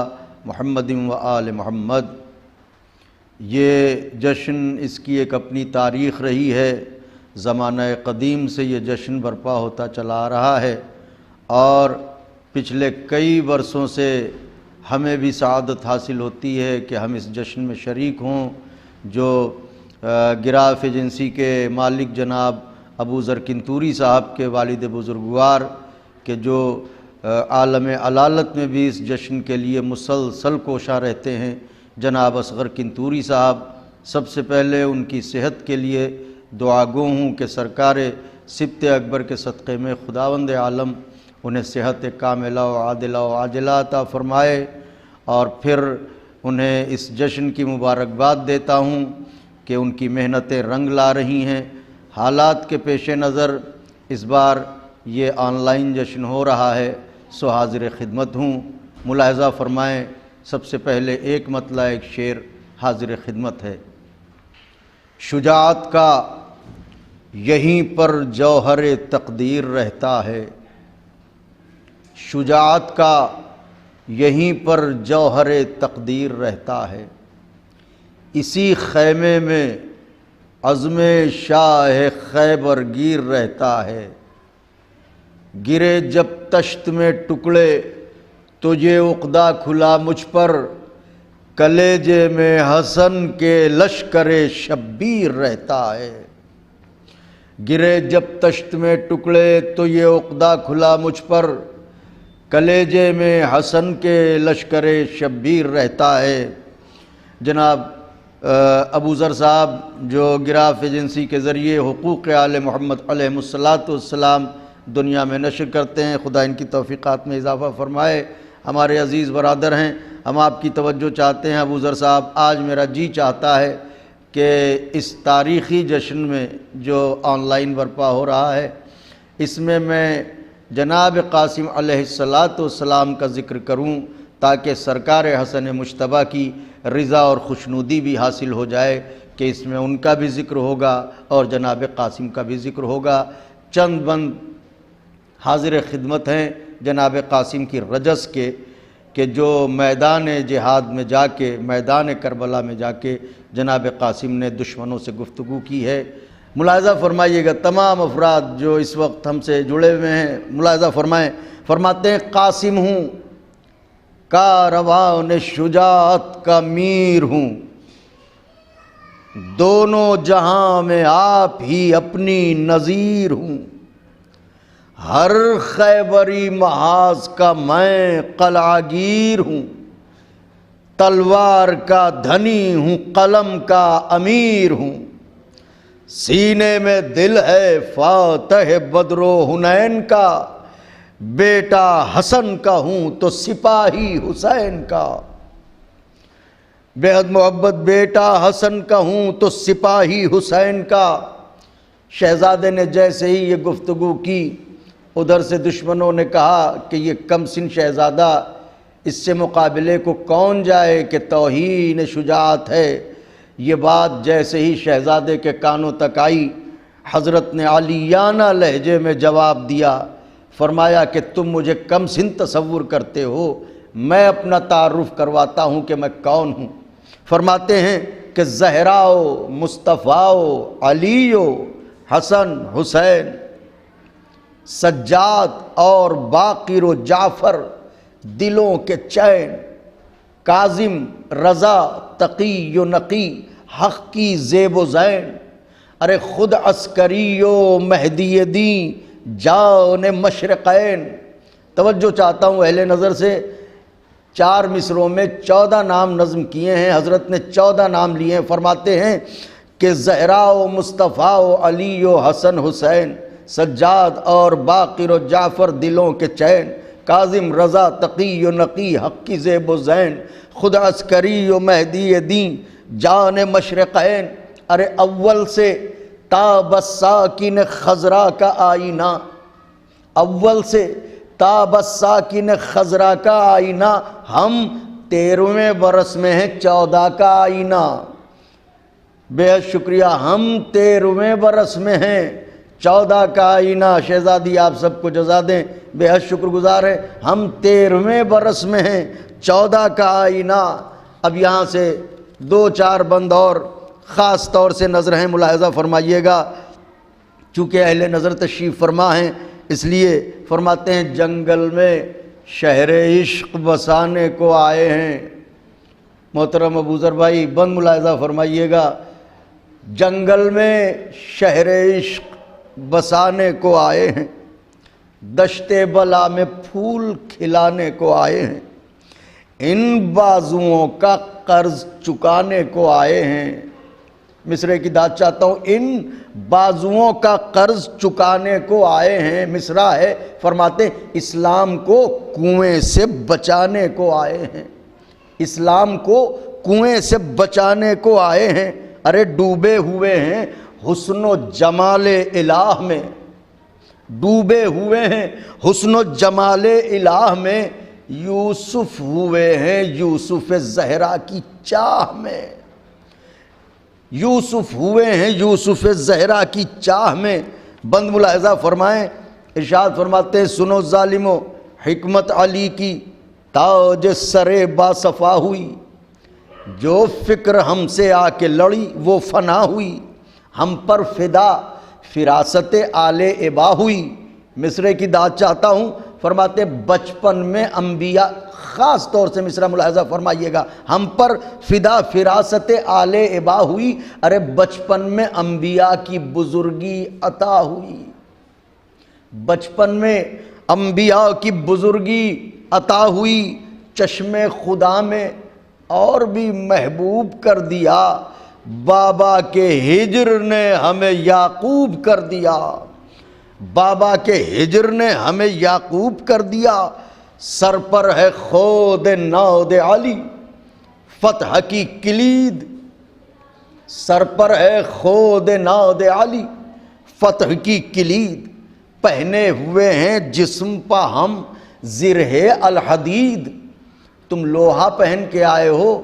محمد و آل محمد۔ یہ جشن، اس کی ایک اپنی تاریخ رہی ہے، زمانہ قدیم سے یہ جشن برپا ہوتا چلا آ رہا ہے، اور پچھلے کئی برسوں سے ہمیں بھی سعادت حاصل ہوتی ہے کہ ہم اس جشن میں شریک ہوں، جو گراف ایجنسی کے مالک جناب ابو ذر کنتوری صاحب کے والد بزرگوار کہ جو عالم علالت میں بھی اس جشن کے لیے مسلسل کوشاں رہتے ہیں، جناب اصغر کنتوری صاحب، سب سے پہلے ان کی صحت کے لیے دعا گو ہوں کہ سرکار سبط اکبر کے صدقے میں خداوند عالم انہیں صحت کاملہ و عادلہ و عاجلہ عطا فرمائے، اور پھر انہیں اس جشن کی مبارکباد دیتا ہوں کہ ان کی محنتیں رنگ لا رہی ہیں۔ حالات کے پیش نظر اس بار یہ آن لائن جشن ہو رہا ہے، سو حاضر خدمت ہوں، ملاحظہ فرمائیں۔ سب سے پہلے ایک مطلع، ایک شعر حاضر خدمت ہے۔ شجاعت کا یہیں پر جوہر تقدیر رہتا ہے، شجاعت کا یہیں پر جوہر تقدیر رہتا ہے، اسی خیمے میں عزم شاہ خیبر گیر رہتا ہے، گرے جب تشت میں ٹکڑے تو یہ عقدہ کھلا مجھ پر، کلیجے میں حسن کے لشکر شبیر رہتا ہے، گرے جب تشت میں ٹکڑے تو یہ عقدہ کھلا مجھ پر، کلیجے میں حسن کے لشکر شبیر رہتا ہے۔ جناب ابو ذر صاحب جو گراف ایجنسی کے ذریعے حقوق آل محمد علیہ السلام دنیا میں نشر کرتے ہیں، خدا ان کی توفیقات میں اضافہ فرمائے، ہمارے عزیز برادر ہیں، ہم آپ کی توجہ چاہتے ہیں۔ ابو ذر صاحب، آج میرا جی چاہتا ہے کہ اس تاریخی جشن میں جو آن لائن برپا ہو رہا ہے، اس میں جناب قاسم علیہ السلام کا ذکر کروں تاکہ سرکار حسن مجتبی کی رضا اور خوشنودی بھی حاصل ہو جائے کہ اس میں ان کا بھی ذکر ہوگا اور جناب قاسم کا بھی ذکر ہوگا۔ چند بند حاضر خدمت ہیں جناب قاسم کی رجس کے کہ جو میدان جہاد میں جا کے، میدان کربلا میں جا کے جناب قاسم نے دشمنوں سے گفتگو کی ہے۔ ملاحظہ فرمائیے گا تمام افراد جو اس وقت ہم سے جڑے ہوئے ہیں، ملاحظہ فرمائیں، فرماتے ہیں قاسم ہوں، کاروان شجاعت کا میر ہوں، دونوں جہاں میں آپ ہی اپنی نظیر ہوں، ہر خیبری محاذ کا میں قلعہ گیر ہوں، تلوار کا دھنی ہوں، قلم کا امیر ہوں، سینے میں دل ہے فاتح بدر و حنین کا، بیٹا حسن کا ہوں تو سپاہی حسین کا، بے حد محبت بیٹا حسن کا ہوں تو سپاہی حسین کا۔ شہزادے نے جیسے ہی یہ گفتگو کی، ادھر سے دشمنوں نے کہا کہ یہ کم سن شہزادہ، اس سے مقابلے کو کون جائے کہ توہین شجاعت ہے۔ یہ بات جیسے ہی شہزادے کے کانوں تک آئی، حضرت نے عالیانہ لہجے میں جواب دیا، فرمایا کہ تم مجھے کم سن تصور کرتے ہو، میں اپنا تعارف کرواتا ہوں کہ میں کون ہوں۔ فرماتے ہیں کہ زہراؤ، مصطفیٰ، علیو، حسن، حسین، سجاد اور باقر و جعفر دلوں کے چین، کاظم، رضا، تقی و نقی، حق کی زیب و زین، ارے خود عسکری و مہدی دین جان مشرقین۔ توجہ چاہتا ہوں اہل نظر سے، 4 مصروں میں 14 نام نظم کیے ہیں، حضرت نے 14 نام لیے ہیں۔ فرماتے ہیں کہ زہرا و مصطفیٰ و علی و حسن حسین، سجاد اور باقر و جعفر دلوں کے چین، کاظم رضا تقی و نقی حق کی زیب و زین، خود عسکری و مہدی دین جان مشرقین، ارے اول سے تا بساکن خضرا کا آئینہ، اول سے تا بساکن خضرا کا آئینہ، ہم 13ویں برس میں ہیں 14 کا آئینہ، بے حد شکریہ، ہم 13ویں برس میں ہیں 14 کا آئینہ۔ شہزادی آپ سب کو جزا دیں، بے حد شکر گزار ہے، ہم 13ویں برس میں ہیں 14 کا آئینہ۔ اب یہاں سے 2-4 بند اور خاص طور سے نظر ہیں، ملاحظہ فرمائیے گا، چونکہ اہل نظر تشریف فرما ہیں اس لیے فرماتے ہیں جنگل میں شہر عشق بسانے کو آئے ہیں۔ محترم ابوذر بھائی بند ملاحظہ فرمائیے گا، جنگل میں شہر عشق بسانے کو آئے ہیں، دشت بلا میں پھول کھلانے کو آئے ہیں، ان بازوؤں کا قرض چکانے کو آئے ہیں۔ مصرعے کی داد چاہتا ہوں، ان بازوؤں کا قرض چکانے کو آئے ہیں۔ مصرع ہے، فرماتے ہیں اسلام کو کنویں سے بچانے کو آئے ہیں، اسلام کو کنویں سے بچانے کو آئے ہیں۔ ارے ڈوبے ہوئے ہیں حسن و جمال الہ میں، ڈوبے ہوئے ہیں حسن و جمال الہ میں، یوسف ہوئے ہیں یوسف زہرا کی چاہ میں، یوسف ہوئے ہیں یوسف زہرا کی چاہ میں۔ بند ملاحظہ فرمائیں، ارشاد فرماتے ہیں سنو ظالمو، حکمت علی کی تاج سر باصفا ہوئی، جو فکر ہم سے آ کے لڑی وہ فنا ہوئی، ہم پر فدا فراست آل ابا ہوئی۔ مصرعے کی داد چاہتا ہوں، فرماتے بچپن میں انبیاء، خاص طور سے مصرع ملاحظہ فرمائیے گا، ہم پر فدا فراست آل ابا ہوئی، ارے بچپن میں انبیاء کی بزرگی عطا ہوئی، بچپن میں انبیاء کی بزرگی عطا ہوئی، چشم خدا میں اور بھی محبوب کر دیا، بابا کے ہجر نے ہمیں یعقوب کر دیا، بابا کے ہجر نے ہمیں یعقوب کر دیا، سر پر ہے خود نود علی فتح کی کلید، سر پر ہے خود نود علی فتح کی کلید، پہنے ہوئے ہیں جسم پہ ہم زرہ الحدید، تم لوہا پہن کے آئے ہو،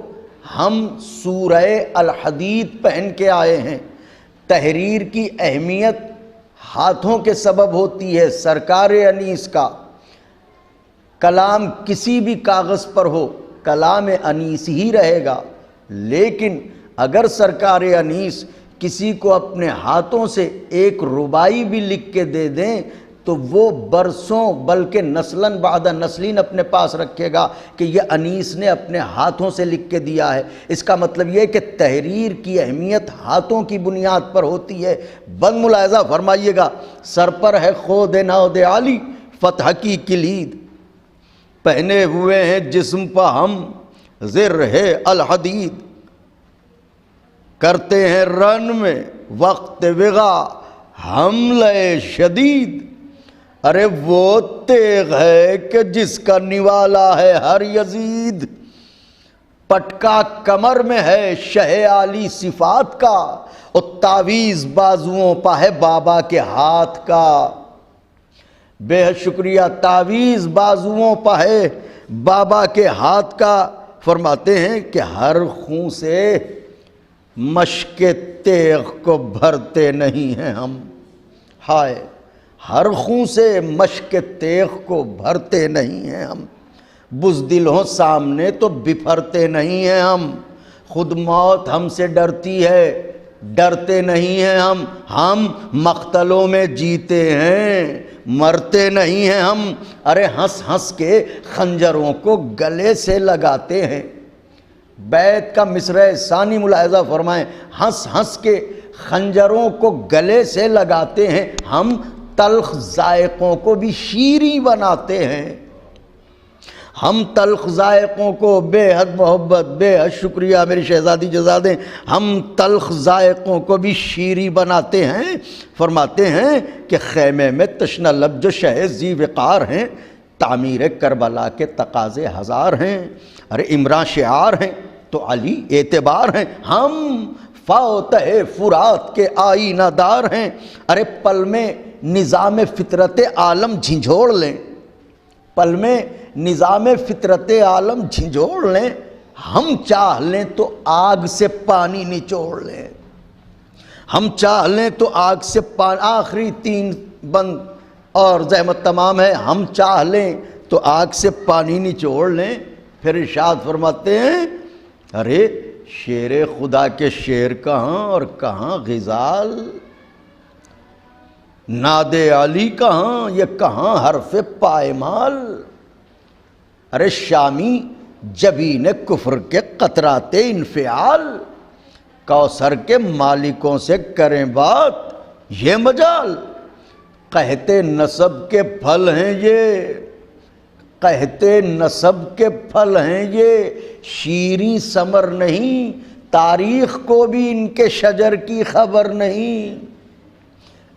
ہم سورہ الحدید پہن کے آئے ہیں۔ تحریر کی اہمیت ہاتھوں کے سبب ہوتی ہے، سرکار انیس کا کلام کسی بھی کاغذ پر ہو کلام انیس ہی رہے گا، لیکن اگر سرکار انیس کسی کو اپنے ہاتھوں سے ایک ربائی بھی لکھ کے دے دیں تو وہ برسوں بلکہ نسلاً بعد نسلین اپنے پاس رکھے گا کہ یہ انیس نے اپنے ہاتھوں سے لکھ کے دیا ہے۔ اس کا مطلب یہ کہ تحریر کی اہمیت ہاتھوں کی بنیاد پر ہوتی ہے۔ بند ملاحظہ فرمائیے گا، سر پر ہے خود نود علی فتح کی کلید، پہنے ہوئے ہیں جسم پہ ہم زرہ الحدید، کرتے ہیں رن میں وقت وغا حملہ شدید، ارے وہ تیغ ہے کہ جس کا نوالا ہے ہر یزید، پٹکا کمر میں ہے شہ عالی صفات کا، اور تعویذ بازوؤں پہ ہے بابا کے ہاتھ کا۔ بے حد شکریہ، تعویذ بازوؤں پہ ہے بابا کے ہاتھ کا۔ فرماتے ہیں کہ ہر خون سے مشق تیغ کو بھرتے نہیں ہیں ہم، ہائے ہر خون سے مشق تیغ کو بھرتے نہیں ہیں ہم، بزدل ہوں سامنے تو بپھرتے نہیں ہیں ہم، خود موت ہم سے ڈرتی ہے ڈرتے نہیں ہیں ہم مقتلوں میں جیتے ہیں مرتے نہیں ہیں ہم، ارے ہنس ہنس کے خنجروں کو گلے سے لگاتے ہیں۔ بیت کا مصرع ثانی ملاحظہ فرمائیں، ہنس ہنس کے خنجروں کو گلے سے لگاتے ہیں، ہم تلخ ذائقوں کو بھی شیریں بناتے ہیں، ہم تلخ ذائقوں کو بے حد محبت، بے حد شکریہ میری شہزادی جزا دیں، ہم تلخ ذائقوں کو بھی شیریں بناتے ہیں۔ فرماتے ہیں کہ خیمے میں تشنہ لب جو شہ ذی وقار ہیں، تعمیر کربلا کے تقاضے ہزار ہیں، ارے عمران شعار ہیں تو علی اعتبار ہیں، ہم فاتح فرات کے آئینہ دار ہیں، ارے پل میں نظام فطرت عالم جھنجھوڑ لیں، پل میں نظام فطرت عالم جھنجھوڑ لیں، ہم چاہ لیں تو آگ سے پانی نچوڑ لیں، ہم چاہ لیں تو آگ سے پانی، آخری 3 بند اور زحمت تمام ہے، ہم چاہ لیں تو آگ سے پانی نچوڑ لیں۔ پھر ارشاد فرماتے ہیں ارے شیر خدا کے شیر کہاں اور کہاں غزال، ناد علی کہاں یہ کہاں حرف پائمال، ارے شامی جبین کفر کے قطرات انفعال، کوثر کے مالکوں سے کریں بات یہ مجال، قحط نسب کے پھل ہیں یہ، قحط نسب کے پھل ہیں یہ، شیریں ثمر نہیں، تاریخ کو بھی ان کے شجر کی خبر نہیں،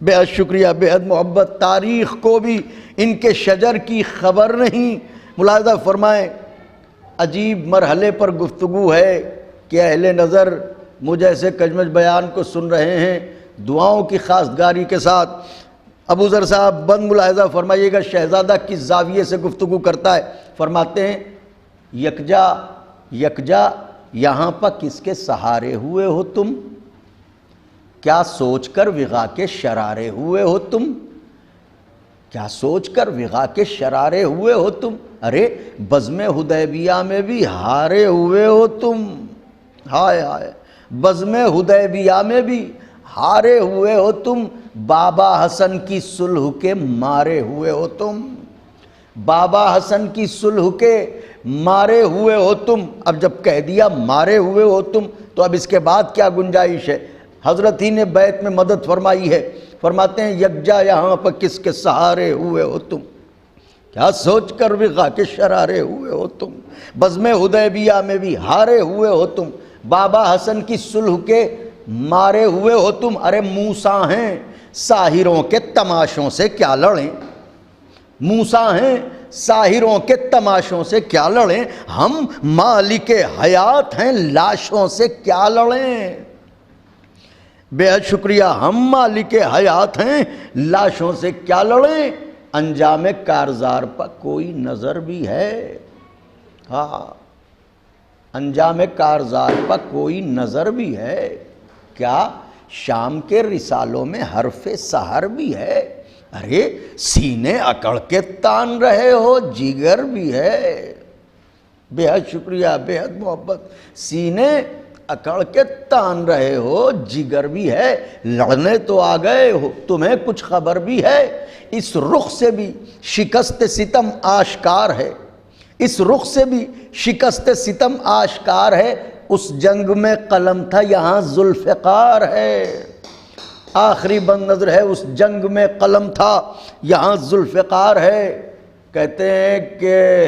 بے حد شکریہ، بے حد محبت، تاریخ کو بھی ان کے شجر کی خبر نہیں۔ ملاحظہ فرمائیں عجیب مرحلے پر گفتگو ہے کہ اہل نظر مجھ ایسے کجمج بیان کو سن رہے ہیں، دعاؤں کی خواستگاری کے ساتھ ابو ذر صاحب بند ملاحظہ فرمائیے گا، شہزادہ کس زاویے سے گفتگو کرتا ہے، فرماتے ہیں یکجا یہاں پر کس کے سہارے ہوئے ہو تم، کیا سوچ کر وغا کے شرارے ہوئے ہو تم، کیا سوچ کر وغا کے شرارے ہوئے ہو تم، ارے بزم حدیبیہ میں بھی ہارے ہوئے ہو تم، ہائے ہائے بزم حدیبیہ میں بھی ہارے ہوئے ہو تم، بابا حسن کی صلح کے مارے ہوئے ہو تم، بابا حسن کی صلح کے مارے ہوئے ہو تم۔ اب جب کہہ دیا مارے ہوئے ہو تم تو اب اس کے بعد کیا گنجائش ہے؟ حضرت ہی نے بیت میں مدد فرمائی ہے، فرماتے ہیں یکجا یہاں پر کس کے سہارے ہوئے ہو تم، کیا سوچ کر وغا کے شرارے ہوئے ہو تم، بزم حدیبیہ میں بھی ہارے ہوئے ہو تم، بابا حسن کی صلح کے مارے ہوئے ہو تم، ارے موسیٰ ہیں ساحروں کے تماشوں سے کیا لڑیں، موسیٰ ہیں ساحروں کے تماشوں سے کیا لڑیں، ہم مالک حیات ہیں لاشوں سے کیا لڑیں، بے حد شکریہ، ہم مالک حیات ہیں لاشوں سے کیا لڑیں، انجام کارزار پر کوئی نظر بھی ہے، ہاں انجام کارزار پر کوئی نظر بھی ہے، کیا شام کے رسالوں میں حرف سحر بھی ہے، ارے سینے اکڑ کے تان رہے ہو جگر بھی ہے، بے حد شکریہ، بے حد محبت، سینے اکڑ کے تان رہے ہو جگر بھی ہے، لڑنے تو آ گئے ہو تمہیں کچھ خبر بھی ہے، اس رخ سے بھی شکست ستم آشکار ہے، اس رخ سے بھی شکست ستم آشکار ہے، اس جنگ میں قلم تھا یہاں ذوالفقار ہے، آخری بند نظر ہے، اس جنگ میں قلم تھا یہاں ذوالفقار ہے، کہتے ہیں کہ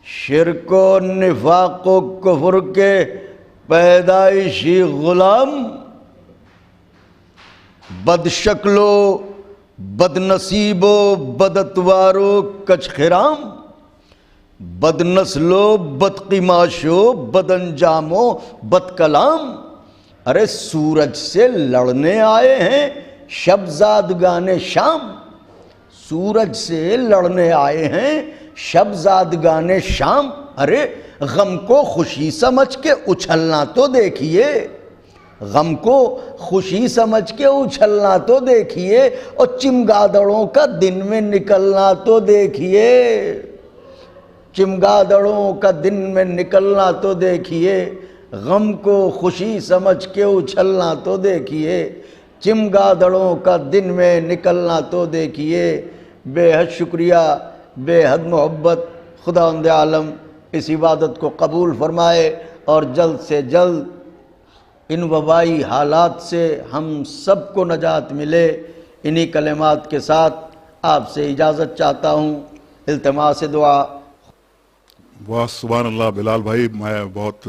شرک و نفاق و کفر کے پیدائشی غلام، بد شکل و بد نصیب و بداتوار و کچ خرام، بد نسل و بد قماش و بد انجام و بد کلام، ارے سورج سے لڑنے آئے ہیں شبزادگان شام، سورج سے لڑنے آئے ہیں شبزادگان شام، ارے غم کو خوشی سمجھ کے اچھلنا تو دیکھیے، غم کو خوشی سمجھ کے اچھلنا تو دیکھیے، اور چمگادڑوں کا دن میں نکلنا تو دیکھیے، چمگادڑوں کا دن میں نکلنا تو دیکھیے، غم کو خوشی سمجھ کے اچھلنا تو دیکھیے، چمگادڑوں کا دن میں نکلنا تو دیکھیے، بے حد شکریہ، بے حد محبت، خداوند عالم اس عبادت کو قبول فرمائے اور جلد سے جلد ان وبائی حالات سے ہم سب کو نجات ملے۔ انہی کلمات کے ساتھ آپ سے اجازت چاہتا ہوں، التماس دعا۔ واہ سبحان اللہ بلال بھائی، میں بہت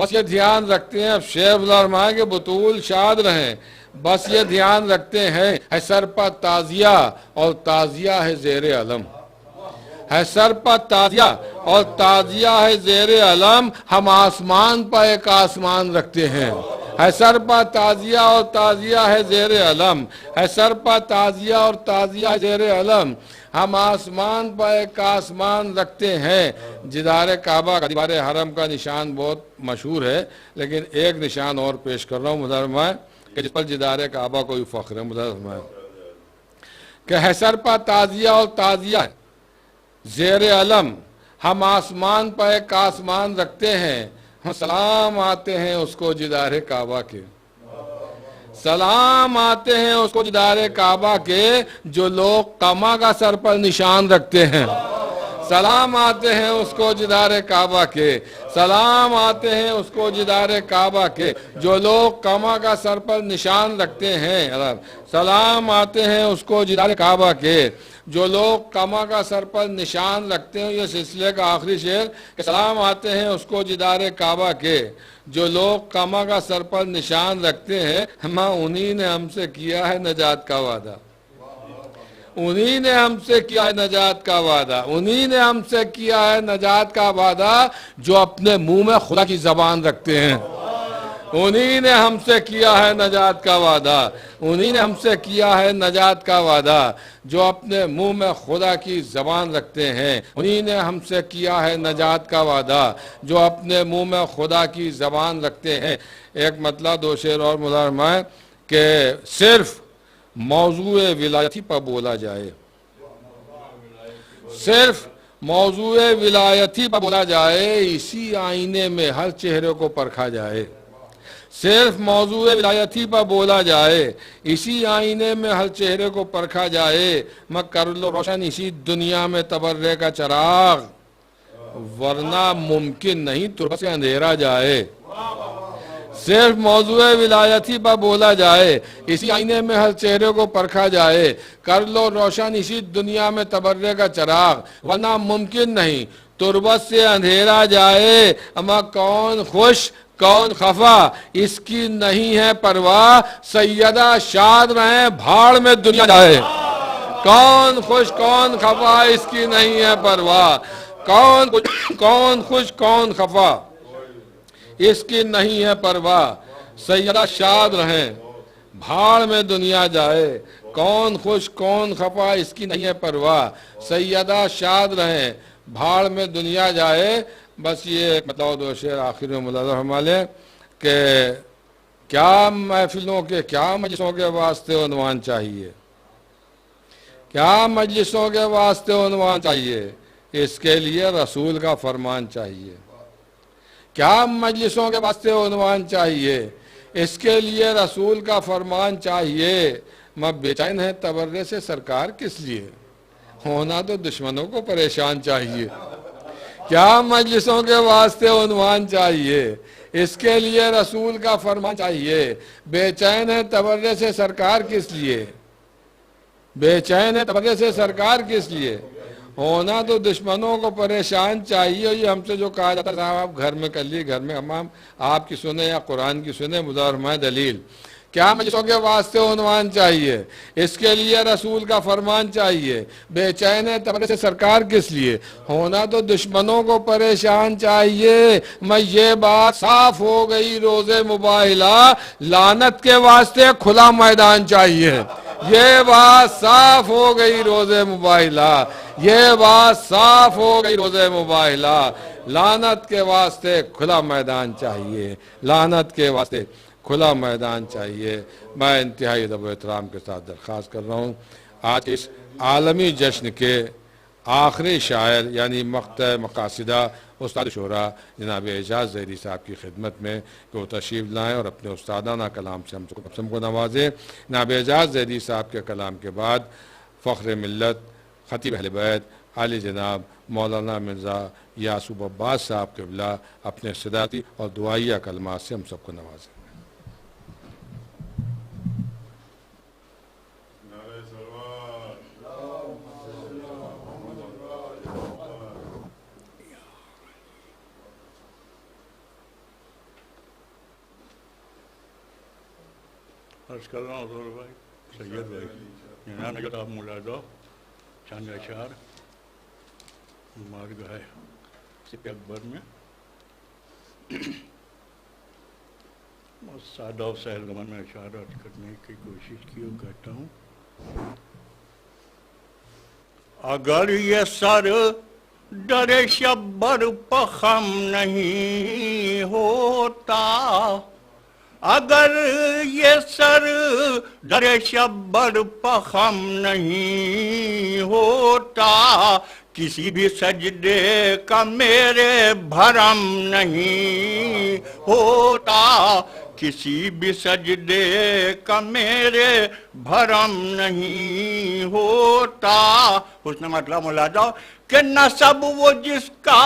بس یہ دھیان رکھتے ہیں، اب شیخ الرحمٰن کے بطول شاد رہیں، بس یہ دھیان رکھتے ہیں ہے سر پر تعزیہ اور تعزیہ ہے زیر علم، ہے سر پر تعزیہ اور تعزیہ ہے زیر علم، ہم آسمان پر ایک آسمان رکھتے ہیں، ہے سر پر تعزیہ اور تعزیہ ہے زیر علم، ہے سر پر تعزیہ اور تعزیہ ہے زیر علم، ہم آسمان پر ایک آسمان رکھتے ہیں۔ جدار کعبہ کا، دیوار حرم کا نشان بہت مشہور ہے، لیکن ایک نشان اور پیش کر رہا ہوں محترمہ، کہ جس پر جدار کعبہ کو بھی فخر ہے محترمہ، کہ ہے سر پر تعزیہ اور تعزیہ ہے زیر علم، ہم آسمان پر ایک آسمان رکھتے ہیں، ہم سلام آتے ہیں اس کو جدار کعبہ کے، سلام آتے ہیں اس کو جدار کعبہ کے، جو لوگ قمع کا سر پر نشان رکھتے ہیں، سلام آتے ہیں اس کو جدار کعبہ کے، سلام آتے ہیں اس کو جدار کعبہ کے، جو لوگ قمع کا سر پر نشان رکھتے ہیں، سلام آتے ہیں اس کو جدار کعبہ کے، جو لوگ قمع کا سر پر نشان رکھتے ہیں۔ یہ سلسلے کا آخری شعر، کہ سلام آتے ہیں اس کو جدار کعبہ کے، جو لوگ قمع کا سر پر نشان رکھتے ہیں، انہی نے ہم سے کیا ہے نجات کا وعدہ، انہی نے ہم سے کیا ہے نجات کا وعدہ، انہی نے ہم سے کیا ہے نجات کا وعدہ، جو اپنے منہ میں خدا کی زبان رکھتے ہیں، انہی نے ہم سے کیا ہے نجات کا وعدہ، انہی نے ہم سے کیا ہے نجات کا وعدہ، جو اپنے منہ میں خدا کی زبان رکھتے ہیں، انہی نے ہم سے کیا ہے نجات کا وعدہ، جو اپنے منہ میں خدا کی زبان رکھتے ہیں۔ ایک مطلب دو شعر اور محترمہ ہے، کہ صرف موضوع ولایتی پر بولا جائے، صرف موضوع ولایتی پر بولا جائے، اسی آئینے میں ہر چہرے کو پرکھا جائے، صرف موضوع ولایتی پر بولا جائے، اسی آئینے میں ہر چہرے کو پرکھا جائے، میں کر لو روشن اسی دنیا میں تبرے کا چراغ، ورنہ ممکن نہیں تربت سے اندھیرا جائے، صرف موضوع ولایتی پر بولا جائے، اسی آئینے میں ہر چہرے کو پرکھا جائے، کر لو روشن اسی دنیا میں تبرے کا چراغ، ورنہ ممکن نہیں تربت سے اندھیرا جائے، اما کون خوش کون خفا اس کی نہیں ہے پرواہ، سیدہ شاد رہیں بھاڑ میں دنیا جائے، کون خوش کون خفا اس کی نہیں ہے پرواہ، کون خوش کون خفا اس کی نہیں ہے پرواہ، سیدہ شاد رہیں بھاڑ میں دنیا جائے، کون خوش کون خفا اس کی نہیں ہے پرواہ، سیدہ شاد رہیں بھاڑ میں دنیا جائے۔ بس یہ مطلب دو شعر آخر میں ملازم ہمارے، کہ کیا محفلوں کے کیا مجلسوں کے واسطے عنوان چاہیے، کیا مجلسوں کے واسطے عنوان چاہیے، اس کے لیے رسول کا فرمان چاہیے، کیا مجلسوں کے واسطے عنوان چاہیے، اس کے لیے رسول کا فرمان چاہیے، میں بے چین ہے تبرے سے سرکار کس لیے، ہونا تو دشمنوں کو پریشان چاہیے، کیا مجلسوں کے واسطے عنوان چاہیے، اس کے لیے رسول کا فرمان چاہیے، بے چین ہے تبرے سے سرکار کس لیے، بے چین ہے تبرے سے سرکار کس لیے، ہونا تو دشمنوں کو پریشان چاہیے۔ یہ ہم سے جو کہا جاتا ہے صاحب آپ گھر میں کر لیے، گھر میں امام آپ کی سنیں یا قرآن کی سنیں، مدارمہ دلیل، کیا مجلسوں کے واسطے عنوان چاہیے، اس کے لیے رسول کا فرمان چاہیے، بے چین ہے تبرے سے سرکار کس لیے، ہونا تو دشمنوں کو پریشان چاہیے، میں یہ بات صاف ہو گئی روز مباہلہ، لعنت کے واسطے کھلا میدان چاہیے، یہ بات صاف ہو گئی روز مباہلہ، یہ بات صاف ہو گئی روز مباہلہ، لعنت کے واسطے کھلا میدان چاہیے، لعنت کے واسطے کھلا میدان چاہیے۔ میں انتہائی ادب و احترام کے ساتھ درخواست کر رہا ہوں، آج اس عالمی جشن کے آخری شاعر یعنی مقطع مقاصدہ استاد شعراء جناب اعجاز ظہری صاحب کی خدمت میں کہ وہ تشریف لائیں اور اپنے استادانہ کلام سے ہم کو نوازیں۔ جناب اعجاز ظہری صاحب کے کلام کے بعد فخر ملت خطیب اہل بیت عالی جناب مولانا مرزا یعصوب عباس صاحب قبلہ اپنے صداقتی اور دعائیہ کلمات سے ہم سب کو نوازیں۔ عرض کر رہا ہوں حضور بھائی سید بھائی جناب جناب ملاحظہ چند اشعار مارگاہ سپہ اکبر میں بہت سادہ و سہل زبان میں اشعار عرض کرنے کی کوشش کی اور کہتا ہوں اگر یہ سر در شبر پخم نہیں ہوتا اگر یہ سر در شبر پخم نہیں ہوتا کسی بھی سجدے کا میرے بھرم نہیں ہوتا کسی بھی سجدے کا میرے بھرم نہیں ہوتا حسن مطلب ملاحظہ کہ نسب وہ جس کا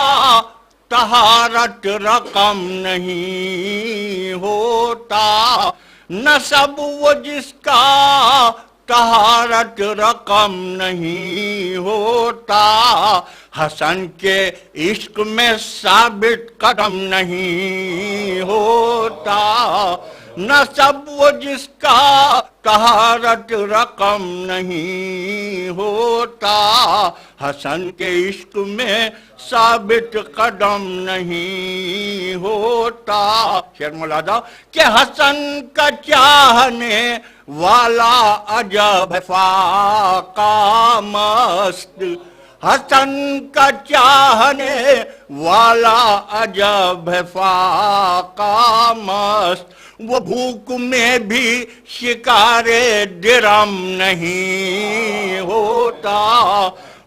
طہارت رقم نہیں ہوتا نسب وہ جس کا طہارت رقم نہیں ہوتا حسن کے عشق میں ثابت قدم نہیں ہوتا نسب وہ جس کا طہارت رقم نہیں ہوتا حسن کے عشق میں ثابت قدم نہیں ہوتا شعر ملاحظہ کہ حسن کا چاہنے والا عجب ہے فاقہ مست حسن کا چاہنے والا عجب ہے فاقہ مست وہ بھوک میں بھی شکار درم نہیں ہوتا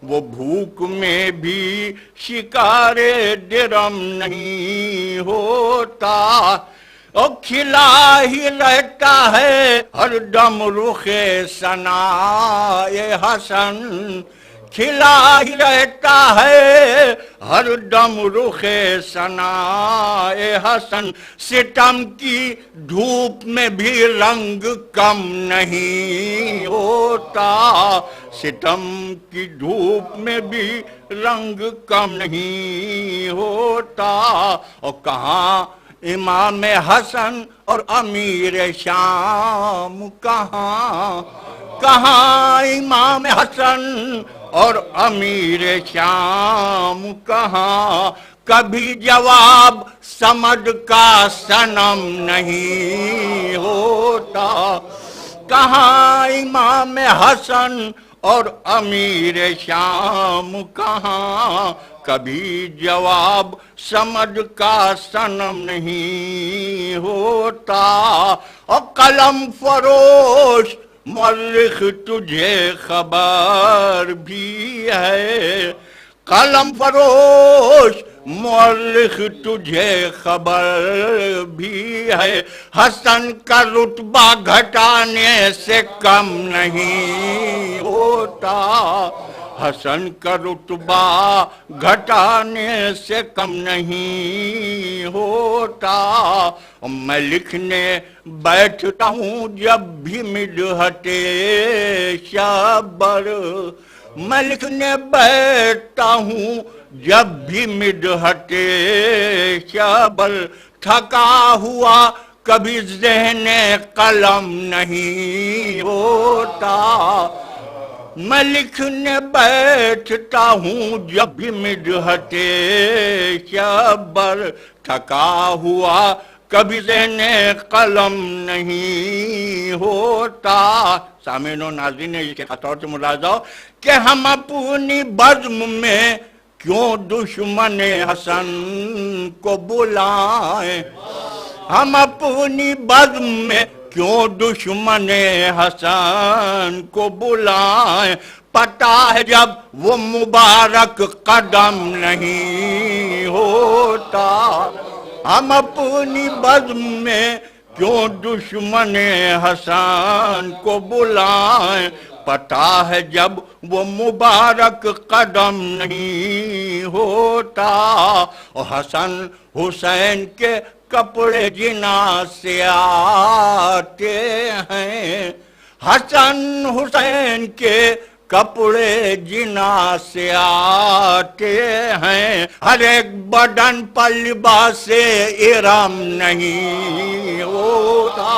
وہ بھوک میں بھی شکار درم نہیں ہوتا اور کھلا ہی رہتا ہے ہر دم رخ ثنائے حسن کھلا ہی رہتا ہے ہر دم رخ ثنائے حسن ستم کی دھوپ میں بھی رنگ کم نہیں ہوتا ستم کی دھوپ میں بھی رنگ کم نہیں ہوتا اور کہاں امام حسن اور امیر شام کہاں امام حسن اور امیر شام کہاں کبھی جواب سمجھ کا صنم نہیں ہوتا کہاں امام حسن اور امیر شام کہاں کبھی جواب سمجھ کا صنم نہیں ہوتا اور قلم فروش مورخ تجھے خبر بھی ہے قلم فروش مورخ تجھے خبر بھی ہے حسن کا رتبہ گھٹانے سے کم نہیں ہوتا حسن کا رتبہ گھٹانے سے کم نہیں ہوتا میں لکھنے بیٹھتا ہوں جب بھی مدحت شبر میں لکھنے بیٹھتا ہوں جب بھی مدحت شبر تھکا ہوا کبھی ذہن قلم نہیں ہوتا میں لکھنے بیٹھتا ہوں جب بھی مدحت شبر تھکا ہوا کبھی ذہن قلم نہیں ہوتا سامعین و ناظرین اس کے خطور سے ملاحظہ کہ ہم اپنی بزم میں کیوں دشمن حسن کو بلائیں ہم اپنی بزم میں کیوں دشمن حسن کو بلائیں پتہ ہے جب وہ مبارک قدم نہیں ہوتا ہم اپنی بزم میں کیوں دشمن حسن کو بلائیں پتہ ہے جب وہ مبارک قدم نہیں ہوتا اور حسن حسین کے کپڑے جنا سے آتے ہیں حسن حسین کے کپڑے جنا سے آتے ہیں ہر ایک بدن پر لباس ارم نہیں ہوتا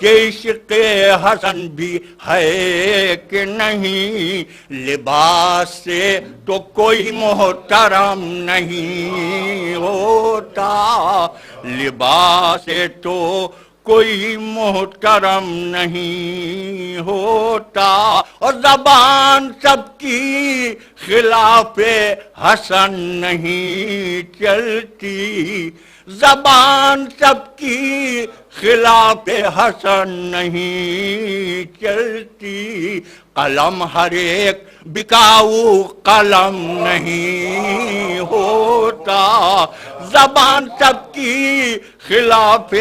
کہ عشق حسن بھی ہے کہ نہیں، لباس سے تو کوئی محترم نہیں ہوتا، لباس سے تو کوئی محترم نہیں ہوتا، اور زبان سب کی خلاف حسن نہیں چلتی، زبان سب کی خلاف حسن نہیں چلتی، قلم ہر ایک بکاؤ قلم نہیں ہوتا، زبان سب کی خلاف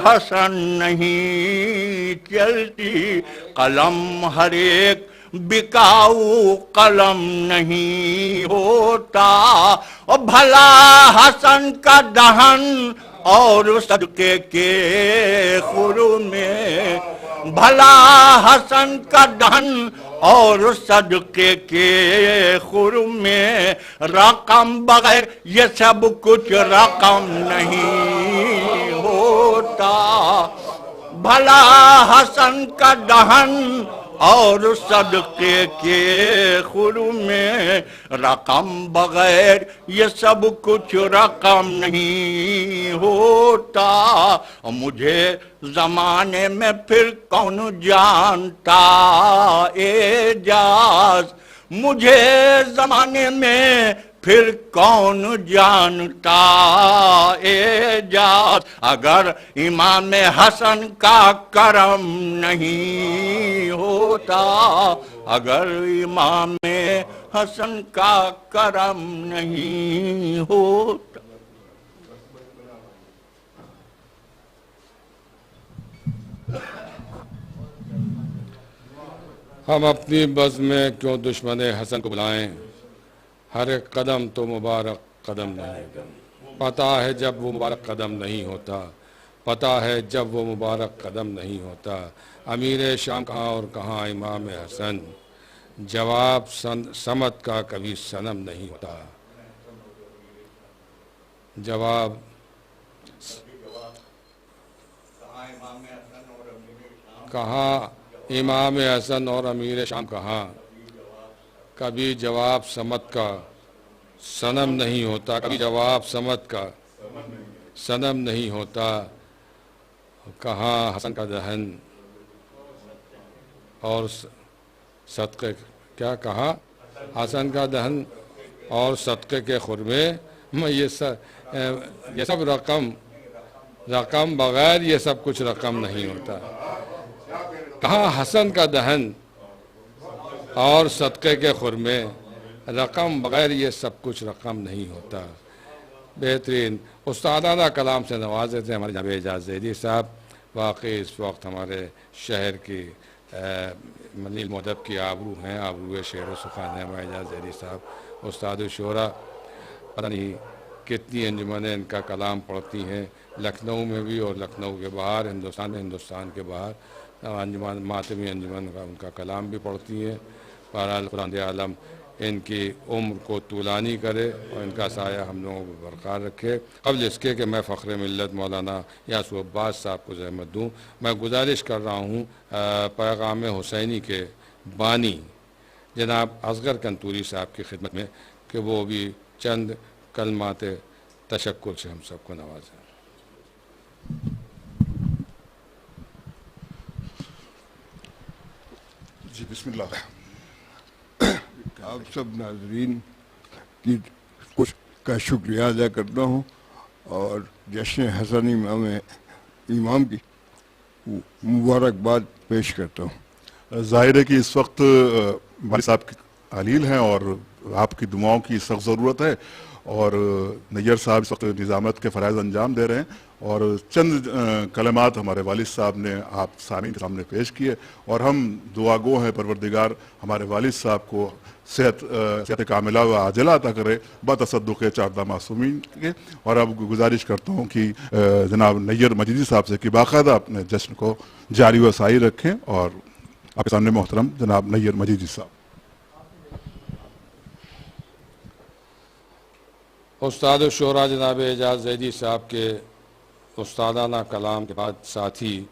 حسن نہیں چلتی، قلم ہر ایک بکاؤ قلم نہیں ہوتا، اور بھلا حسن کا دہن اور صدقے کے خور میں، بھلا حسن کا دہن اور صدقے کے خور میں، رقم بغیر یہ سب کچھ رقم نہیں ہوتا، بھلا حسن کا دہن اور صدقے کے خور میں، رقم بغیر یہ سب کچھ رقم نہیں ہوتا، مجھے زمانے میں پھر کون جانتا اعجاز، مجھے زمانے میں پھر کون جانتا اعجاز، اگر امام حسن کا کرم نہیں ہوتا، اگر امام حسن کا کرم نہیں ہوتا۔ ہم اپنی بزم میں کیوں دشمن حسن کو بلائیں، ہر ایک قدم تو مبارک قدم نہیں، پتہ ہے جب وہ مبارک قدم نہیں ہوتا، پتہ ہے جب وہ مبارک قدم نہیں ہوتا، امیر شام کہاں اور کہاں امام حسن، جواب سمت کا کبھی صنم نہیں ہوتا، جواب کہاں امام حسن اور امیر شام کہاں، کبھی جواب سمت کا صنم نہیں ہوتا، کبھی جواب سمت کا صنم نہیں ہوتا، کہاں حسن کا دہن اور صدقے، کیا کہا، حسن کا دہن اور صدقے کے خرمے میں یہ سب رقم بغیر یہ سب کچھ رقم نہیں ہوتا، کہاں حسن کا دہن اور صدقے کے خرمے، رقم بغیر یہ سب کچھ رقم نہیں ہوتا۔ بہترین استادانہ کلام سے نوازے تھے ہمارے جناب اعجاز زیدی صاحب، واقعی اس وقت ہمارے شہر کی ملیل مدب کی آبرو ہیں، آبرو شعر و سخن ہیں ہمارے اعجاز زیدی صاحب، استاد الشورا، پتہ نہیں کتنی انجمنیں ان کا کلام پڑھتی ہیں، لکھنؤ میں بھی اور لکھنؤ کے باہر، ہندوستان کے باہر انجمن، ماتمی انجمن کا ان کا کلام بھی پڑھتی ہیں۔ بہرحال خداوند عالم ان کی عمر کو طولانی کرے اور ان کا سایہ ہم لوگوں کو برقرار رکھے۔ قبل اس کے کہ میں فخر ملت مولانا یاسو عباس صاحب کو زحمت دوں، میں گزارش کر رہا ہوں پیغام حسینی کے بانی جناب اصغر کنتوری صاحب کی خدمت میں کہ وہ بھی چند کلمات تشکر سے ہم سب کو نوازیں۔ جی بسم اللہ۔ آپ سب ناظرین کی کچھ کا شکریہ ادا کرتا ہوں اور جشن حسن امام کی مبارکباد پیش کرتا ہوں۔ ظاہر ہے کہ اس وقت والد صاحب علیل ہیں اور آپ کی دعاؤں کی سخت ضرورت ہے، اور نیّر صاحب اس وقت نظامت کے فرائض انجام دے رہے ہیں، اور چند کلمات ہمارے والد صاحب نے آپ سامعین کے سامنے پیش کیے، اور ہم دعا گو ہیں پروردگار ہمارے والد صاحب کو صحت کاملہ و عاجلہ عطا کرے بتصدق چاردہ معصومین کے۔ اور اب گزارش کرتا ہوں کہ جناب نیّر مجیدی صاحب سے کہ باقاعدہ اپنے جشن کو جاری و ساری رکھیں، اور آپ کے سامنے محترم جناب نیّر مجیدی صاحب۔ استاد الشورا جناب اعجاز زیدی صاحب کے استادانہ کلام کے بعد ساتھی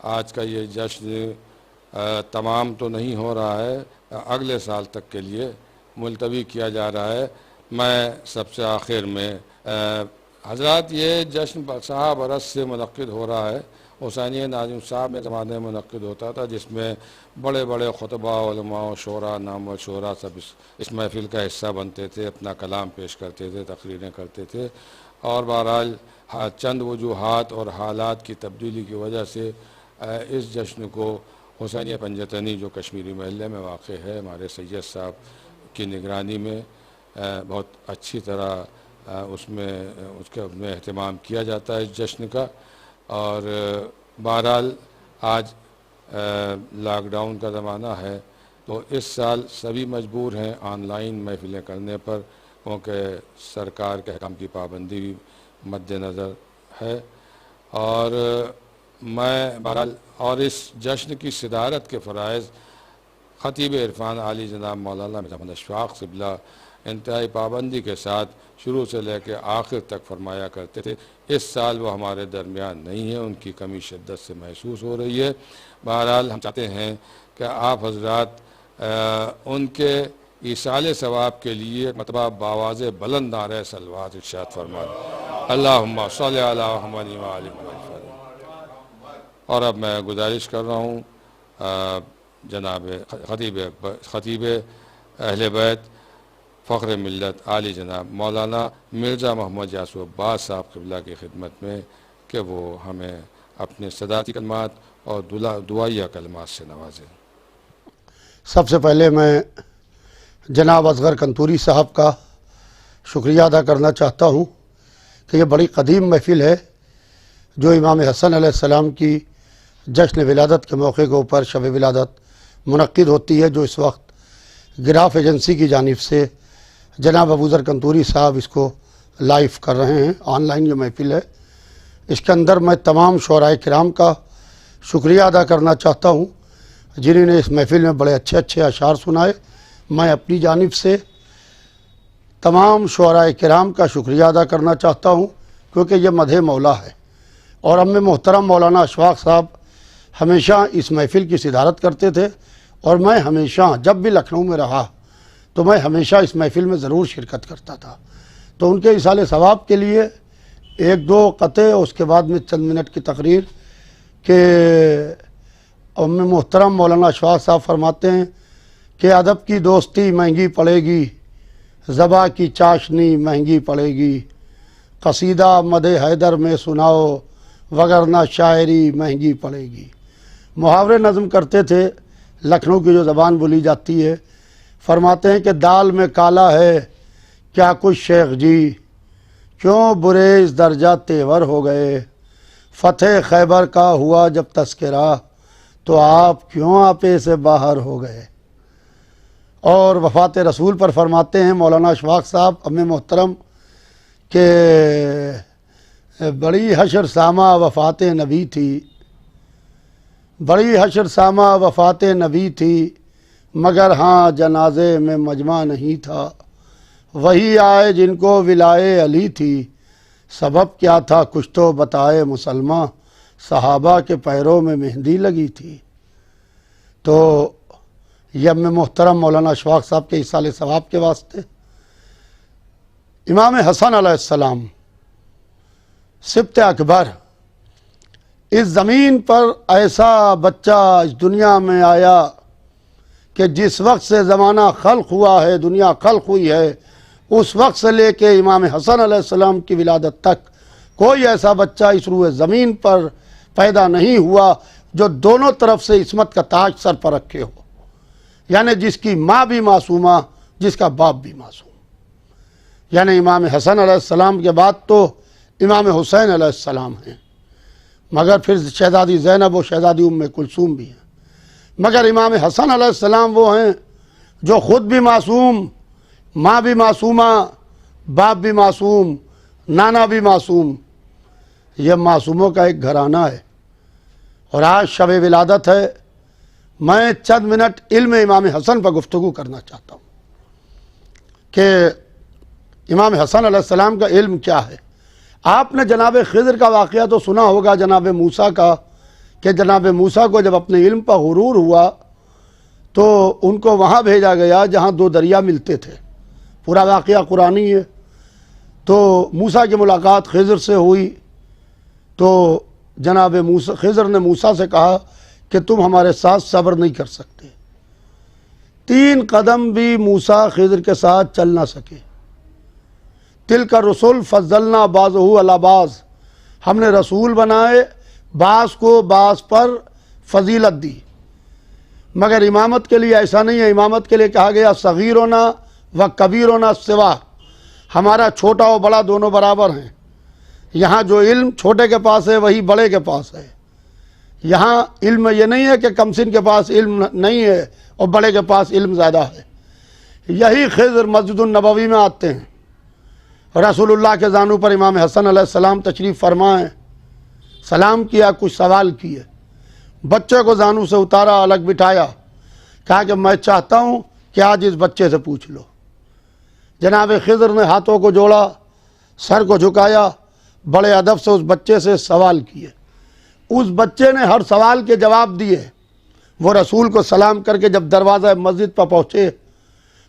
آج کا یہ جشن تمام تو نہیں ہو رہا ہے، اگلے سال تک کے لیے ملتوی کیا جا رہا ہے۔ میں سب سے آخر میں حضرات یہ جشن 100 برس سے منعقد ہو رہا ہے۔ حسینیہ ناظم صاحب میں زمانے میں منعقد ہوتا تھا، جس میں بڑے بڑے خطباء، علماء، شعراء، نامور شعراء سب اس محفل کا حصہ بنتے تھے، اپنا کلام پیش کرتے تھے، تقریریں کرتے تھے، اور بہرحال چند وجوہات اور حالات کی تبدیلی کی وجہ سے اس جشن کو حسینیہ پنجتنی جو کشمیری محلے میں واقع ہے، ہمارے سید صاحب کی نگرانی میں بہت اچھی طرح اس میں اہتمام کیا جاتا ہے اس جشن کا۔ اور بہرحال آج لاک ڈاؤن کا زمانہ ہے، تو اس سال سبھی مجبور ہیں آن لائن محفلیں کرنے پر، کیونکہ سرکار کے حکم کی پابندی بھی مد نظر ہے۔ اور میں بہرحال اور اس جشن کی صدارت کے فرائض خطیب عرفان عالی جناب مولانا محمد اشفاق قبلہ انتہائی پابندی کے ساتھ شروع سے لے کے آخر تک فرمایا کرتے تھے۔ اس سال وہ ہمارے درمیان نہیں ہیں، ان کی کمی شدت سے محسوس ہو رہی ہے۔ بہرحال ہم چاہتے ہیں کہ آپ حضرات ان کے ایصال ثواب کے لیے مرتبہ بآواز بلند نعرہ صلوات ارشاد فرمائیں، اللہم صلی علی محمد و آل محمد۔ اور اب میں گزارش کر رہا ہوں جناب خطیب اہل بیت فخر ملت عالی جناب مولانا مرزا محمد یاسو عباس صاحب قبلہ کی خدمت میں کہ وہ ہمیں اپنے صداقتی کلمات اور دعائیہ کلمات سے نوازیں۔ سب سے پہلے میں جناب اصغر کنتوری صاحب کا شکریہ ادا کرنا چاہتا ہوں کہ یہ بڑی قدیم محفل ہے جو امام حسن علیہ السلام کی جشن ولادت کے موقع کے اوپر شب ولادت منعقد ہوتی ہے، جو اس وقت گراف ایجنسی کی جانب سے جناب ابوذر کنتوری صاحب اس کو لائیو کر رہے ہیں، آن لائن یہ محفل ہے۔ اس کے اندر میں تمام شعراء کرام کا شکریہ ادا کرنا چاہتا ہوں جنہوں نے اس محفل میں بڑے اچھے اچھے اشعار سنائے۔ میں اپنی جانب سے تمام شعراء کرام کا شکریہ ادا کرنا چاہتا ہوں، کیونکہ یہ مدح مولا ہے، اور ہم میں محترم مولانا اشفاق صاحب ہمیشہ اس محفل کی صدارت کرتے تھے، اور میں ہمیشہ جب بھی لکھنؤ میں رہا تو میں ہمیشہ اس محفل میں ضرور شرکت کرتا تھا۔ تو ان کے ایصال ثواب کے لیے ایک دو قطعے، اس کے بعد میں چند منٹ کی تقریر کہ محترم مولانا اشفاق صاحب فرماتے ہیں کہ ادب کی دوستی مہنگی پڑے گی، زباں کی چاشنی مہنگی پڑے گی، قصیدہ مدح حیدر میں سناؤ وگرنہ شاعری مہنگی پڑے گی۔ محاورے نظم کرتے تھے، لکھنؤ کی جو زبان بولی جاتی ہے، فرماتے ہیں کہ دال میں کالا ہے کیا کچھ شیخ جی، کیوں برے اس درجہ تیور ہو گئے، فتح خیبر کا ہوا جب تذکرہ تو آپ کیوں آپے سے باہر ہو گئے۔ اور وفات رسول پر فرماتے ہیں مولانا اشفاق صاحب ہمیں محترم کہ بڑی حشر سامہ وفات نبی تھی، بڑی حشر سامہ وفات نبی تھی، مگر ہاں جنازے میں مجمع نہیں تھا، وہی آئے جن کو ولائے علی تھی، سبب کیا تھا کچھ تو بتائے مسلمہ، صحابہ کے پیروں میں مہندی لگی تھی۔ تو یہ میں محترم مولانا اشفاق صاحب کے ایصال ثواب کے واسطے امام حسن علیہ السلام سبط اکبر، اس زمین پر ایسا بچہ اس دنیا میں آیا کہ جس وقت سے زمانہ خلق ہوا ہے، دنیا خلق ہوئی ہے، اس وقت سے لے کے امام حسن علیہ السلام کی ولادت تک کوئی ایسا بچہ اس روئے زمین پر پیدا نہیں ہوا جو دونوں طرف سے عصمت کا تاج سر پر رکھے ہو، یعنی جس کی ماں بھی معصومہ، جس کا باپ بھی معصوم۔ یعنی امام حسن علیہ السلام کے بعد تو امام حسین علیہ السلام ہیں، مگر پھر شہزادی زینب و شہزادی ام کلثوم بھی ہیں، مگر امام حسن علیہ السلام وہ ہیں جو خود بھی معصوم، ماں بھی معصومہ، باپ بھی معصوم، نانا بھی معصوم۔ یہ معصوموں کا ایک گھرانہ ہے، اور آج شب ولادت ہے۔ میں چند منٹ علم امام حسن پر گفتگو کرنا چاہتا ہوں کہ امام حسن علیہ السلام کا علم کیا ہے۔ آپ نے جناب خضر کا واقعہ تو سنا ہوگا، جناب موسیٰ کا، کہ جناب موسیٰ کو جب اپنے علم پر غرور ہوا تو ان کو وہاں بھیجا گیا جہاں دو دریا ملتے تھے، پورا واقعہ قرآنی ہے۔ تو موسیٰ کی ملاقات خضر سے ہوئی تو جناب موسیٰ، خضر نے موسیٰ سے کہا کہ تم ہمارے ساتھ صبر نہیں کر سکتے۔ 3 قدم بھی موسیٰ خضر کے ساتھ چل نہ سکے۔ تلک الرسل فضلنا بعضہ علی بعض، ہم نے رسول بنائے، بعض کو بعض پر فضیلت دی، مگر امامت کے لیے ایسا نہیں ہے۔ امامت کے لیے کہا گیا صغیرنا و کبیرنا سوا، ہمارا چھوٹا و بڑا دونوں برابر ہیں۔ یہاں جو علم چھوٹے کے پاس ہے وہی بڑے کے پاس ہے۔ یہاں علم یہ نہیں ہے کہ کم سن کے پاس علم نہیں ہے اور بڑے کے پاس علم زیادہ ہے۔ یہی خضر مسجد النبوی میں آتے ہیں، رسول اللہ کے زانو پر امام حسن علیہ السلام تشریف فرمائیں، سلام کیا، کچھ سوال کیے، بچے کو زانو سے اتارا، الگ بٹھایا، کہا کہ میں چاہتا ہوں کہ آج اس بچے سے پوچھ لو۔ جناب خضر نے ہاتھوں کو جوڑا، سر کو جھکایا، بڑے ادب سے اس بچے سے سوال کیے۔ اس بچے نے ہر سوال کے جواب دیے۔ وہ رسول کو سلام کر کے جب دروازہ مسجد پر پہنچے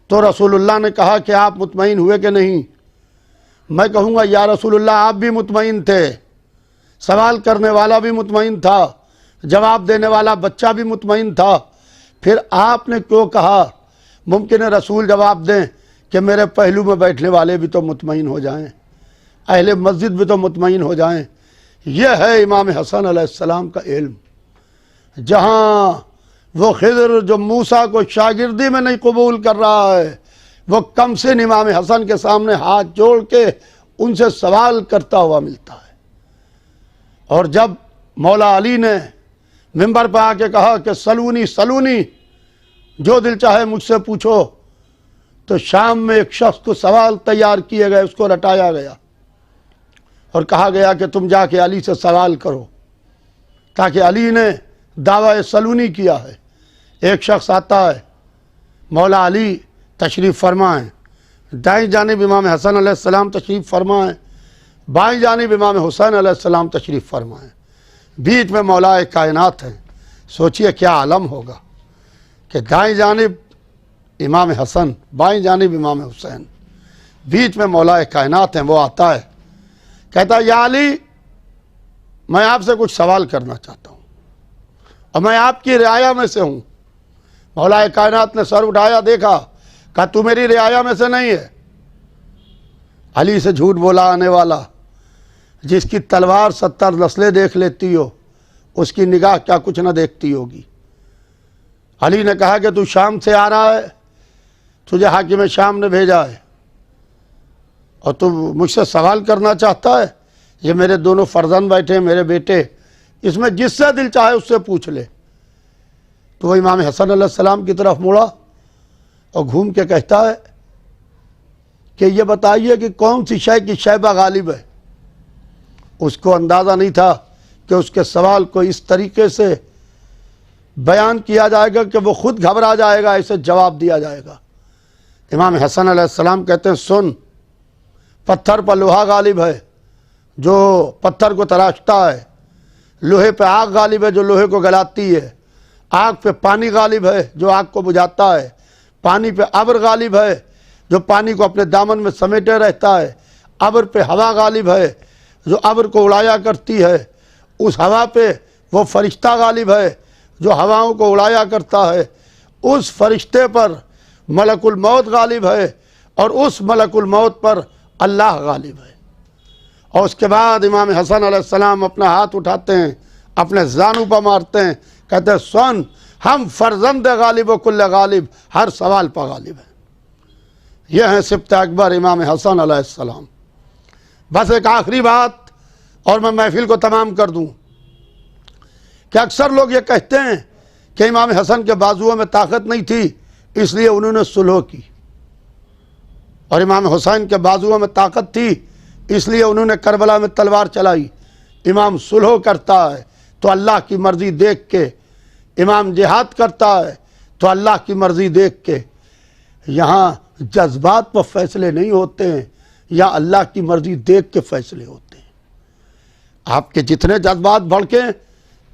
تو رسول اللہ نے کہا کہ آپ مطمئن ہوئے کہ نہیں؟ میں کہوں گا یا رسول اللہ آپ بھی مطمئن تھے، سوال کرنے والا بھی مطمئن تھا، جواب دینے والا بچہ بھی مطمئن تھا، پھر آپ نے کیوں کہا؟ ممکن ہے رسول جواب دیں کہ میرے پہلو میں بیٹھنے والے بھی تو مطمئن ہو جائیں، اہل مسجد بھی تو مطمئن ہو جائیں۔ یہ ہے امام حسن علیہ السلام کا علم۔ جہاں وہ خضر جو موسیٰ کو شاگردی میں نہیں قبول کر رہا ہے، وہ کم سن امام حسن کے سامنے ہاتھ جوڑ کے ان سے سوال کرتا ہوا ملتا ہے۔ اور جب مولا علی نے منبر پہ آ کے کہا کہ سلونی سلونی، جو دل چاہے مجھ سے پوچھو، تو شام میں ایک شخص کو سوال تیار کیے گئے، اس کو رٹایا گیا اور کہا گیا کہ تم جا کے علی سے سوال کرو، تاکہ علی نے دعویٰ سلونی کیا ہے۔ ایک شخص آتا ہے، مولا علی تشریف فرمائیں، دائیں جانب امام حسن علیہ السلام تشریف فرمائیں، بائیں جانب امام حسین علیہ السلام تشریف فرمائیں، بیچ میں مولا کائنات ہیں۔ سوچئے کیا عالم ہوگا کہ دائیں جانب امام حسن، بائیں جانب امام حسین، بیچ میں مولا کائنات ہیں۔ وہ آتا ہے، کہتا ہے یا علی، میں آپ سے کچھ سوال کرنا چاہتا ہوں اور میں آپ کی رعایا میں سے ہوں۔ مولا کائنات نے سر اٹھایا، دیکھا، کہا تو میری رعایا میں سے نہیں ہے۔ علی سے جھوٹ بولا آنے والا، جس کی تلوار 70 نسلیں دیکھ لیتی ہو، اس کی نگاہ کیا کچھ نہ دیکھتی ہوگی۔ علی نے کہا کہ تو شام سے آ رہا ہے، تجھے حاکم شام نے بھیجا ہے اور تو مجھ سے سوال کرنا چاہتا ہے؟ یہ میرے دونوں فرزند بیٹھے، میرے بیٹے، اس میں جس سے دل چاہے اس سے پوچھ لے۔ تو وہ امام حسن علیہ السلام کی طرف مڑا اور گھوم کے کہتا ہے کہ یہ بتائیے کہ کون سی شے کی شیبہ غالب ہے۔ اس کو اندازہ نہیں تھا کہ اس کے سوال کو اس طریقے سے بیان کیا جائے گا کہ وہ خود گھبرا جائے گا، ایسے جواب دیا جائے گا۔ امام حسن علیہ السلام کہتے ہیں سن، پتھر پر لوہا غالب ہے جو پتھر کو تراشتا ہے، لوہے پہ آگ غالب ہے جو لوہے کو گلاتی ہے، آگ پہ پانی غالب ہے جو آگ کو بجھاتا ہے، پانی پہ ابر غالب ہے جو پانی کو اپنے دامن میں سمیٹے رہتا ہے، ابر پہ ہوا غالب ہے جو ابر کو اڑایا کرتی ہے، اس ہوا پہ وہ فرشتہ غالب ہے جو ہواؤں کو اڑایا کرتا ہے، اس فرشتے پر ملک الموت غالب ہے اور اس ملک الموت پر اللہ غالب ہے۔ اور اس کے بعد امام حسن علیہ السلام اپنا ہاتھ اٹھاتے ہیں، اپنے زانو پر مارتے ہیں، کہتے ہیں سن، ہم فرزند غالب و کل غالب، ہر سوال پر غالب ہیں۔ یہ ہیں سبط اکبر امام حسن علیہ السلام۔ بس ایک آخری بات اور میں محفل کو تمام کر دوں کہ اکثر لوگ یہ کہتے ہیں کہ امام حسن کے بازوؤں میں طاقت نہیں تھی اس لیے انہوں نے صلح کی، اور امام حسین کے بازوؤں میں طاقت تھی اس لیے انہوں نے کربلا میں تلوار چلائی۔ امام صلح کرتا ہے تو اللہ کی مرضی دیکھ کے، امام جہاد کرتا ہے تو اللہ کی مرضی دیکھ کے۔ یہاں جذبات پر فیصلے نہیں ہوتے ہیں، یا اللہ کی مرضی دیکھ کے فیصلے ہوتے ہیں۔ آپ کے جتنے جذبات بھڑکیں